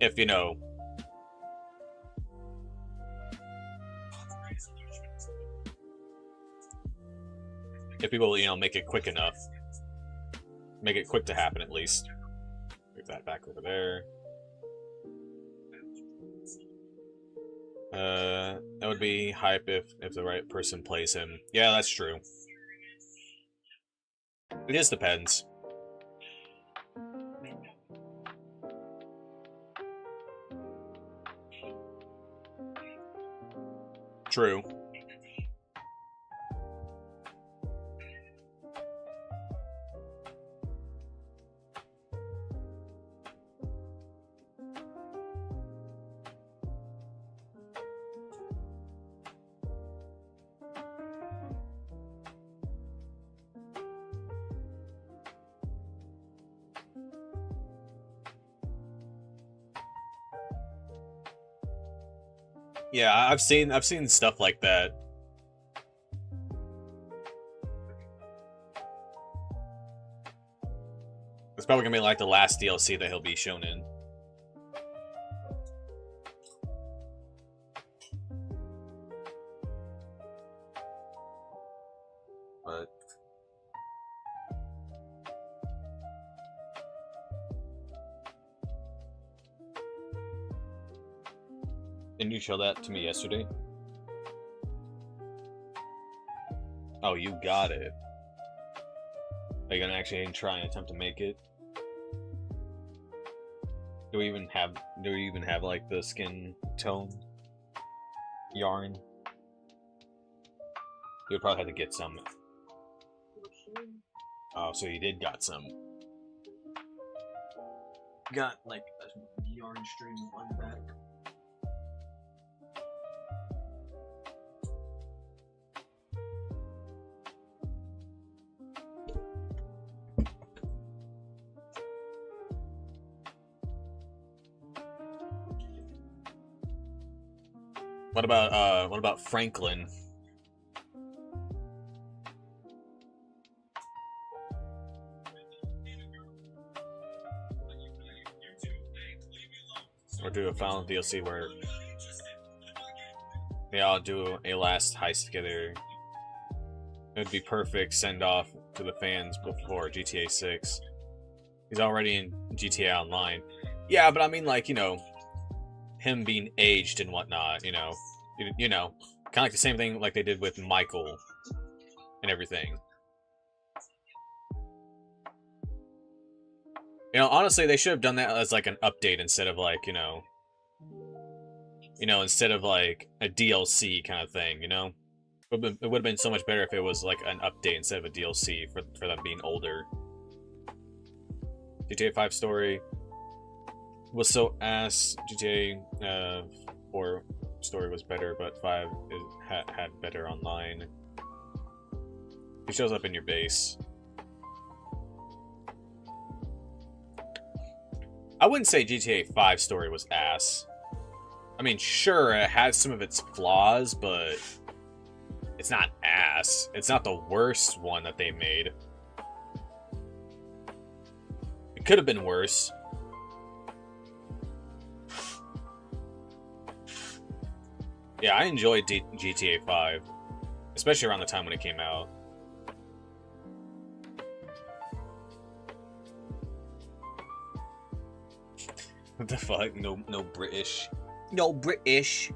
If, you know... If people, you know, make it quick enough. Make it quick to happen, at least. Move that back over there. That would be hype if the right person plays him. Yeah, that's true. It just depends. True. Yeah, I've seen stuff like that. It's probably gonna be like the last DLC that he'll be shown in. But didn't you show that to me yesterday? Oh, you got it. Are you gonna actually try and attempt to make it? Do we even have like the skin tone yarn? You would probably have to get some. Oh, so you did got some. Got like a yarn string on the back. What about Franklin? Or do a final DLC where they all do a last heist together. It would be perfect send off to the fans before GTA 6. He's already in GTA Online. Yeah, but I mean, like, you know, him being aged and whatnot, you know, kind of like the same thing like they did with Michael and everything. You know, honestly, they should have done that as like an update instead of like, instead of like a DLC kind of thing, you know? It would have been so much better if it was like an update instead of a DLC for them being older. GTA 5 story was so ass. GTA 4 story was better, but 5 had better online. He shows up in your base. I wouldn't say GTA 5 story was ass. I mean, sure, it had some of its flaws, but it's not ass. It's not the worst one that they made. It could have been worse. Yeah, I enjoyed GTA 5, especially around the time when it came out. What the fuck? No British. No British.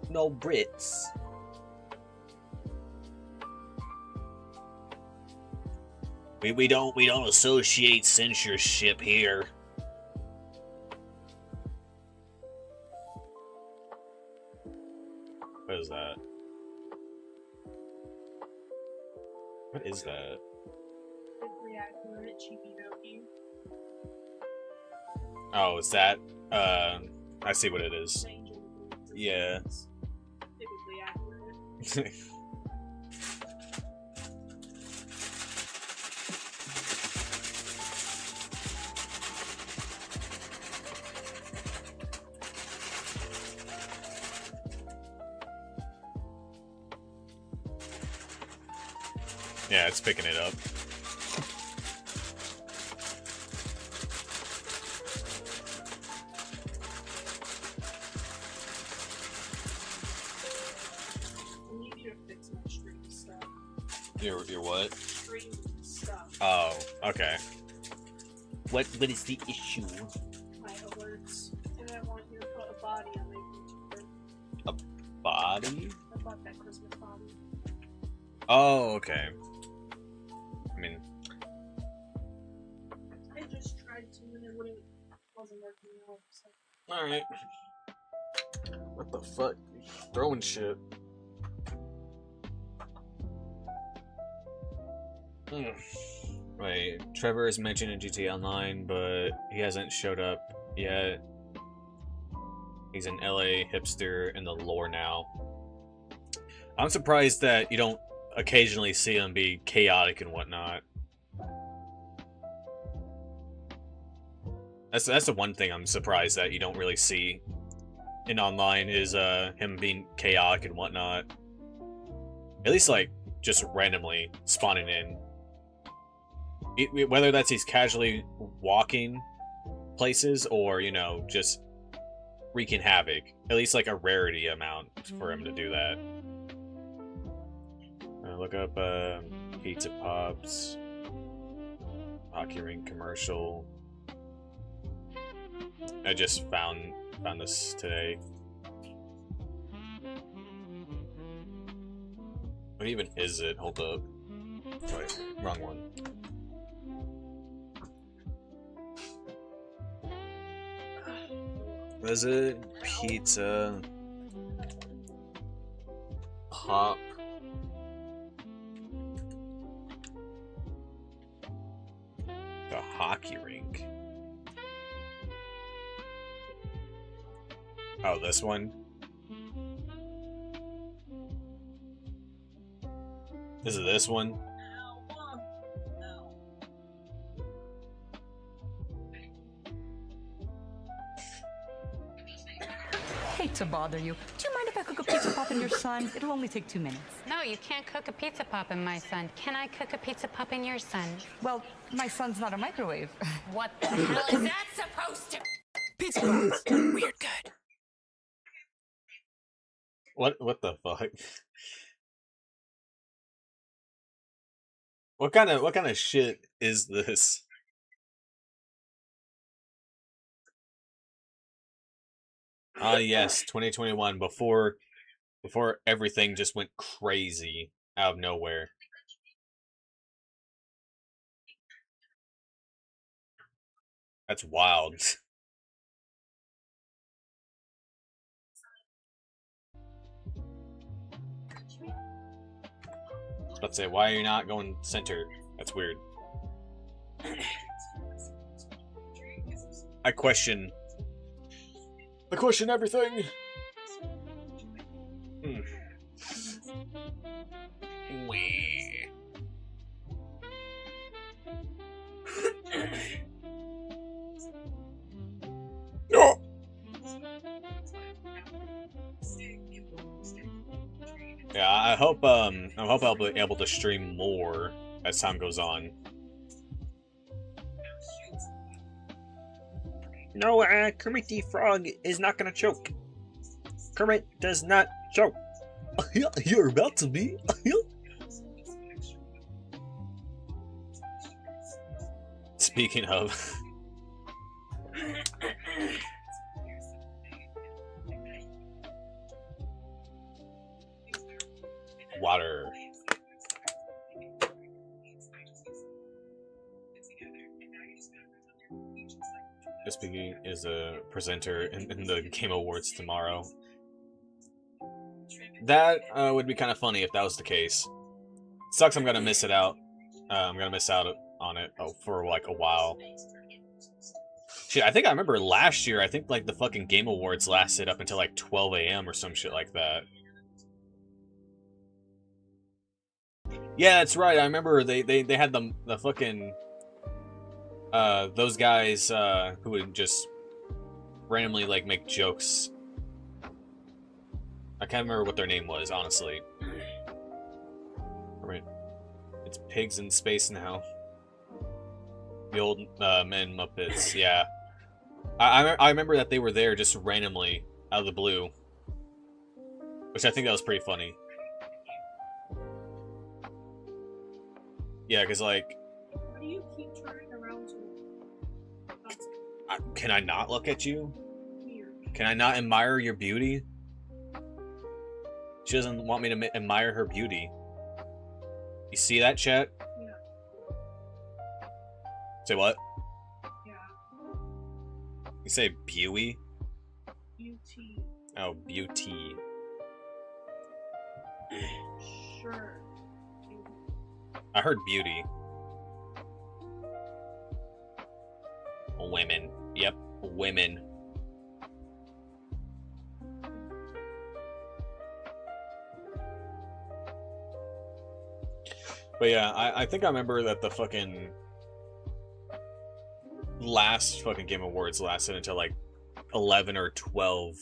No Brits. We don't associate censorship here. What is that? What is that? Oh, is that? I see what it is. Yeah. Yeah, it's picking it up. Your what? Oh, okay. What is the issue? My alerts, and I want you to put a body on my VTuber. A body? I bought that Christmas body. Oh, okay. I mean, I just tried to, and it wasn't working out. So. all right. What the fuck? Throwing shit. Wait, Trevor is mentioned in GTA Online, but he hasn't showed up yet. He's an LA hipster in the lore now. I'm surprised that you don't occasionally see him be chaotic and whatnot. That's the one thing I'm surprised that you don't really see in online is him being chaotic and whatnot. At least like just randomly spawning in. Whether that's he's casually walking places or, just wreaking havoc. At least like a rarity amount for him to do that. Look up Pizza Pops, hockey rink commercial. I just found this today. What even is it? Hold up. Wait, wrong one. What is it? Pizza Pop. The hockey rink. Oh, this one? Is it this one? Hate to bother you. Do you mind if I cook a pizza pop in your son? It'll only take 2 minutes. No, you can't cook a pizza pop in my son. Can I cook a pizza pop in your son? Well, my son's not a microwave. What the hell is that supposed to? Pizza pops. Weird good. What the fuck? What kind of shit is this? Ah, yes, 2021 before everything just went crazy out of nowhere. That's wild. I was about to say, why are you not going center? That's weird. I question everything. Wee. No. Yeah, I hope I'll be able to stream more as time goes on. No, Kermit the Frog is not gonna choke. Kermit does not choke. You're about to be. Speaking of. Water. Speaking is a presenter in the Game Awards tomorrow. That would be kind of funny if that was the case. Sucks I'm gonna miss it out. I'm gonna miss out on it for like a while. Shit, I think I remember last year, I think like the fucking Game Awards lasted up until like 12 a.m. or some shit like that. Yeah, that's right. I remember they had the fucking those guys who would just randomly like make jokes. I can't remember what their name was, honestly. Right. It's pigs in space now. The old men Muppets, yeah. I remember that they were there just randomly out of the blue, which I think that was pretty funny. Yeah, because like, Why do you keep turning around to me? can I not look at you? Weird. Can I not admire your beauty? She doesn't want me to admire her beauty. You see that, chat? Yeah. Say what? Yeah. You say beauty? Beauty. Oh, beauty. Sure. I heard beauty. Women. Yep, women. But yeah, I think I remember that the fucking last fucking Game Awards lasted until like 11 or 12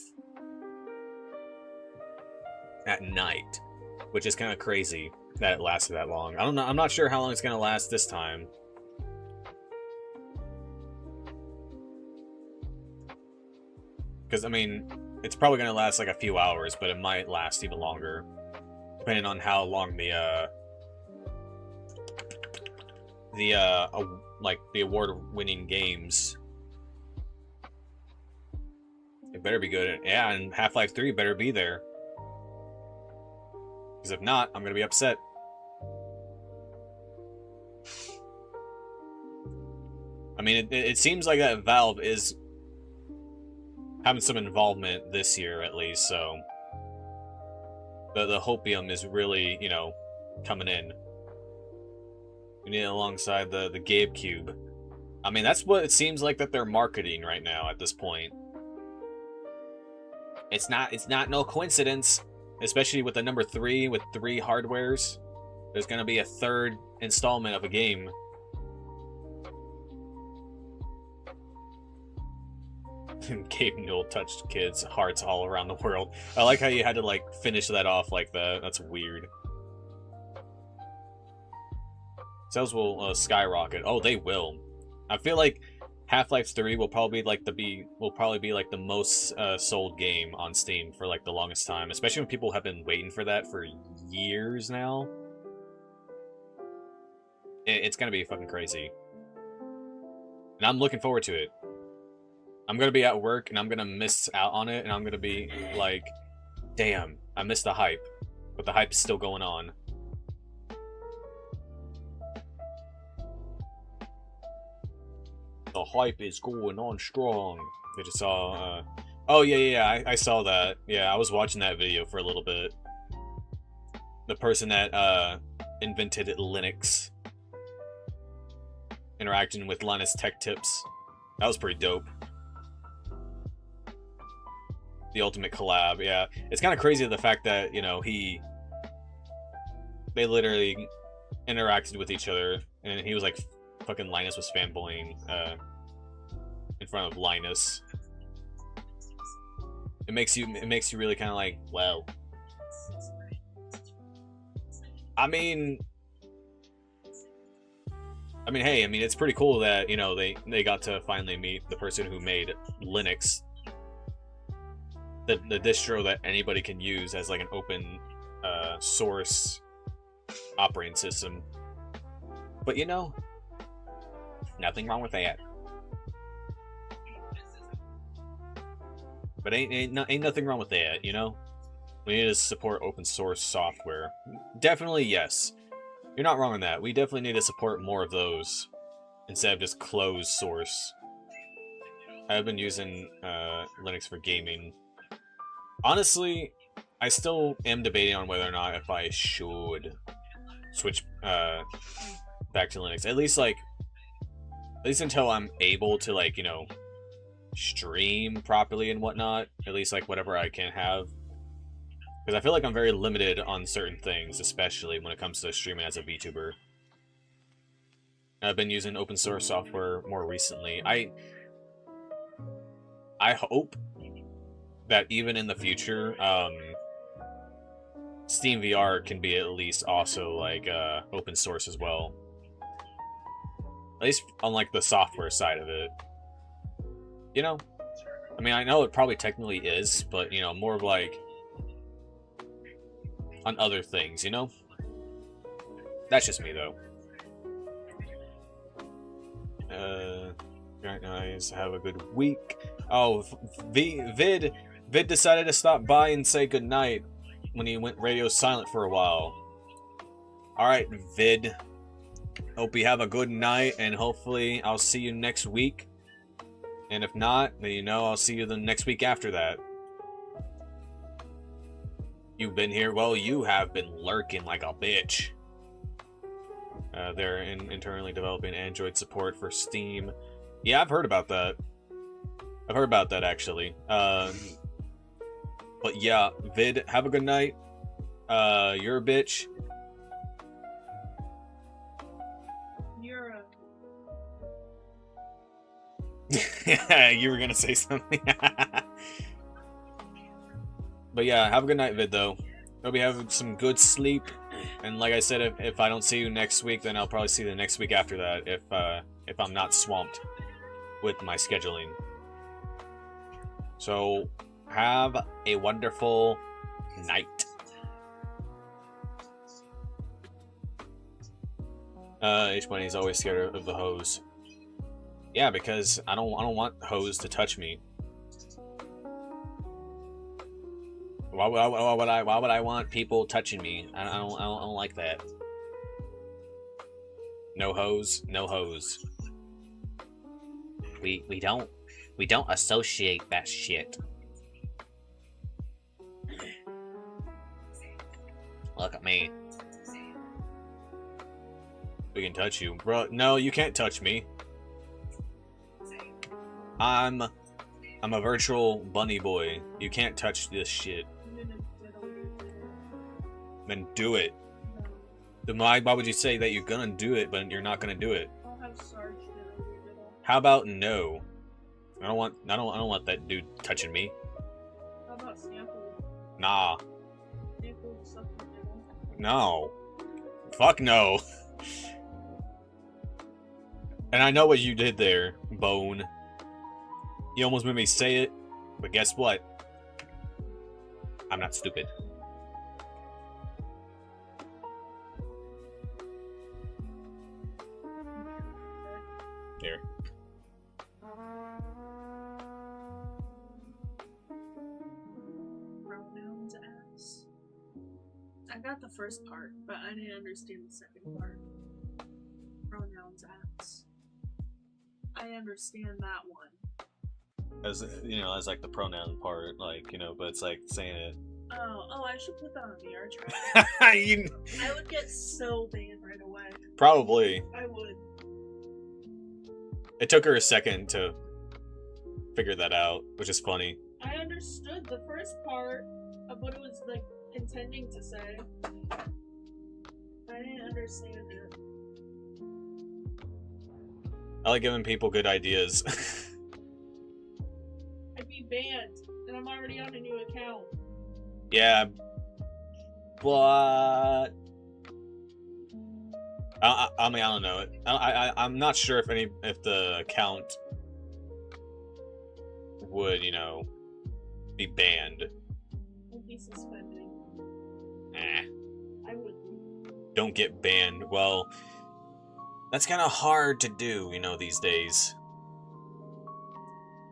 at night, which is kind of crazy that it lasted that long. I don't know. I'm not sure how long it's gonna last this time. Because I mean, it's probably gonna last like a few hours, but it might last even longer, depending on how long like the award-winning games. It better be good. Yeah, and Half-Life 3 better be there. Because if not, I'm gonna be upset. I mean, it seems like that Valve is having some involvement this year, at least, so the hopium is really, you know, coming in. We need it alongside the Gabe Cube. I mean, that's what it seems like that they're marketing right now at this point. It's not no coincidence, especially with the number 3 with 3 hardwares. There's gonna be a 3rd installment of a game. Gabe Newell touched kids' hearts all around the world. I like how you had to like finish that off like that. That's weird. Sales will skyrocket. Oh, they will. I feel like Half-Life 3 will probably be like the most sold game on Steam for like the longest time, especially when people have been waiting for that for years now. It's gonna be fucking crazy, and I'm looking forward to it. I'm gonna be at work and I'm gonna miss out on it, and I'm gonna be like, damn, I missed the hype, but the hype is still going on. The hype is going on strong. I just saw, oh yeah, I saw that. Yeah, I was watching that video for a little bit. The person that, invented Linux. Interacting with Linus Tech Tips. That was pretty dope. The ultimate collab, yeah. It's kind of crazy the fact that, you know, they literally interacted with each other, and he was like, fucking Linus was fanboying, in front of Linus. It makes you really kind of like, wow. I mean, hey, it's pretty cool that, you know, they got to finally meet the person who made Linux, the distro that anybody can use as like an open source operating system. But you know, nothing wrong with that. But ain't nothing wrong with that, you know? We need to support open source software. Definitely, yes. You're not wrong on that. We definitely need to support more of those instead of just closed source. I've been using Linux for gaming. Honestly, I still am debating on whether or not if I should switch back to Linux. At least until I'm able to, like, you know, stream properly and whatnot. At least like whatever I can have. Because I feel like I'm very limited on certain things, especially when it comes to streaming as a VTuber. I've been using open source software more recently. I hope that even in the future, Steam VR can be at least also like open source as well. At least on like the software side of it. You know? I know it probably technically is, but you know, more of like on other things, you know? That's just me though. Right, guys, have a good week. Oh, Vid decided to stop by and say goodnight when he went radio silent for a while. Alright, Vid. Hope you have a good night, and hopefully I'll see you next week. And if not, then you know I'll see you the next week after that. You've been here? Well, you have been lurking like a bitch. They're internally developing Android support for Steam. Yeah, I've heard about that. I've heard about that, actually. But yeah, Vid, have a good night. You're a bitch. You're a... You were gonna say something. But yeah, have a good night, Vid, though. Hope you have some good sleep. And like I said, if I don't see you next week, then I'll probably see you the next week after that, if I'm not swamped with my scheduling. So, have a wonderful night. H-Money is always scared of the hose. Yeah, because I don't want hose to touch me. Why would I want people touching me? I don't like that. No hose, no hose. We don't associate that shit. Look at me. We can touch you, bro. No, you can't touch me. I'm a virtual bunny boy. You can't touch this shit. Then do it. Then why would you say that you're gonna do it, but you're not gonna do it? How about no? I don't want that dude touching me. How about sample? Nah. Sample supplemental? No. Fuck no. And I know what you did there, Bone. You almost made me say it, but guess what? I'm not stupid. Here. Pronouns as. I got the first part, but I didn't understand the second part. Pronouns as. I understand that one. As you know, as like the pronoun part, like, you know, but it's like saying it. Oh, I should put that on the art track. You... I would get so banned right away. Probably. I would. It took her a second to figure that out, which is funny. I understood the first part of what it was like intending to say. I didn't understand it. I like giving people good ideas. I'd be banned, and I'm already on a new account. Yeah, but I mean, I don't know. I'm not sure if the account would, you know, be banned. I'd be suspended. Eh. I would. Don't get banned. Well, that's kind of hard to do, you know, these days.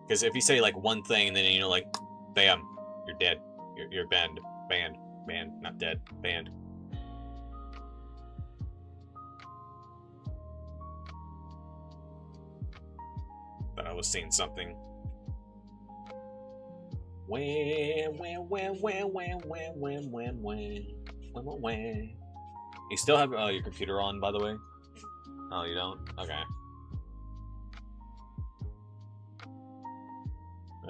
Because if you say like one thing and then, you know, like, bam, you're dead. You're banned. Banned. Not dead. Banned. Thought I was seeing something. Wah. You still have your computer on, by the way? Oh, you don't? Okay.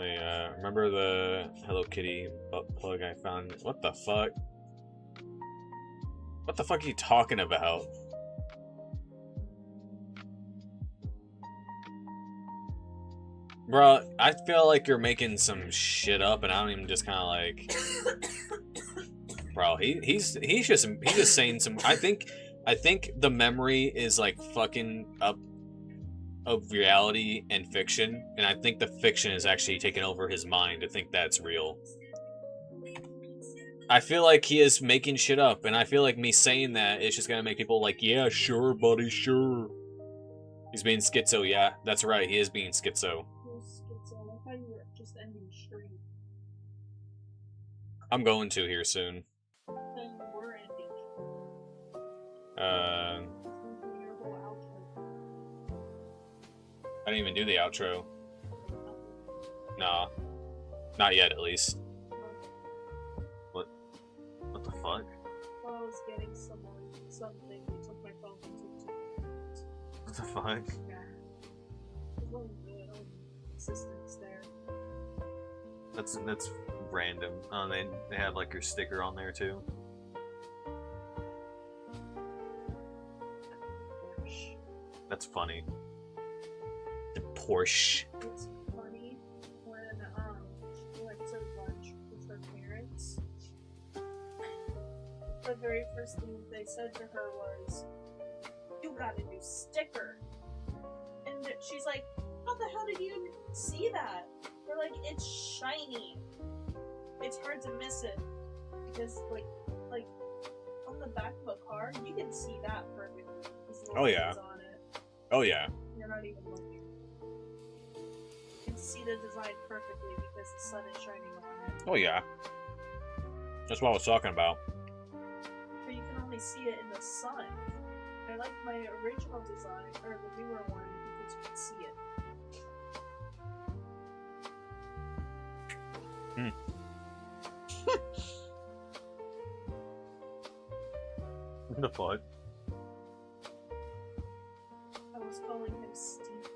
I remember the Hello Kitty butt plug I found. What the fuck? What the fuck are you talking about? Bro, I feel like you're making some shit up, and I don't even just kind of like. Bro, he's just saying some. I think the memory is like fucking up of reality and fiction, and I think the fiction is actually taking over his mind to think that's real. I feel like he is making shit up, and I feel like me saying that is just gonna make people like, yeah, sure, buddy, sure. He's being schizo, yeah, that's right, he is being schizo. I thought you were just ending the stream. I'm going to here soon. I thought you were ending. I didn't even do the outro. Nah. Not yet, at least. What the fuck? While I was getting something, you took my phone and took 2 minutes. What the fuck? Yeah. It wasn't good. Assistance there. That's random. Oh, they have like your sticker on there too. That's funny. The Porsche. It's funny when she went to lunch with her parents. The very first thing they said to her was, "You got a new sticker," and she's like, "How the hell did you see that?" They're like, "It's shiny. It's hard to miss it because like on the back of a car, you can see that perfectly." Oh yeah. On it. Oh yeah. You're not even looking. You can see the design perfectly because the sun is shining on it. Oh yeah. That's what I was talking about. But you can only see it in the sun. I like my original design, or the newer one, because you can see it. What the fuck? I was calling him Steve.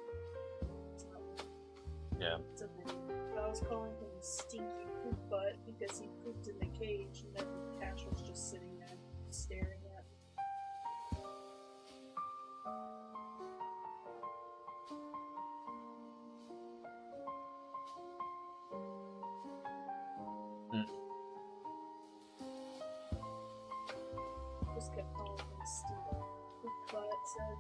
Yeah. It's a thing. But I was calling him Stinky Poop Butt because he pooped in the cage and then Cash was just sitting there staring at me. Just kept calling him Steve Poop Butt. Said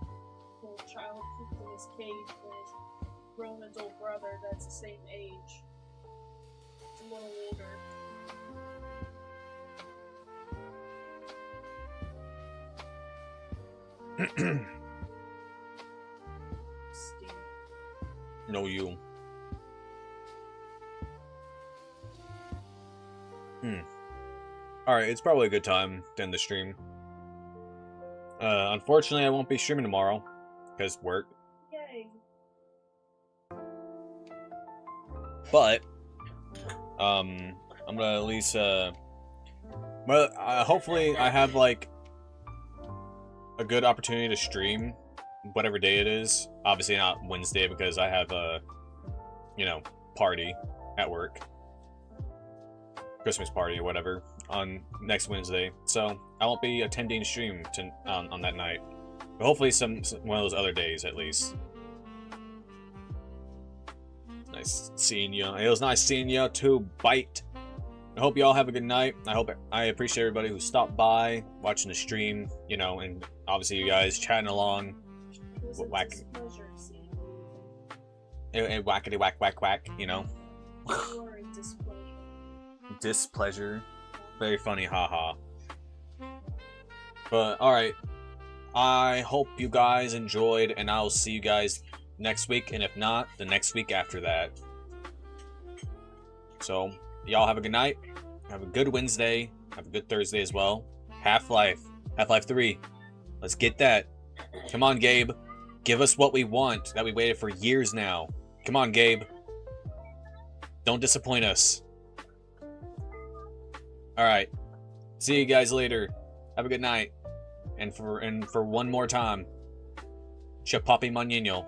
the child pooped in his cage with Roman's old brother that's the same age. It's a little older. Steve. No, you. Alright, it's probably a good time to end the stream. Unfortunately, I won't be streaming tomorrow, because work. Yay. But I'm gonna at least hopefully I have like a good opportunity to stream whatever day it is. Obviously not Wednesday because I have a party at work, Christmas party or whatever on next Wednesday, so I won't be attending stream on that night. But hopefully one of those other days at least. Nice seeing you. It was nice seeing you too, Bite. I hope you all have a good night. I appreciate everybody who stopped by, watching the stream, and obviously you guys chatting along. Whackity whack whack whack, Displeasure. Very funny, haha. But alright. I hope you guys enjoyed, and I'll see you guys next week, and if not, the next week after that. So, y'all have a good night. Have a good Wednesday. Have a good Thursday as well. Half-Life 3. Let's get that. Come on, Gabe. Give us what we want that we waited for years now. Come on, Gabe. Don't disappoint us. Alright. See you guys later. Have a good night. And for one more time, Chapapi Manino.